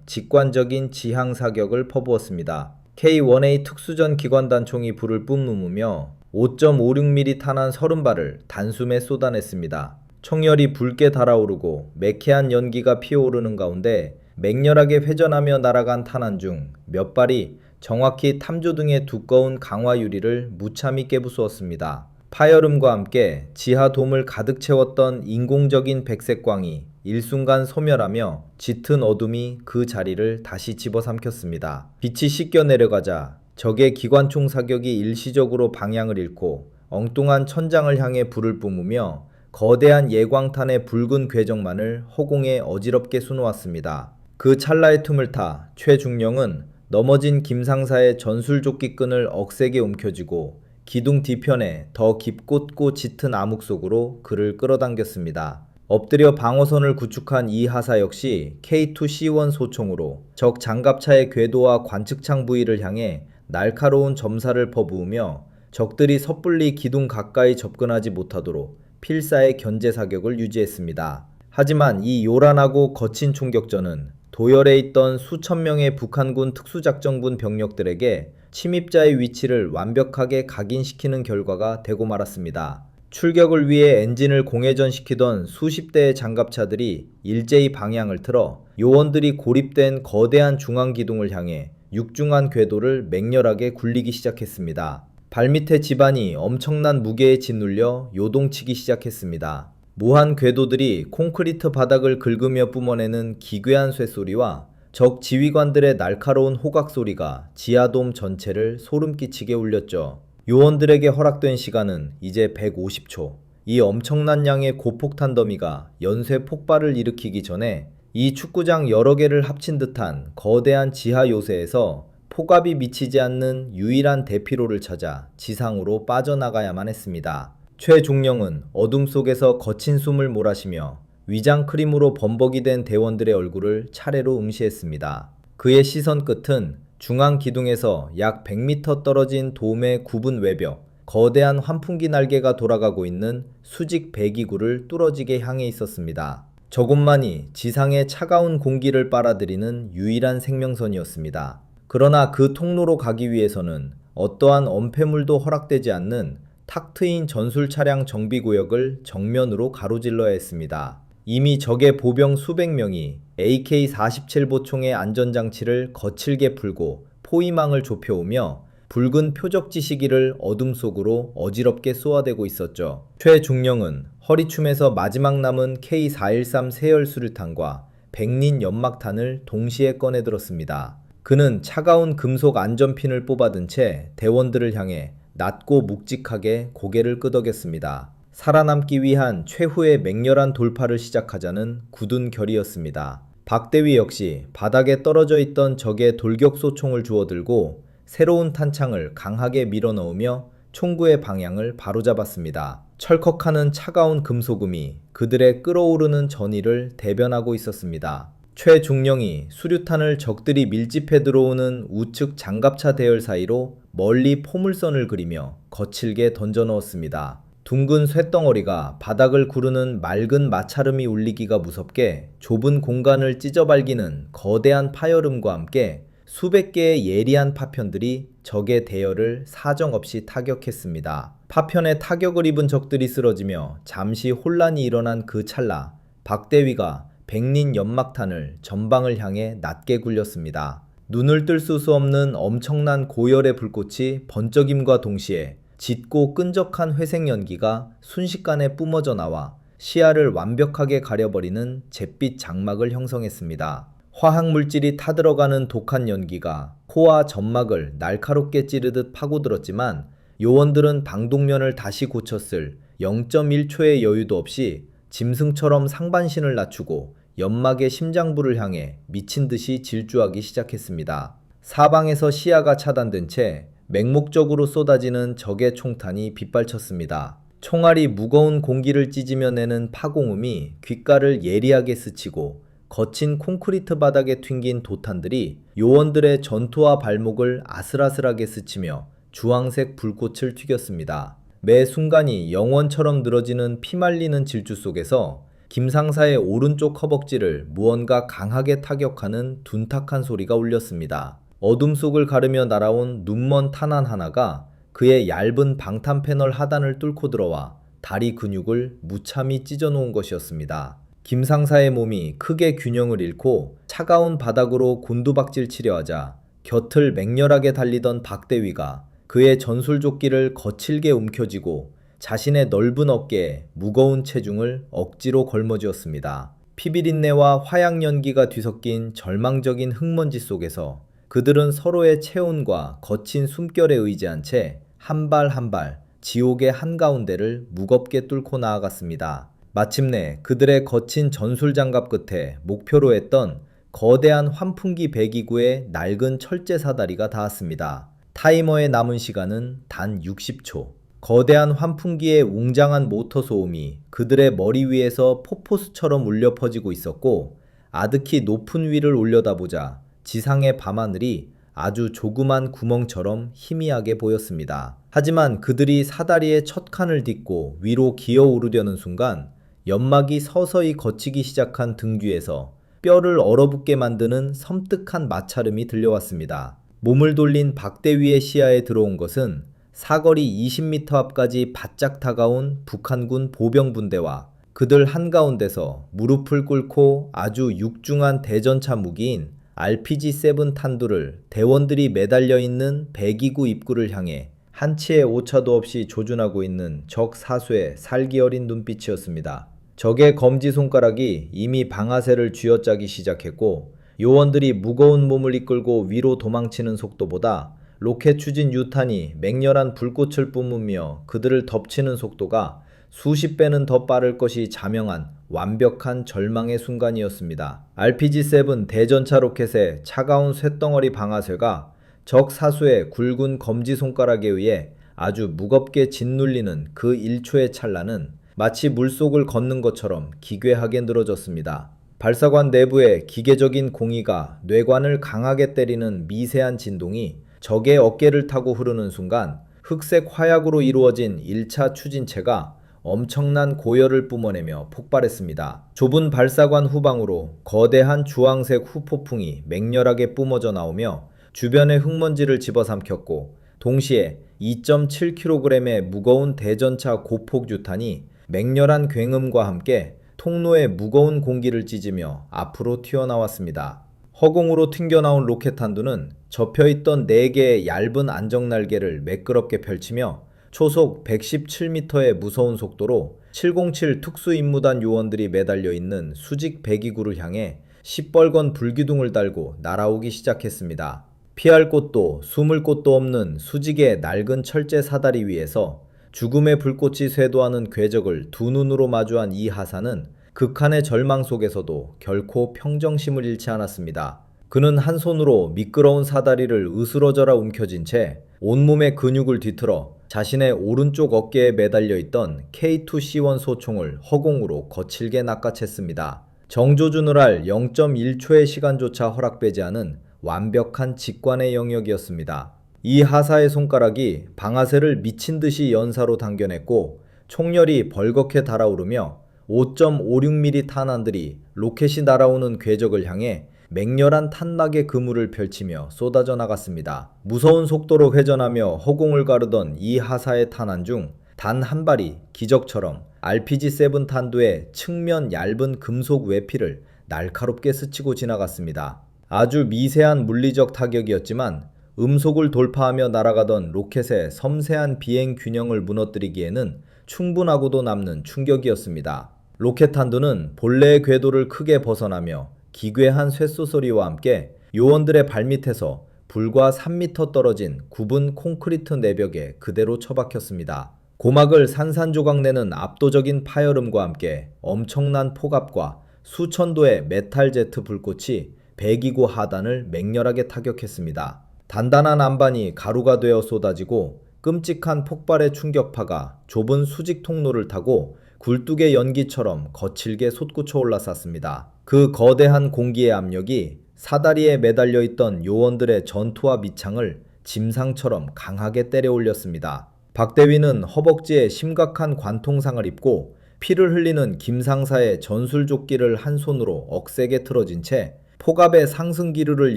직관적인 지향 사격을 퍼부었습니다. K-1A 특수전 기관단총이 불을 뿜으며 5.56mm 탄환 30발을 단숨에 쏟아냈습니다. 총열이 붉게 달아오르고 매캐한 연기가 피어오르는 가운데 맹렬하게 회전하며 날아간 탄환 중 몇 발이 정확히 탐조등의 두꺼운 강화 유리를 무참히 깨부수었습니다. 파열음과 함께 지하 돔을 가득 채웠던 인공적인 백색광이 일순간 소멸하며 짙은 어둠이 그 자리를 다시 집어삼켰습니다. 빛이 씻겨 내려가자 적의 기관총 사격이 일시적으로 방향을 잃고 엉뚱한 천장을 향해 불을 뿜으며 거대한 예광탄의 붉은 궤적만을 허공에 어지럽게 수놓았습니다. 그 찰나의 틈을 타 최중령은 넘어진 김상사의 전술조끼끈을 억세게 움켜쥐고 기둥 뒤편에 더 깊고 짙은 암흑 속으로 그를 끌어당겼습니다. 엎드려 방어선을 구축한 이 하사 역시 K2C1 소총으로 적 장갑차의 궤도와 관측창 부위를 향해 날카로운 점사를 퍼부으며 적들이 섣불리 기둥 가까이 접근하지 못하도록 필사의 견제 사격을 유지했습니다. 하지만 이 요란하고 거친 총격전은 도열에 있던 수천 명의 북한군 특수작전군 병력들에게 침입자의 위치를 완벽하게 각인시키는 결과가 되고 말았습니다. 출격을 위해 엔진을 공회전시키던 수십 대의 장갑차들이 일제히 방향을 틀어 요원들이 고립된 거대한 중앙기둥을 향해 육중한 궤도를 맹렬하게 굴리기 시작했습니다. 발밑의 지반이 엄청난 무게에 짓눌려 요동치기 시작했습니다. 무한 궤도들이 콘크리트 바닥을 긁으며 뿜어내는 기괴한 쇠소리와 적 지휘관들의 날카로운 호각 소리가 지하돔 전체를 소름끼치게 울렸죠. 요원들에게 허락된 시간은 이제 150초. 이 엄청난 양의 고폭탄 더미가 연쇄 폭발을 일으키기 전에 이 축구장 여러 개를 합친 듯한 거대한 지하 요새에서 폭압이 미치지 않는 유일한 대피로를 찾아 지상으로 빠져나가야만 했습니다. 최중령은 어둠 속에서 거친 숨을 몰아쉬며 위장 크림으로 범벅이 된 대원들의 얼굴을 차례로 응시했습니다. 그의 시선 끝은 중앙 기둥에서 약 100m 떨어진 돔의 굽은 외벽, 거대한 환풍기 날개가 돌아가고 있는 수직 배기구를 뚫어지게 향해 있었습니다. 저곳만이 지상의 차가운 공기를 빨아들이는 유일한 생명선이었습니다. 그러나 그 통로로 가기 위해서는 어떠한 엄폐물도 허락되지 않는 탁 트인 전술 차량 정비구역을 정면으로 가로질러야 했습니다. 이미 적의 보병 수백 명이 AK-47 보총의 안전장치를 거칠게 풀고 포위망을 좁혀오며 붉은 표적지 시기를 어둠 속으로 어지럽게 쏘아대고 있었죠. 최중령은 허리춤에서 마지막 남은 K413 세열 수류탄과 백린 연막탄을 동시에 꺼내들었습니다. 그는 차가운 금속 안전핀을 뽑아든 채 대원들을 향해 낮고 묵직하게 고개를 끄덕였습니다. 살아남기 위한 최후의 맹렬한 돌파를 시작하자는 굳은 결의였습니다. 박대위 역시 바닥에 떨어져 있던 적의 돌격소총을 주워들고 새로운 탄창을 강하게 밀어넣으며 총구의 방향을 바로잡았습니다. 철컥하는 차가운 금소금이 그들의 끓어오르는 전의를 대변하고 있었습니다. 최중령이 수류탄을 적들이 밀집해 들어오는 우측 장갑차 대열 사이로 멀리 포물선을 그리며 거칠게 던져 넣었습니다. 둥근 쇳덩어리가 바닥을 구르는 맑은 마찰음이 울리기가 무섭게 좁은 공간을 찢어발기는 거대한 파열음과 함께 수백 개의 예리한 파편들이 적의 대열을 사정없이 타격했습니다. 파편에 타격을 입은 적들이 쓰러지며 잠시 혼란이 일어난 그 찰나 박대위가 백린 연막탄을 전방을 향해 낮게 굴렸습니다. 눈을 뜰 수 없는 엄청난 고열의 불꽃이 번쩍임과 동시에 짙고 끈적한 회색 연기가 순식간에 뿜어져 나와 시야를 완벽하게 가려버리는 잿빛 장막을 형성했습니다. 화학물질이 타들어가는 독한 연기가 코와 점막을 날카롭게 찌르듯 파고들었지만 요원들은 방독면을 다시 고쳤을 0.1초의 여유도 없이 짐승처럼 상반신을 낮추고 연막의 심장부를 향해 미친 듯이 질주하기 시작했습니다. 사방에서 시야가 차단된 채 맹목적으로 쏟아지는 적의 총탄이 빗발쳤습니다. 총알이 무거운 공기를 찢으며 내는 파공음이 귓가를 예리하게 스치고 거친 콘크리트 바닥에 튕긴 도탄들이 요원들의 전투화 발목을 아슬아슬하게 스치며 주황색 불꽃을 튀겼습니다. 매 순간이 영원처럼 늘어지는 피말리는 질주 속에서 김상사의 오른쪽 허벅지를 무언가 강하게 타격하는 둔탁한 소리가 울렸습니다. 어둠 속을 가르며 날아온 눈먼 탄환 하나가 그의 얇은 방탄 패널 하단을 뚫고 들어와 다리 근육을 무참히 찢어놓은 것이었습니다. 김상사의 몸이 크게 균형을 잃고 차가운 바닥으로 곤두박질 치려하자 곁을 맹렬하게 달리던 박대위가 그의 전술조끼를 거칠게 움켜쥐고 자신의 넓은 어깨에 무거운 체중을 억지로 걸머쥐었습니다. 피비린내와 화약연기가 뒤섞인 절망적인 흙먼지 속에서 그들은 서로의 체온과 거친 숨결에 의지한 채 한 발 한 발 지옥의 한가운데를 무겁게 뚫고 나아갔습니다. 마침내 그들의 거친 전술장갑 끝에 목표로 했던 거대한 환풍기 배기구의 낡은 철제 사다리가 닿았습니다. 타이머에 남은 시간은 단 60초. 거대한 환풍기의 웅장한 모터 소음이 그들의 머리 위에서 폭포수처럼 울려 퍼지고 있었고 아득히 높은 위를 올려다보자 지상의 밤하늘이 아주 조그만 구멍처럼 희미하게 보였습니다. 하지만 그들이 사다리의 첫 칸을 딛고 위로 기어오르려는 순간 연막이 서서히 걷히기 시작한 등 뒤에서 뼈를 얼어붙게 만드는 섬뜩한 마찰음이 들려왔습니다. 몸을 돌린 박대위의 시야에 들어온 것은 사거리 20m 앞까지 바짝 다가온 북한군 보병분대와 그들 한가운데서 무릎을 꿇고 아주 육중한 대전차 무기인 RPG-7 탄두를 대원들이 매달려 있는 배기구 입구를 향해 한치의 오차도 없이 조준하고 있는 적 사수의 살기 어린 눈빛이었습니다. 적의 검지손가락이 이미 방아쇠를 쥐어짜기 시작했고 요원들이 무거운 몸을 이끌고 위로 도망치는 속도보다 로켓 추진 유탄이 맹렬한 불꽃을 뿜으며 그들을 덮치는 속도가 수십 배는 더 빠를 것이 자명한 완벽한 절망의 순간이었습니다. RPG-7 대전차 로켓의 차가운 쇳덩어리 방아쇠가 적 사수의 굵은 검지손가락에 의해 아주 무겁게 짓눌리는 그 1초의 찰나는 마치 물속을 걷는 것처럼 기괴하게 늘어졌습니다. 발사관 내부의 기계적인 공이가 뇌관을 강하게 때리는 미세한 진동이 적의 어깨를 타고 흐르는 순간 흑색 화약으로 이루어진 1차 추진체가 엄청난 고열을 뿜어내며 폭발했습니다. 좁은 발사관 후방으로 거대한 주황색 후폭풍이 맹렬하게 뿜어져 나오며 주변의 흙먼지를 집어삼켰고 동시에 2.7kg의 무거운 대전차 고폭 유탄이 맹렬한 굉음과 함께 통로에 무거운 공기를 찢으며 앞으로 튀어나왔습니다. 허공으로 튕겨나온 로켓 한두는 접혀있던 4개의 얇은 안정날개를 매끄럽게 펼치며 초속 117m의 무서운 속도로 707 특수임무단 요원들이 매달려 있는 수직 배기구를 향해 시뻘건 불기둥을 달고 날아오기 시작했습니다. 피할 곳도 숨을 곳도 없는 수직의 낡은 철제 사다리 위에서 죽음의 불꽃이 쇄도하는 궤적을 두 눈으로 마주한 이 하사는 극한의 절망 속에서도 결코 평정심을 잃지 않았습니다. 그는 한 손으로 미끄러운 사다리를 으스러져라 움켜쥔 채 온몸의 근육을 뒤틀어 자신의 오른쪽 어깨에 매달려 있던 K2C1 소총을 허공으로 거칠게 낚아챘습니다. 정조준을 할 0.1초의 시간조차 허락되지 않은 완벽한 직관의 영역이었습니다. 이 하사의 손가락이 방아쇠를 미친듯이 연사로 당겨냈고 총열이 벌겋게 달아오르며 5.56mm 탄환들이 로켓이 날아오는 궤적을 향해 맹렬한 탄막의 그물을 펼치며 쏟아져 나갔습니다. 무서운 속도로 회전하며 허공을 가르던 이 하사의 탄환 중 단 한 발이 기적처럼 RPG-7 탄두의 측면 얇은 금속 외피를 날카롭게 스치고 지나갔습니다. 아주 미세한 물리적 타격이었지만 음속을 돌파하며 날아가던 로켓의 섬세한 비행 균형을 무너뜨리기에는 충분하고도 남는 충격이었습니다. 로켓 한두는 본래의 궤도를 크게 벗어나며 기괴한 쇳소소리와 함께 요원들의 발밑에서 불과 3m 떨어진 굽은 콘크리트 내벽에 그대로 처박혔습니다. 고막을 산산조각 내는 압도적인 파열음과 함께 엄청난 폭압과 수천 도의 메탈 제트 불꽃이 배기구 하단을 맹렬하게 타격했습니다. 단단한 안반이 가루가 되어 쏟아지고 끔찍한 폭발의 충격파가 좁은 수직 통로를 타고 굴뚝의 연기처럼 거칠게 솟구쳐 올라쌌습니다. 그 거대한 공기의 압력이 사다리에 매달려 있던 요원들의 전투화 밑창을 짐상처럼 강하게 때려 올렸습니다. 박대위는 허벅지에 심각한 관통상을 입고 피를 흘리는 김상사의 전술조끼를 한 손으로 억세게 틀어진 채 폭압의 상승 기류를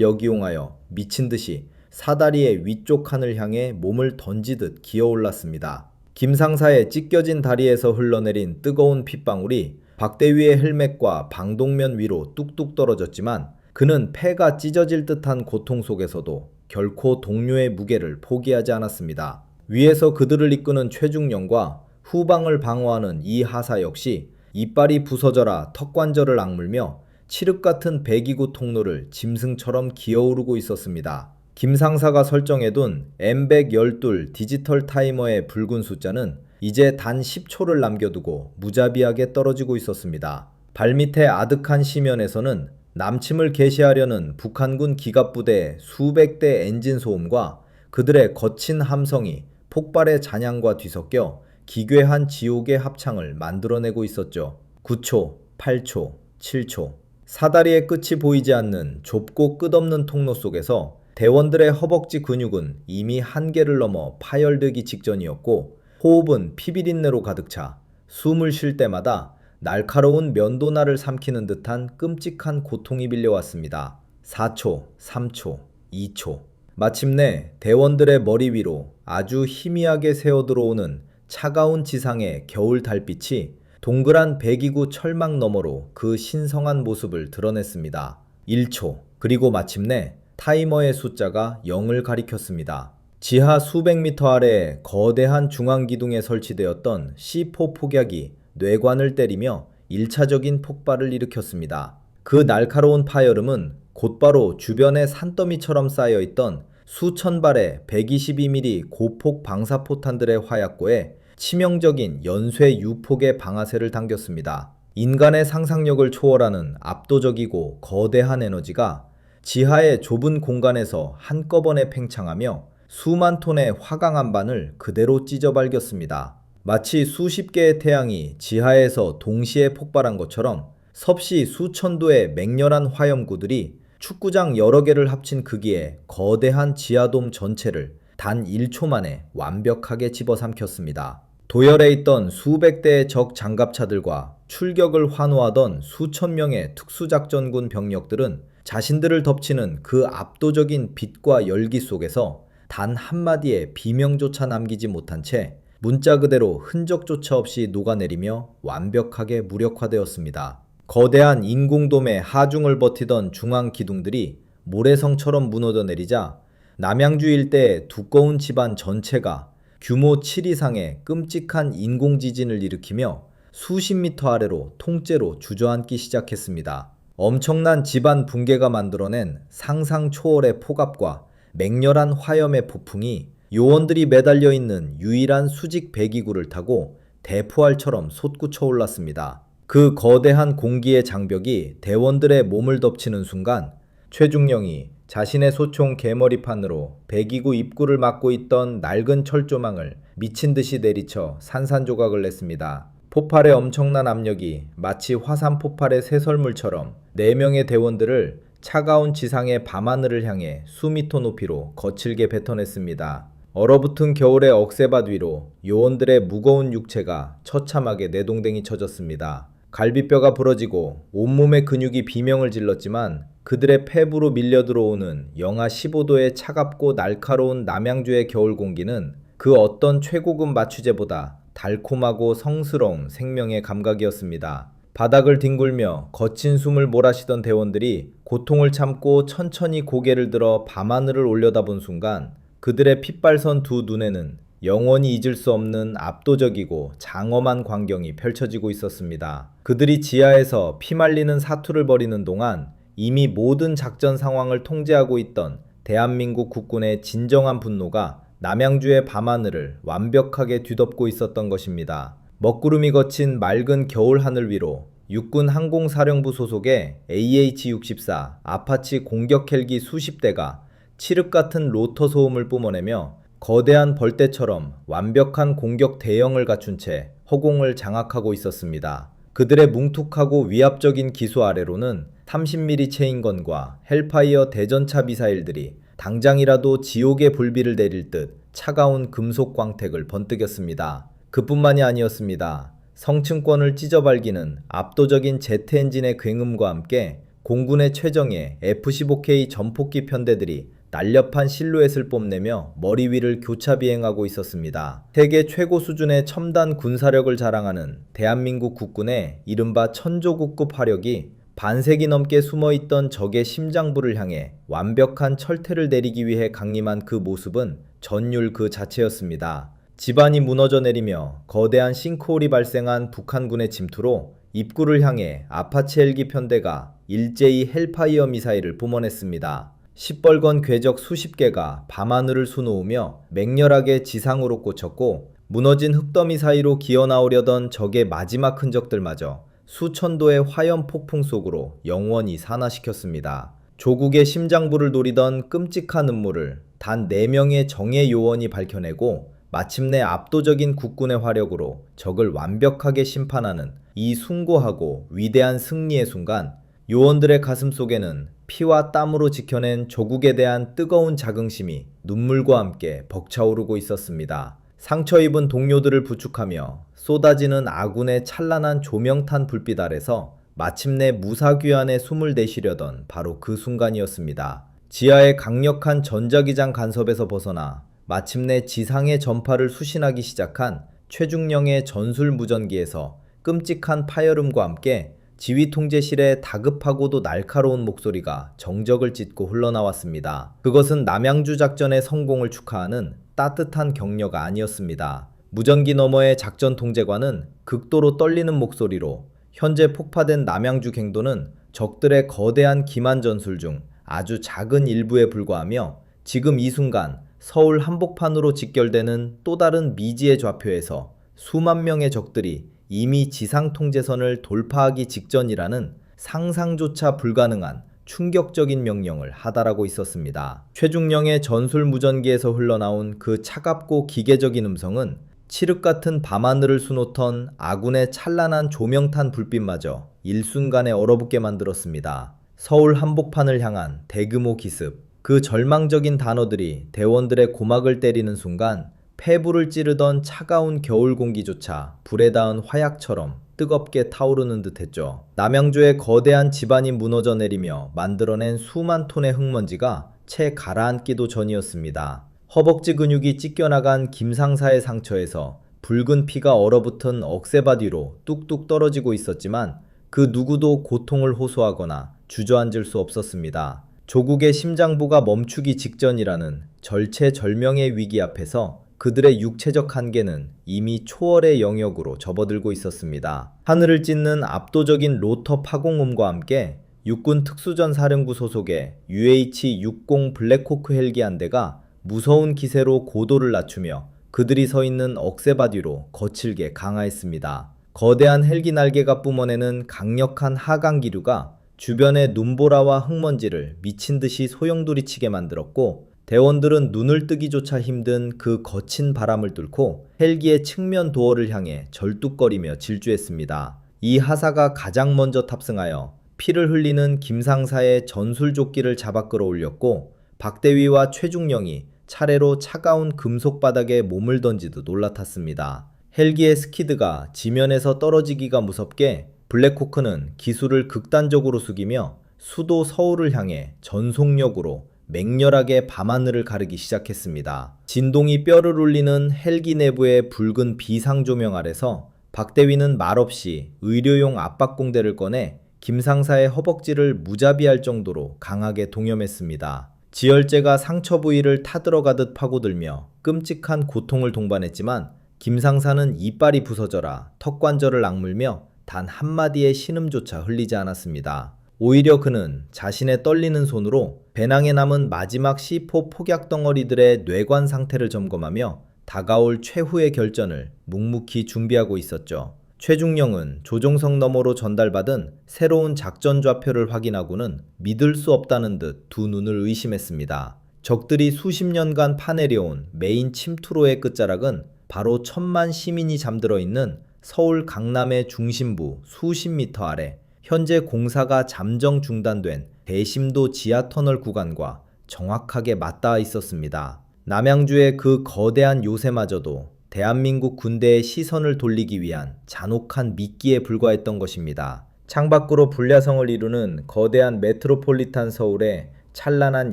역이용하여 미친 듯이 사다리의 위쪽 칸을 향해 몸을 던지듯 기어올랐습니다. 김상사의 찢겨진 다리에서 흘러내린 뜨거운 핏방울이 박대위의 헬멧과 방독면 위로 뚝뚝 떨어졌지만 그는 폐가 찢어질 듯한 고통 속에서도 결코 동료의 무게를 포기하지 않았습니다. 위에서 그들을 이끄는 최중령과 후방을 방어하는 이 하사 역시 이빨이 부서져라 턱관절을 악물며 칠흑 같은 배기구 통로를 짐승처럼 기어오르고 있었습니다. 김상사가 설정해둔 M112 디지털 타이머의 붉은 숫자는 이제 단 10초를 남겨두고 무자비하게 떨어지고 있었습니다. 발밑의 아득한 시면에서는 남침을 개시하려는 북한군 기갑부대의 수백 대 엔진 소음과 그들의 거친 함성이 폭발의 잔향과 뒤섞여 기괴한 지옥의 합창을 만들어내고 있었죠. 9초, 8초, 7초. 사다리의 끝이 보이지 않는 좁고 끝없는 통로 속에서 대원들의 허벅지 근육은 이미 한계를 넘어 파열되기 직전이었고 호흡은 피비린내로 가득 차 숨을 쉴 때마다 날카로운 면도날을 삼키는 듯한 끔찍한 고통이 밀려왔습니다. 4초, 3초, 2초. 마침내 대원들의 머리 위로 아주 희미하게 새어 들어오는 차가운 지상의 겨울 달빛이 동그란 배기구 철망 너머로 그 신성한 모습을 드러냈습니다. 1초, 그리고 마침내 타이머의 숫자가 0을 가리켰습니다. 지하 수백 미터 아래에 거대한 중앙기둥에 설치되었던 C4 폭약이 뇌관을 때리며 1차적인 폭발을 일으켰습니다. 그 날카로운 파열음은 곧바로 주변의 산더미처럼 쌓여있던 수천 발의 122mm 고폭 방사포탄들의 화약고에 치명적인 연쇄 유폭의 방아쇠를 당겼습니다. 인간의 상상력을 초월하는 압도적이고 거대한 에너지가 지하의 좁은 공간에서 한꺼번에 팽창하며 수만 톤의 화강 안반을 그대로 찢어발겼습니다. 마치 수십 개의 태양이 지하에서 동시에 폭발한 것처럼 섭씨 수천 도의 맹렬한 화염구들이 축구장 여러 개를 합친 크기의 거대한 지하돔 전체를 단 1초 만에 완벽하게 집어삼켰습니다. 도열에 있던 수백 대의 적 장갑차들과 출격을 환호하던 수천 명의 특수작전군 병력들은 자신들을 덮치는 그 압도적인 빛과 열기 속에서 단 한마디의 비명조차 남기지 못한 채 문자 그대로 흔적조차 없이 녹아내리며 완벽하게 무력화되었습니다. 거대한 인공돔의 하중을 버티던 중앙 기둥들이 모래성처럼 무너져 내리자 남양주 일대의 두꺼운 집안 전체가 규모 7 이상의 끔찍한 인공지진을 일으키며 수십 미터 아래로 통째로 주저앉기 시작했습니다. 엄청난 집안 붕괴가 만들어낸 상상 초월의 폭압과 맹렬한 화염의 폭풍이 요원들이 매달려 있는 유일한 수직 배기구를 타고 대포알처럼 솟구쳐 올랐습니다. 그 거대한 공기의 장벽이 대원들의 몸을 덮치는 순간 최중령이 자신의 소총 개머리판으로 배기구 입구를 막고 있던 낡은 철조망을 미친 듯이 내리쳐 산산조각을 냈습니다. 폭발의 엄청난 압력이 마치 화산 폭발의 새설물처럼 4명의 대원들을 차가운 지상의 밤하늘을 향해 수미터 높이로 거칠게 뱉어냈습니다. 얼어붙은 겨울의 억새밭 위로 요원들의 무거운 육체가 처참하게 내동댕이 쳐졌습니다. 갈비뼈가 부러지고 온몸의 근육이 비명을 질렀지만 그들의 폐부로 밀려 들어오는 영하 15도의 차갑고 날카로운 남양주의 겨울 공기는 그 어떤 최고급 마취제보다 달콤하고 성스러운 생명의 감각이었습니다. 바닥을 뒹굴며 거친 숨을 몰아쉬던 대원들이 고통을 참고 천천히 고개를 들어 밤하늘을 올려다본 순간 그들의 핏발선 두 눈에는 영원히 잊을 수 없는 압도적이고 장엄한 광경이 펼쳐지고 있었습니다. 그들이 지하에서 피말리는 사투를 벌이는 동안 이미 모든 작전 상황을 통제하고 있던 대한민국 국군의 진정한 분노가 남양주의 밤하늘을 완벽하게 뒤덮고 있었던 것입니다. 먹구름이 거친 맑은 겨울 하늘 위로 육군 항공사령부 소속의 AH-64 아파치 공격 헬기 수십 대가 칠흑 같은 로터 소음을 뿜어내며 거대한 벌떼처럼 완벽한 공격 대형을 갖춘 채 허공을 장악하고 있었습니다. 그들의 뭉툭하고 위압적인 기수 아래로는 30mm 체인건과 헬파이어 대전차 미사일들이 당장이라도 지옥의 불비를 내릴 듯 차가운 금속 광택을 번뜩였습니다. 그뿐만이 아니었습니다. 성층권을 찢어발기는 압도적인 제트 엔진의 굉음과 함께 공군의 최정예 F-15K 전폭기 편대들이 날렵한 실루엣을 뽐내며 머리 위를 교차 비행하고 있었습니다. 세계 최고 수준의 첨단 군사력을 자랑하는 대한민국 국군의 이른바 천조국급 화력이 반세기 넘게 숨어있던 적의 심장부를 향해 완벽한 철퇴를 내리기 위해 강림한 그 모습은 전율 그 자체였습니다. 지반이 무너져 내리며 거대한 싱크홀이 발생한 북한군의 침투로 입구를 향해 아파치 헬기 편대가 일제히 헬파이어 미사일을 뿜어냈습니다. 시뻘건 궤적 수십 개가 밤하늘을 수놓으며 맹렬하게 지상으로 꽂혔고 무너진 흙더미 사이로 기어나오려던 적의 마지막 흔적들마저 수천도의 화염 폭풍 속으로 영원히 산화시켰습니다. 조국의 심장부를 노리던 끔찍한 음모를 단 4명의 정예 요원이 밝혀내고 마침내 압도적인 국군의 화력으로 적을 완벽하게 심판하는 이 숭고하고 위대한 승리의 순간 요원들의 가슴 속에는 피와 땀으로 지켜낸 조국에 대한 뜨거운 자긍심이 눈물과 함께 벅차오르고 있었습니다. 상처 입은 동료들을 부축하며 쏟아지는 아군의 찬란한 조명탄 불빛 아래서 마침내 무사귀환에 숨을 내쉬려던 바로 그 순간이었습니다. 지하의 강력한 전자기장 간섭에서 벗어나 마침내 지상의 전파를 수신하기 시작한 최중령의 전술무전기에서 끔찍한 파열음과 함께 지휘통제실의 다급하고도 날카로운 목소리가 정적을 찢고 흘러나왔습니다. 그것은 남양주 작전의 성공을 축하하는 따뜻한 격려가 아니었습니다. 무전기 너머의 작전 통제관은 극도로 떨리는 목소리로 현재 폭파된 남양주 갱도는 적들의 거대한 기만 전술 중 아주 작은 일부에 불과하며 지금 이 순간 서울 한복판으로 직결되는 또 다른 미지의 좌표에서 수만 명의 적들이 이미 지상 통제선을 돌파하기 직전이라는 상상조차 불가능한 충격적인 명령을 하달하고 있었습니다. 최중령의 전술 무전기에서 흘러나온 그 차갑고 기계적인 음성은 칠흑 같은 밤하늘을 수놓던 아군의 찬란한 조명탄 불빛마저 일순간에 얼어붙게 만들었습니다. 서울 한복판을 향한 대규모 기습, 그 절망적인 단어들이 대원들의 고막을 때리는 순간 폐부를 찌르던 차가운 겨울 공기조차 불에 닿은 화약처럼 뜨겁게 타오르는 듯했죠. 남양주의 거대한 지반이 무너져 내리며 만들어낸 수만 톤의 흙먼지가 채 가라앉기도 전이었습니다. 허벅지 근육이 찢겨나간 김상사의 상처에서 붉은 피가 얼어붙은 억새밭 위로 뚝뚝 떨어지고 있었지만 그 누구도 고통을 호소하거나 주저앉을 수 없었습니다. 조국의 심장부가 멈추기 직전이라는 절체절명의 위기 앞에서 그들의 육체적 한계는 이미 초월의 영역으로 접어들고 있었습니다. 하늘을 찢는 압도적인 로터 파공음과 함께 육군 특수전사령부 소속의 UH-60 블랙호크 헬기 한 대가 무서운 기세로 고도를 낮추며 그들이 서 있는 억새밭 위로 거칠게 강하했습니다. 거대한 헬기 날개가 뿜어내는 강력한 하강 기류가 주변의 눈보라와 흙먼지를 미친듯이 소용돌이치게 만들었고 대원들은 눈을 뜨기조차 힘든 그 거친 바람을 뚫고 헬기의 측면 도어를 향해 절뚝거리며 질주했습니다. 이 하사가 가장 먼저 탑승하여 피를 흘리는 김상사의 전술조끼를 잡아 끌어올렸고 박대위와 최중령이 차례로 차가운 금속 바닥에 몸을 던지듯 올라탔습니다. 헬기의 스키드가 지면에서 떨어지기가 무섭게 블랙호크는 기술을 극단적으로 숙이며 수도 서울을 향해 전속력으로 맹렬하게 밤하늘을 가르기 시작했습니다. 진동이 뼈를 울리는 헬기 내부의 붉은 비상조명 아래서 박대위는 말없이 의료용 압박공대를 꺼내 김상사의 허벅지를 무자비할 정도로 강하게 동염했습니다. 지혈제가 상처 부위를 타들어가듯 파고들며 끔찍한 고통을 동반했지만 김상사는 이빨이 부서져라 턱관절을 악물며 단 한마디의 신음조차 흘리지 않았습니다. 오히려 그는 자신의 떨리는 손으로 배낭에 남은 마지막 C4 폭약 덩어리들의 뇌관 상태를 점검하며 다가올 최후의 결전을 묵묵히 준비하고 있었죠. 최중령은 조종석 너머로 전달받은 새로운 작전 좌표를 확인하고는 믿을 수 없다는 듯 두 눈을 의심했습니다. 적들이 수십 년간 파내려온 메인 침투로의 끝자락은 바로 1,000만 시민이 잠들어 있는 서울 강남의 중심부 수십 미터 아래 현재 공사가 잠정 중단된 대심도 지하터널 구간과 정확하게 맞닿아 있었습니다. 남양주의 그 거대한 요새마저도 대한민국 군대의 시선을 돌리기 위한 잔혹한 미끼에 불과했던 것입니다. 창밖으로 불야성을 이루는 거대한 메트로폴리탄 서울에 찬란한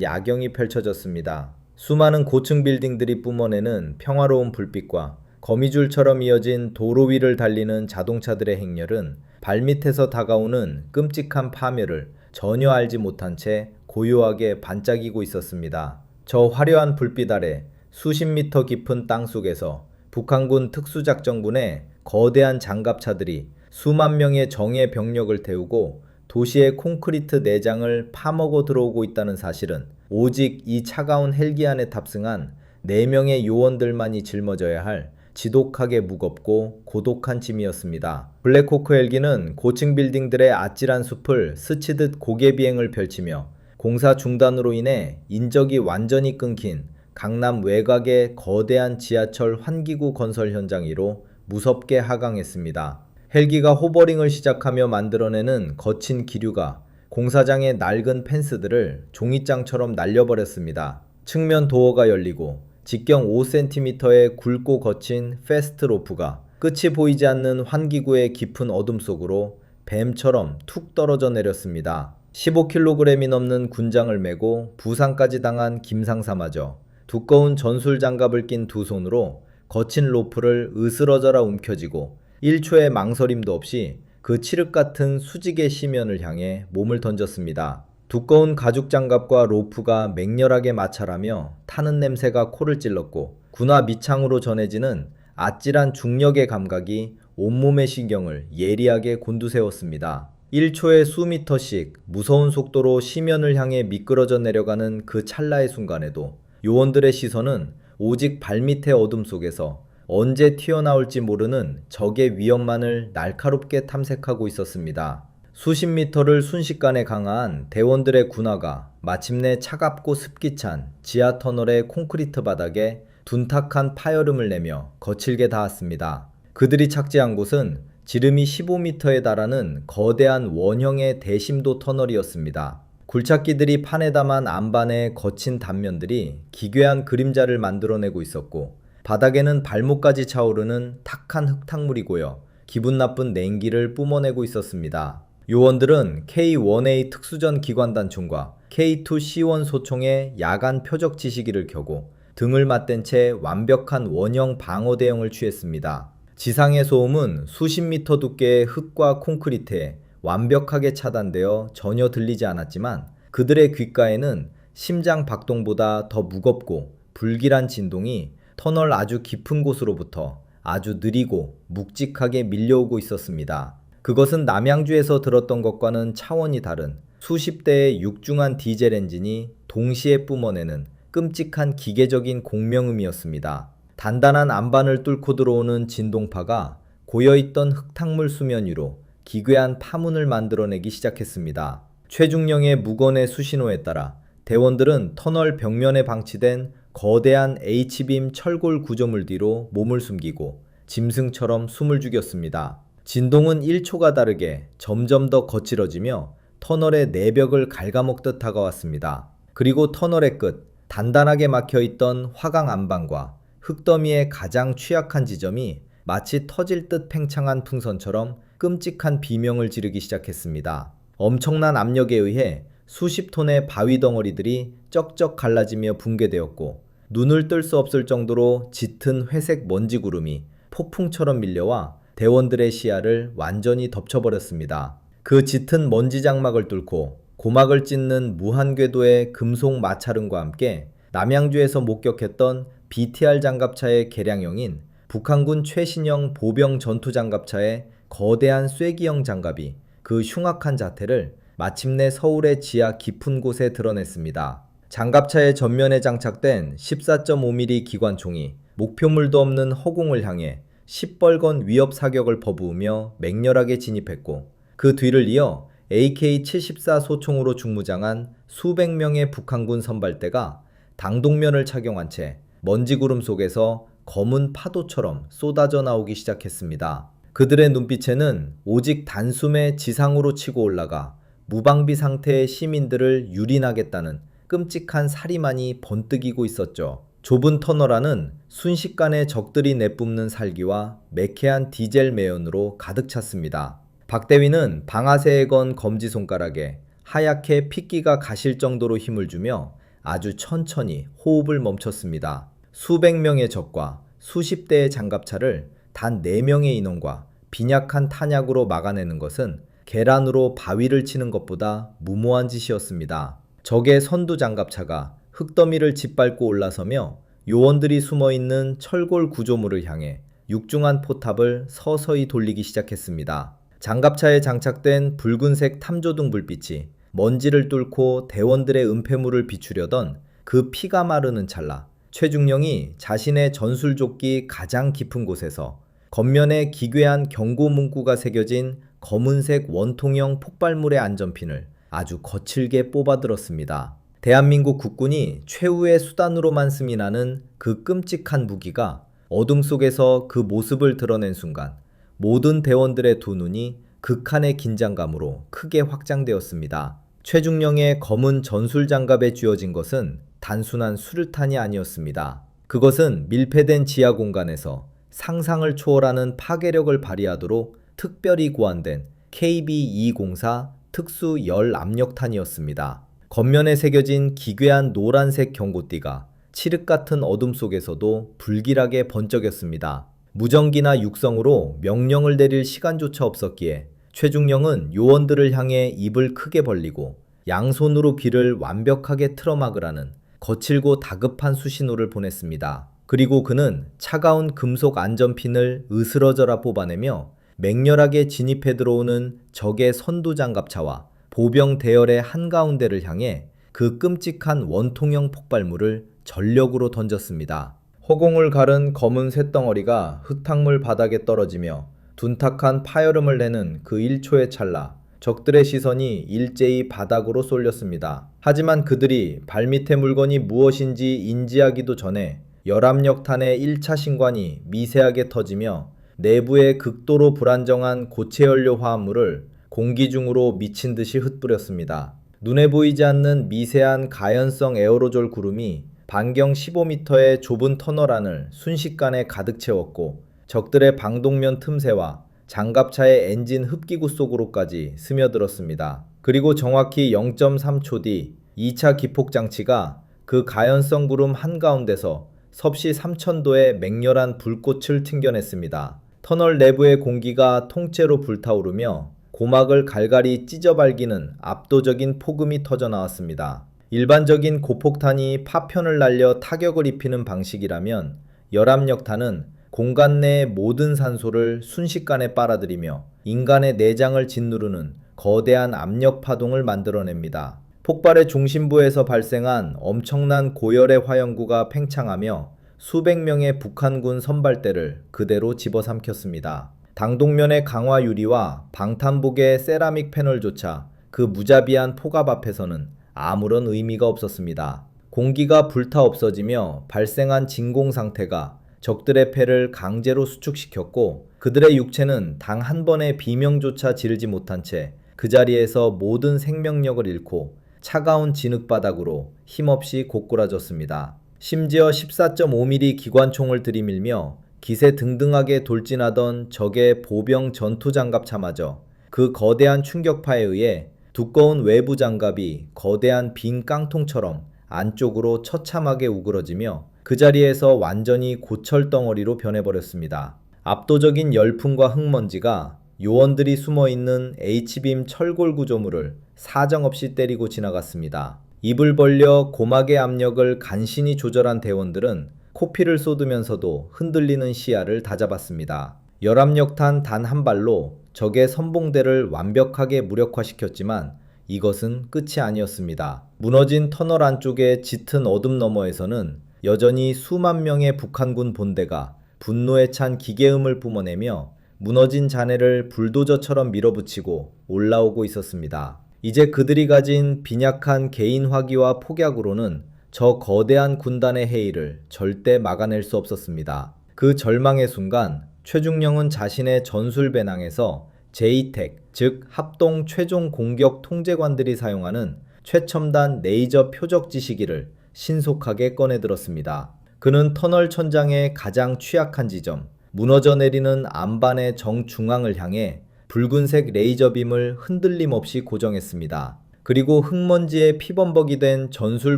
야경이 펼쳐졌습니다. 수많은 고층 빌딩들이 뿜어내는 평화로운 불빛과 거미줄처럼 이어진 도로 위를 달리는 자동차들의 행렬은 발밑에서 다가오는 끔찍한 파멸을 전혀 알지 못한 채 고요하게 반짝이고 있었습니다. 저 화려한 불빛 아래 수십 미터 깊은 땅속에서 북한군 특수작전군의 거대한 장갑차들이 수만 명의 정예 병력을 태우고 도시의 콘크리트 내장을 파먹어 들어오고 있다는 사실은 오직 이 차가운 헬기 안에 탑승한 4명의 요원들만이 짊어져야 할 지독하게 무겁고 고독한 짐이었습니다. 블랙호크 헬기는 고층 빌딩들의 아찔한 숲을 스치듯 고개 비행을 펼치며 공사 중단으로 인해 인적이 완전히 끊긴 강남 외곽의 거대한 지하철 환기구 건설 현장 위로 무섭게 하강했습니다. 헬기가 호버링을 시작하며 만들어내는 거친 기류가 공사장의 낡은 펜스들을 종이장처럼 날려버렸습니다. 측면 도어가 열리고 직경 5cm의 굵고 거친 패스트 로프가 끝이 보이지 않는 환기구의 깊은 어둠 속으로 뱀처럼 툭 떨어져 내렸습니다. 15kg이 넘는 군장을 메고 부상까지 당한 김상사마저 두꺼운 전술 장갑을 낀 두 손으로 거친 로프를 으스러져라 움켜쥐고 1초의 망설임도 없이 그 칠흑 같은 수직의 시면을 향해 몸을 던졌습니다. 두꺼운 가죽 장갑과 로프가 맹렬하게 마찰하며 타는 냄새가 코를 찔렀고 군화 밑창으로 전해지는 아찔한 중력의 감각이 온몸의 신경을 예리하게 곤두세웠습니다. 1초에 수미터씩 무서운 속도로 시면을 향해 미끄러져 내려가는 그 찰나의 순간에도 요원들의 시선은 오직 발밑의 어둠 속에서 언제 튀어나올지 모르는 적의 위협만을 날카롭게 탐색하고 있었습니다. 수십 미터를 순식간에 강화한 대원들의 군화가 마침내 차갑고 습기찬 지하터널의 콘크리트 바닥에 둔탁한 파열음을 내며 거칠게 닿았습니다. 그들이 착지한 곳은 지름이 15m에 달하는 거대한 원형의 대심도 터널이었습니다. 굴착기들이 판에 담은 안반의 거친 단면들이 기괴한 그림자를 만들어내고 있었고 바닥에는 발목까지 차오르는 탁한 흙탕물이 고여 기분 나쁜 냉기를 뿜어내고 있었습니다. 요원들은 K-1A 특수전 기관단총과 K-2C1 소총의 야간 표적 지시기를 켜고 등을 맞댄 채 완벽한 원형 방어 대응을 취했습니다. 지상의 소음은 수십 미터 두께의 흙과 콘크리트에 완벽하게 차단되어 전혀 들리지 않았지만 그들의 귓가에는 심장 박동보다 더 무겁고 불길한 진동이 터널 아주 깊은 곳으로부터 아주 느리고 묵직하게 밀려오고 있었습니다. 그것은 남양주에서 들었던 것과는 차원이 다른 수십 대의 육중한 디젤 엔진이 동시에 뿜어내는 끔찍한 기계적인 공명음이었습니다. 단단한 안반을 뚫고 들어오는 진동파가 고여있던 흙탕물 수면 위로 기괴한 파문을 만들어내기 시작했습니다. 최중령의 무건의 수신호에 따라 대원들은 터널 벽면에 방치된 거대한 H빔 철골 구조물 뒤로 몸을 숨기고 짐승처럼 숨을 죽였습니다. 진동은 1초가 다르게 점점 더 거칠어지며 터널의 내벽을 갉아먹듯 다가왔습니다. 그리고 터널의 끝, 단단하게 막혀있던 화강 안반과 흙더미의 가장 취약한 지점이 마치 터질 듯 팽창한 풍선처럼 끔찍한 비명을 지르기 시작했습니다. 엄청난 압력에 의해 수십 톤의 바위 덩어리들이 쩍쩍 갈라지며 붕괴되었고 눈을 뜰 수 없을 정도로 짙은 회색 먼지 구름이 폭풍처럼 밀려와 대원들의 시야를 완전히 덮쳐버렸습니다. 그 짙은 먼지 장막을 뚫고 고막을 찢는 무한궤도의 금속 마찰음과 함께 남양주에서 목격했던 BTR 장갑차의 개량형인 북한군 최신형 보병 전투장갑차의 거대한 쐐기형 장갑이 그 흉악한 자태를 마침내 서울의 지하 깊은 곳에 드러냈습니다. 장갑차의 전면에 장착된 14.5mm 기관총이 목표물도 없는 허공을 향해 시뻘건 위협 사격을 퍼부으며 맹렬하게 진입했고, 그 뒤를 이어 AK-74 소총으로 중무장한 수백 명의 북한군 선발대가 당동면을 착용한 채 먼지 구름 속에서 검은 파도처럼 쏟아져 나오기 시작했습니다. 그들의 눈빛에는 오직 단숨에 지상으로 치고 올라가 무방비 상태의 시민들을 유린하겠다는 끔찍한 살이만이 번뜩이고 있었죠. 좁은 터널 안은 순식간에 적들이 내뿜는 살기와 매캐한 디젤 매연으로 가득 찼습니다. 박대위는 방아쇠에 건 검지손가락에 하얗게 핏기가 가실 정도로 힘을 주며 아주 천천히 호흡을 멈췄습니다. 수백 명의 적과 수십 대의 장갑차를 단 4명의 인원과 빈약한 탄약으로 막아내는 것은 계란으로 바위를 치는 것보다 무모한 짓이었습니다. 적의 선두 장갑차가 흙더미를 짓밟고 올라서며 요원들이 숨어있는 철골 구조물을 향해 육중한 포탑을 서서히 돌리기 시작했습니다. 장갑차에 장착된 붉은색 탐조등 불빛이 먼지를 뚫고 대원들의 은폐물을 비추려던 그 피가 마르는 찰나, 최중령이 자신의 전술조끼 가장 깊은 곳에서 겉면에 기괴한 경고 문구가 새겨진 검은색 원통형 폭발물의 안전핀을 아주 거칠게 뽑아들었습니다. 대한민국 국군이 최후의 수단으로만 씀이 나는 그 끔찍한 무기가 어둠 속에서 그 모습을 드러낸 순간 모든 대원들의 두 눈이 극한의 긴장감으로 크게 확장되었습니다. 최중령의 검은 전술장갑에 쥐어진 것은 단순한 수류탄이 아니었습니다. 그것은 밀폐된 지하 공간에서 상상을 초월하는 파괴력을 발휘하도록 특별히 고안된 KB-204 특수 열 압력탄이었습니다. 겉면에 새겨진 기괴한 노란색 경고띠가 칠흑 같은 어둠 속에서도 불길하게 번쩍였습니다. 무전기나 육성으로 명령을 내릴 시간조차 없었기에 최중령은 요원들을 향해 입을 크게 벌리고 양손으로 귀를 완벽하게 틀어막으라는 거칠고 다급한 수신호를 보냈습니다. 그리고 그는 차가운 금속 안전핀을 으스러져라 뽑아내며 맹렬하게 진입해 들어오는 적의 선두장갑차와 보병 대열의 한가운데를 향해 그 끔찍한 원통형 폭발물을 전력으로 던졌습니다. 허공을 가른 검은 쇳덩어리가 흙탕물 바닥에 떨어지며 둔탁한 파열음을 내는 그 1초의 찰나, 적들의 시선이 일제히 바닥으로 쏠렸습니다. 하지만 그들이 발밑의 물건이 무엇인지 인지하기도 전에 열압력탄의 1차 신관이 미세하게 터지며 내부의 극도로 불안정한 고체연료 화합물을 공기 중으로 미친 듯이 흩뿌렸습니다. 눈에 보이지 않는 미세한 가연성 에어로졸 구름이 반경 15m의 좁은 터널 안을 순식간에 가득 채웠고 적들의 방독면 틈새와 장갑차의 엔진 흡기구 속으로까지 스며들었습니다. 그리고 정확히 0.3초 뒤 2차 기폭장치가 그 가연성 구름 한가운데서 섭씨 3000도의 맹렬한 불꽃을 튕겨냈습니다. 터널 내부의 공기가 통째로 불타오르며 고막을 갈갈이 찢어발기는 압도적인 폭음이 터져나왔습니다. 일반적인 고폭탄이 파편을 날려 타격을 입히는 방식이라면 열압력탄은 공간 내의 모든 산소를 순식간에 빨아들이며 인간의 내장을 짓누르는 거대한 압력 파동을 만들어냅니다. 폭발의 중심부에서 발생한 엄청난 고열의 화염구가 팽창하며 수백 명의 북한군 선발대를 그대로 집어삼켰습니다. 당동면의 강화 유리와 방탄복의 세라믹 패널조차 그 무자비한 폭압 앞에서는 아무런 의미가 없었습니다. 공기가 불타 없어지며 발생한 진공 상태가 적들의 폐를 강제로 수축시켰고 그들의 육체는 단 한 번의 비명조차 지르지 못한 채 그 자리에서 모든 생명력을 잃고 차가운 진흙바닥으로 힘없이 고꾸라졌습니다. 심지어 14.5mm 기관총을 들이밀며 기세등등하게 돌진하던 적의 보병 전투장갑차마저 그 거대한 충격파에 의해 두꺼운 외부 장갑이 거대한 빈 깡통처럼 안쪽으로 처참하게 우그러지며 그 자리에서 완전히 고철덩어리로 변해버렸습니다. 압도적인 열풍과 흙먼지가 요원들이 숨어있는 H빔 철골 구조물을 사정없이 때리고 지나갔습니다. 입을 벌려 고막의 압력을 간신히 조절한 대원들은 코피를 쏟으면서도 흔들리는 시야를 다잡았습니다. 열압력탄 단 한 발로 적의 선봉대를 완벽하게 무력화시켰지만 이것은 끝이 아니었습니다. 무너진 터널 안쪽의 짙은 어둠 너머에서는 여전히 수만 명의 북한군 본대가 분노에 찬 기계음을 뿜어내며 무너진 잔해를 불도저처럼 밀어붙이고 올라오고 있었습니다. 이제 그들이 가진 빈약한 개인 화기와 폭약으로는 저 거대한 군단의 해이를 절대 막아낼 수 없었습니다. 그 절망의 순간 최중령은 자신의 전술 배낭에서 제이텍, 즉 합동 최종 공격 통제관들이 사용하는 최첨단 레이저 표적 지시기를 신속하게 꺼내들었습니다. 그는 터널 천장의 가장 취약한 지점, 무너져 내리는 안반의 정중앙을 향해 붉은색 레이저빔을 흔들림 없이 고정했습니다. 그리고 흙먼지에 피범벅이 된 전술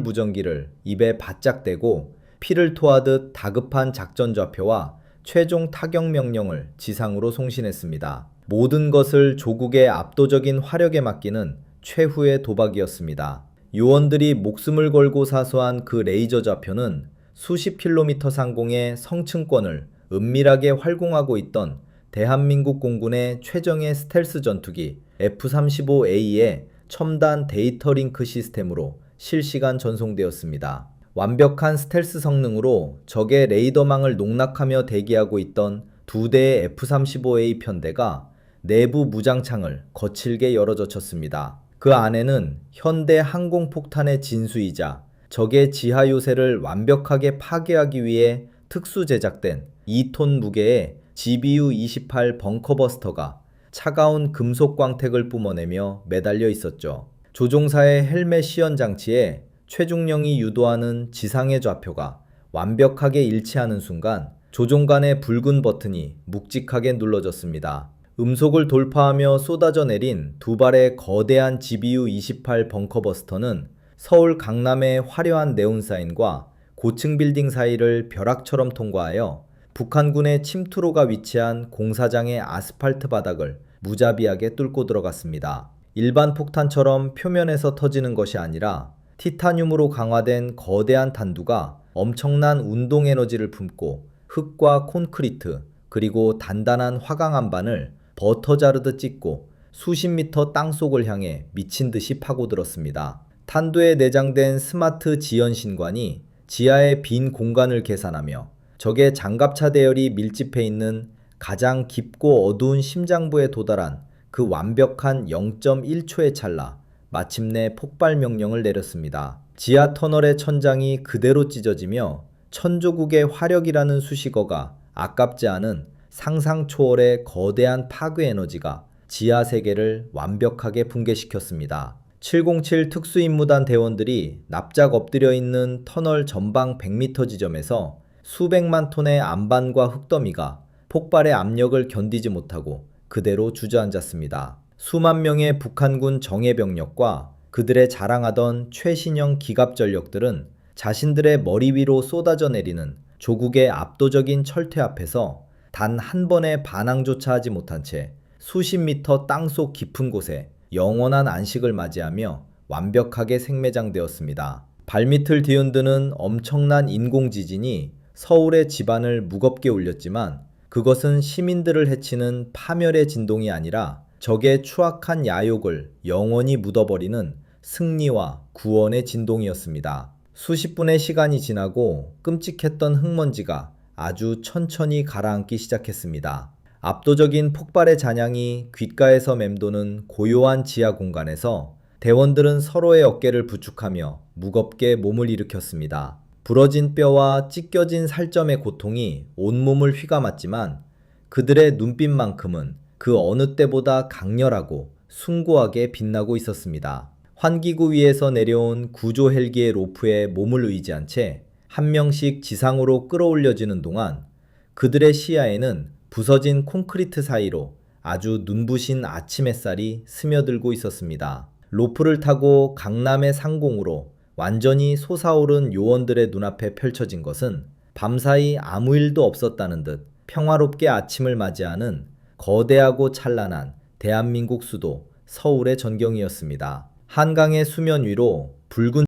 무전기를 입에 바짝 대고 피를 토하듯 다급한 작전 좌표와 최종 타격 명령을 지상으로 송신했습니다. 모든 것을 조국의 압도적인 화력에 맡기는 최후의 도박이었습니다. 요원들이 목숨을 걸고 사수한 그 레이저 좌표는 수십 킬로미터 상공의 성층권을 은밀하게 활공하고 있던 대한민국 공군의 최정예 스텔스 전투기 F-35A의 첨단 데이터 링크 시스템으로 실시간 전송되었습니다. 완벽한 스텔스 성능으로 적의 레이더망을 농락하며 대기하고 있던 두 대의 F-35A 편대가 내부 무장창을 거칠게 열어젖혔습니다. 그 안에는 현대 항공폭탄의 진수이자 적의 지하 요새를 완벽하게 파괴하기 위해 특수 제작된 2톤 무게의 GBU-28 벙커버스터가 차가운 금속 광택을 뿜어내며 매달려 있었죠. 조종사의 헬멧 시연 장치에 최중령이 유도하는 지상의 좌표가 완벽하게 일치하는 순간 조종관의 붉은 버튼이 묵직하게 눌러졌습니다. 음속을 돌파하며 쏟아져 내린 두 발의 거대한 GBU-28 벙커버스터는 서울 강남의 화려한 네온사인과 고층 빌딩 사이를 벼락처럼 통과하여 북한군의 침투로가 위치한 공사장의 아스팔트 바닥을 무자비하게 뚫고 들어갔습니다. 일반 폭탄처럼 표면에서 터지는 것이 아니라 티타늄으로 강화된 거대한 탄두가 엄청난 운동 에너지를 품고 흙과 콘크리트 그리고 단단한 화강 안반을 버터 자르듯 찢고 수십 미터 땅속을 향해 미친 듯이 파고들었습니다. 탄두에 내장된 스마트 지연신관이 지하의 빈 공간을 계산하며 적의 장갑차 대열이 밀집해 있는 가장 깊고 어두운 심장부에 도달한 그 완벽한 0.1초의 찰나 마침내 폭발 명령을 내렸습니다. 지하 터널의 천장이 그대로 찢어지며 천조국의 화력이라는 수식어가 아깝지 않은 상상 초월의 거대한 파괴 에너지가 지하 세계를 완벽하게 붕괴시켰습니다. 707 특수임무단 대원들이 납작 엎드려 있는 터널 전방 100m 지점에서 수백만 톤의 안반과 흙더미가 폭발의 압력을 견디지 못하고 그대로 주저앉았습니다. 수만 명의 북한군 정예병력과 그들의 자랑하던 최신형 기갑전력들은 자신들의 머리 위로 쏟아져 내리는 조국의 압도적인 철퇴 앞에서 단 한 번의 반항조차 하지 못한 채 수십 미터 땅속 깊은 곳에 영원한 안식을 맞이하며 완벽하게 생매장되었습니다. 발밑을 뒤흔드는 엄청난 인공지진이 서울의 지반을 무겁게 울렸지만 그것은 시민들을 해치는 파멸의 진동이 아니라 적의 추악한 야욕을 영원히 묻어버리는 승리와 구원의 진동이었습니다. 수십 분의 시간이 지나고 끔찍했던 흙먼지가 아주 천천히 가라앉기 시작했습니다. 압도적인 폭발의 잔향이 귓가에서 맴도는 고요한 지하 공간에서 대원들은 서로의 어깨를 부축하며 무겁게 몸을 일으켰습니다. 부러진 뼈와 찢겨진 살점의 고통이 온몸을 휘감았지만 그들의 눈빛만큼은 그 어느 때보다 강렬하고 숭고하게 빛나고 있었습니다. 환기구 위에서 내려온 구조 헬기의 로프에 몸을 의지한 채 한 명씩 지상으로 끌어올려지는 동안 그들의 시야에는 부서진 콘크리트 사이로 아주 눈부신 아침 햇살이 스며들고 있었습니다. 로프를 타고 강남의 상공으로 완전히 솟아오른 요원들의 눈앞에 펼쳐진 것은 밤사이 아무 일도 없었다는 듯 평화롭게 아침을 맞이하는 거대하고 찬란한 대한민국 수도 서울의 전경이었습니다. 한강의 수면 위로 붉은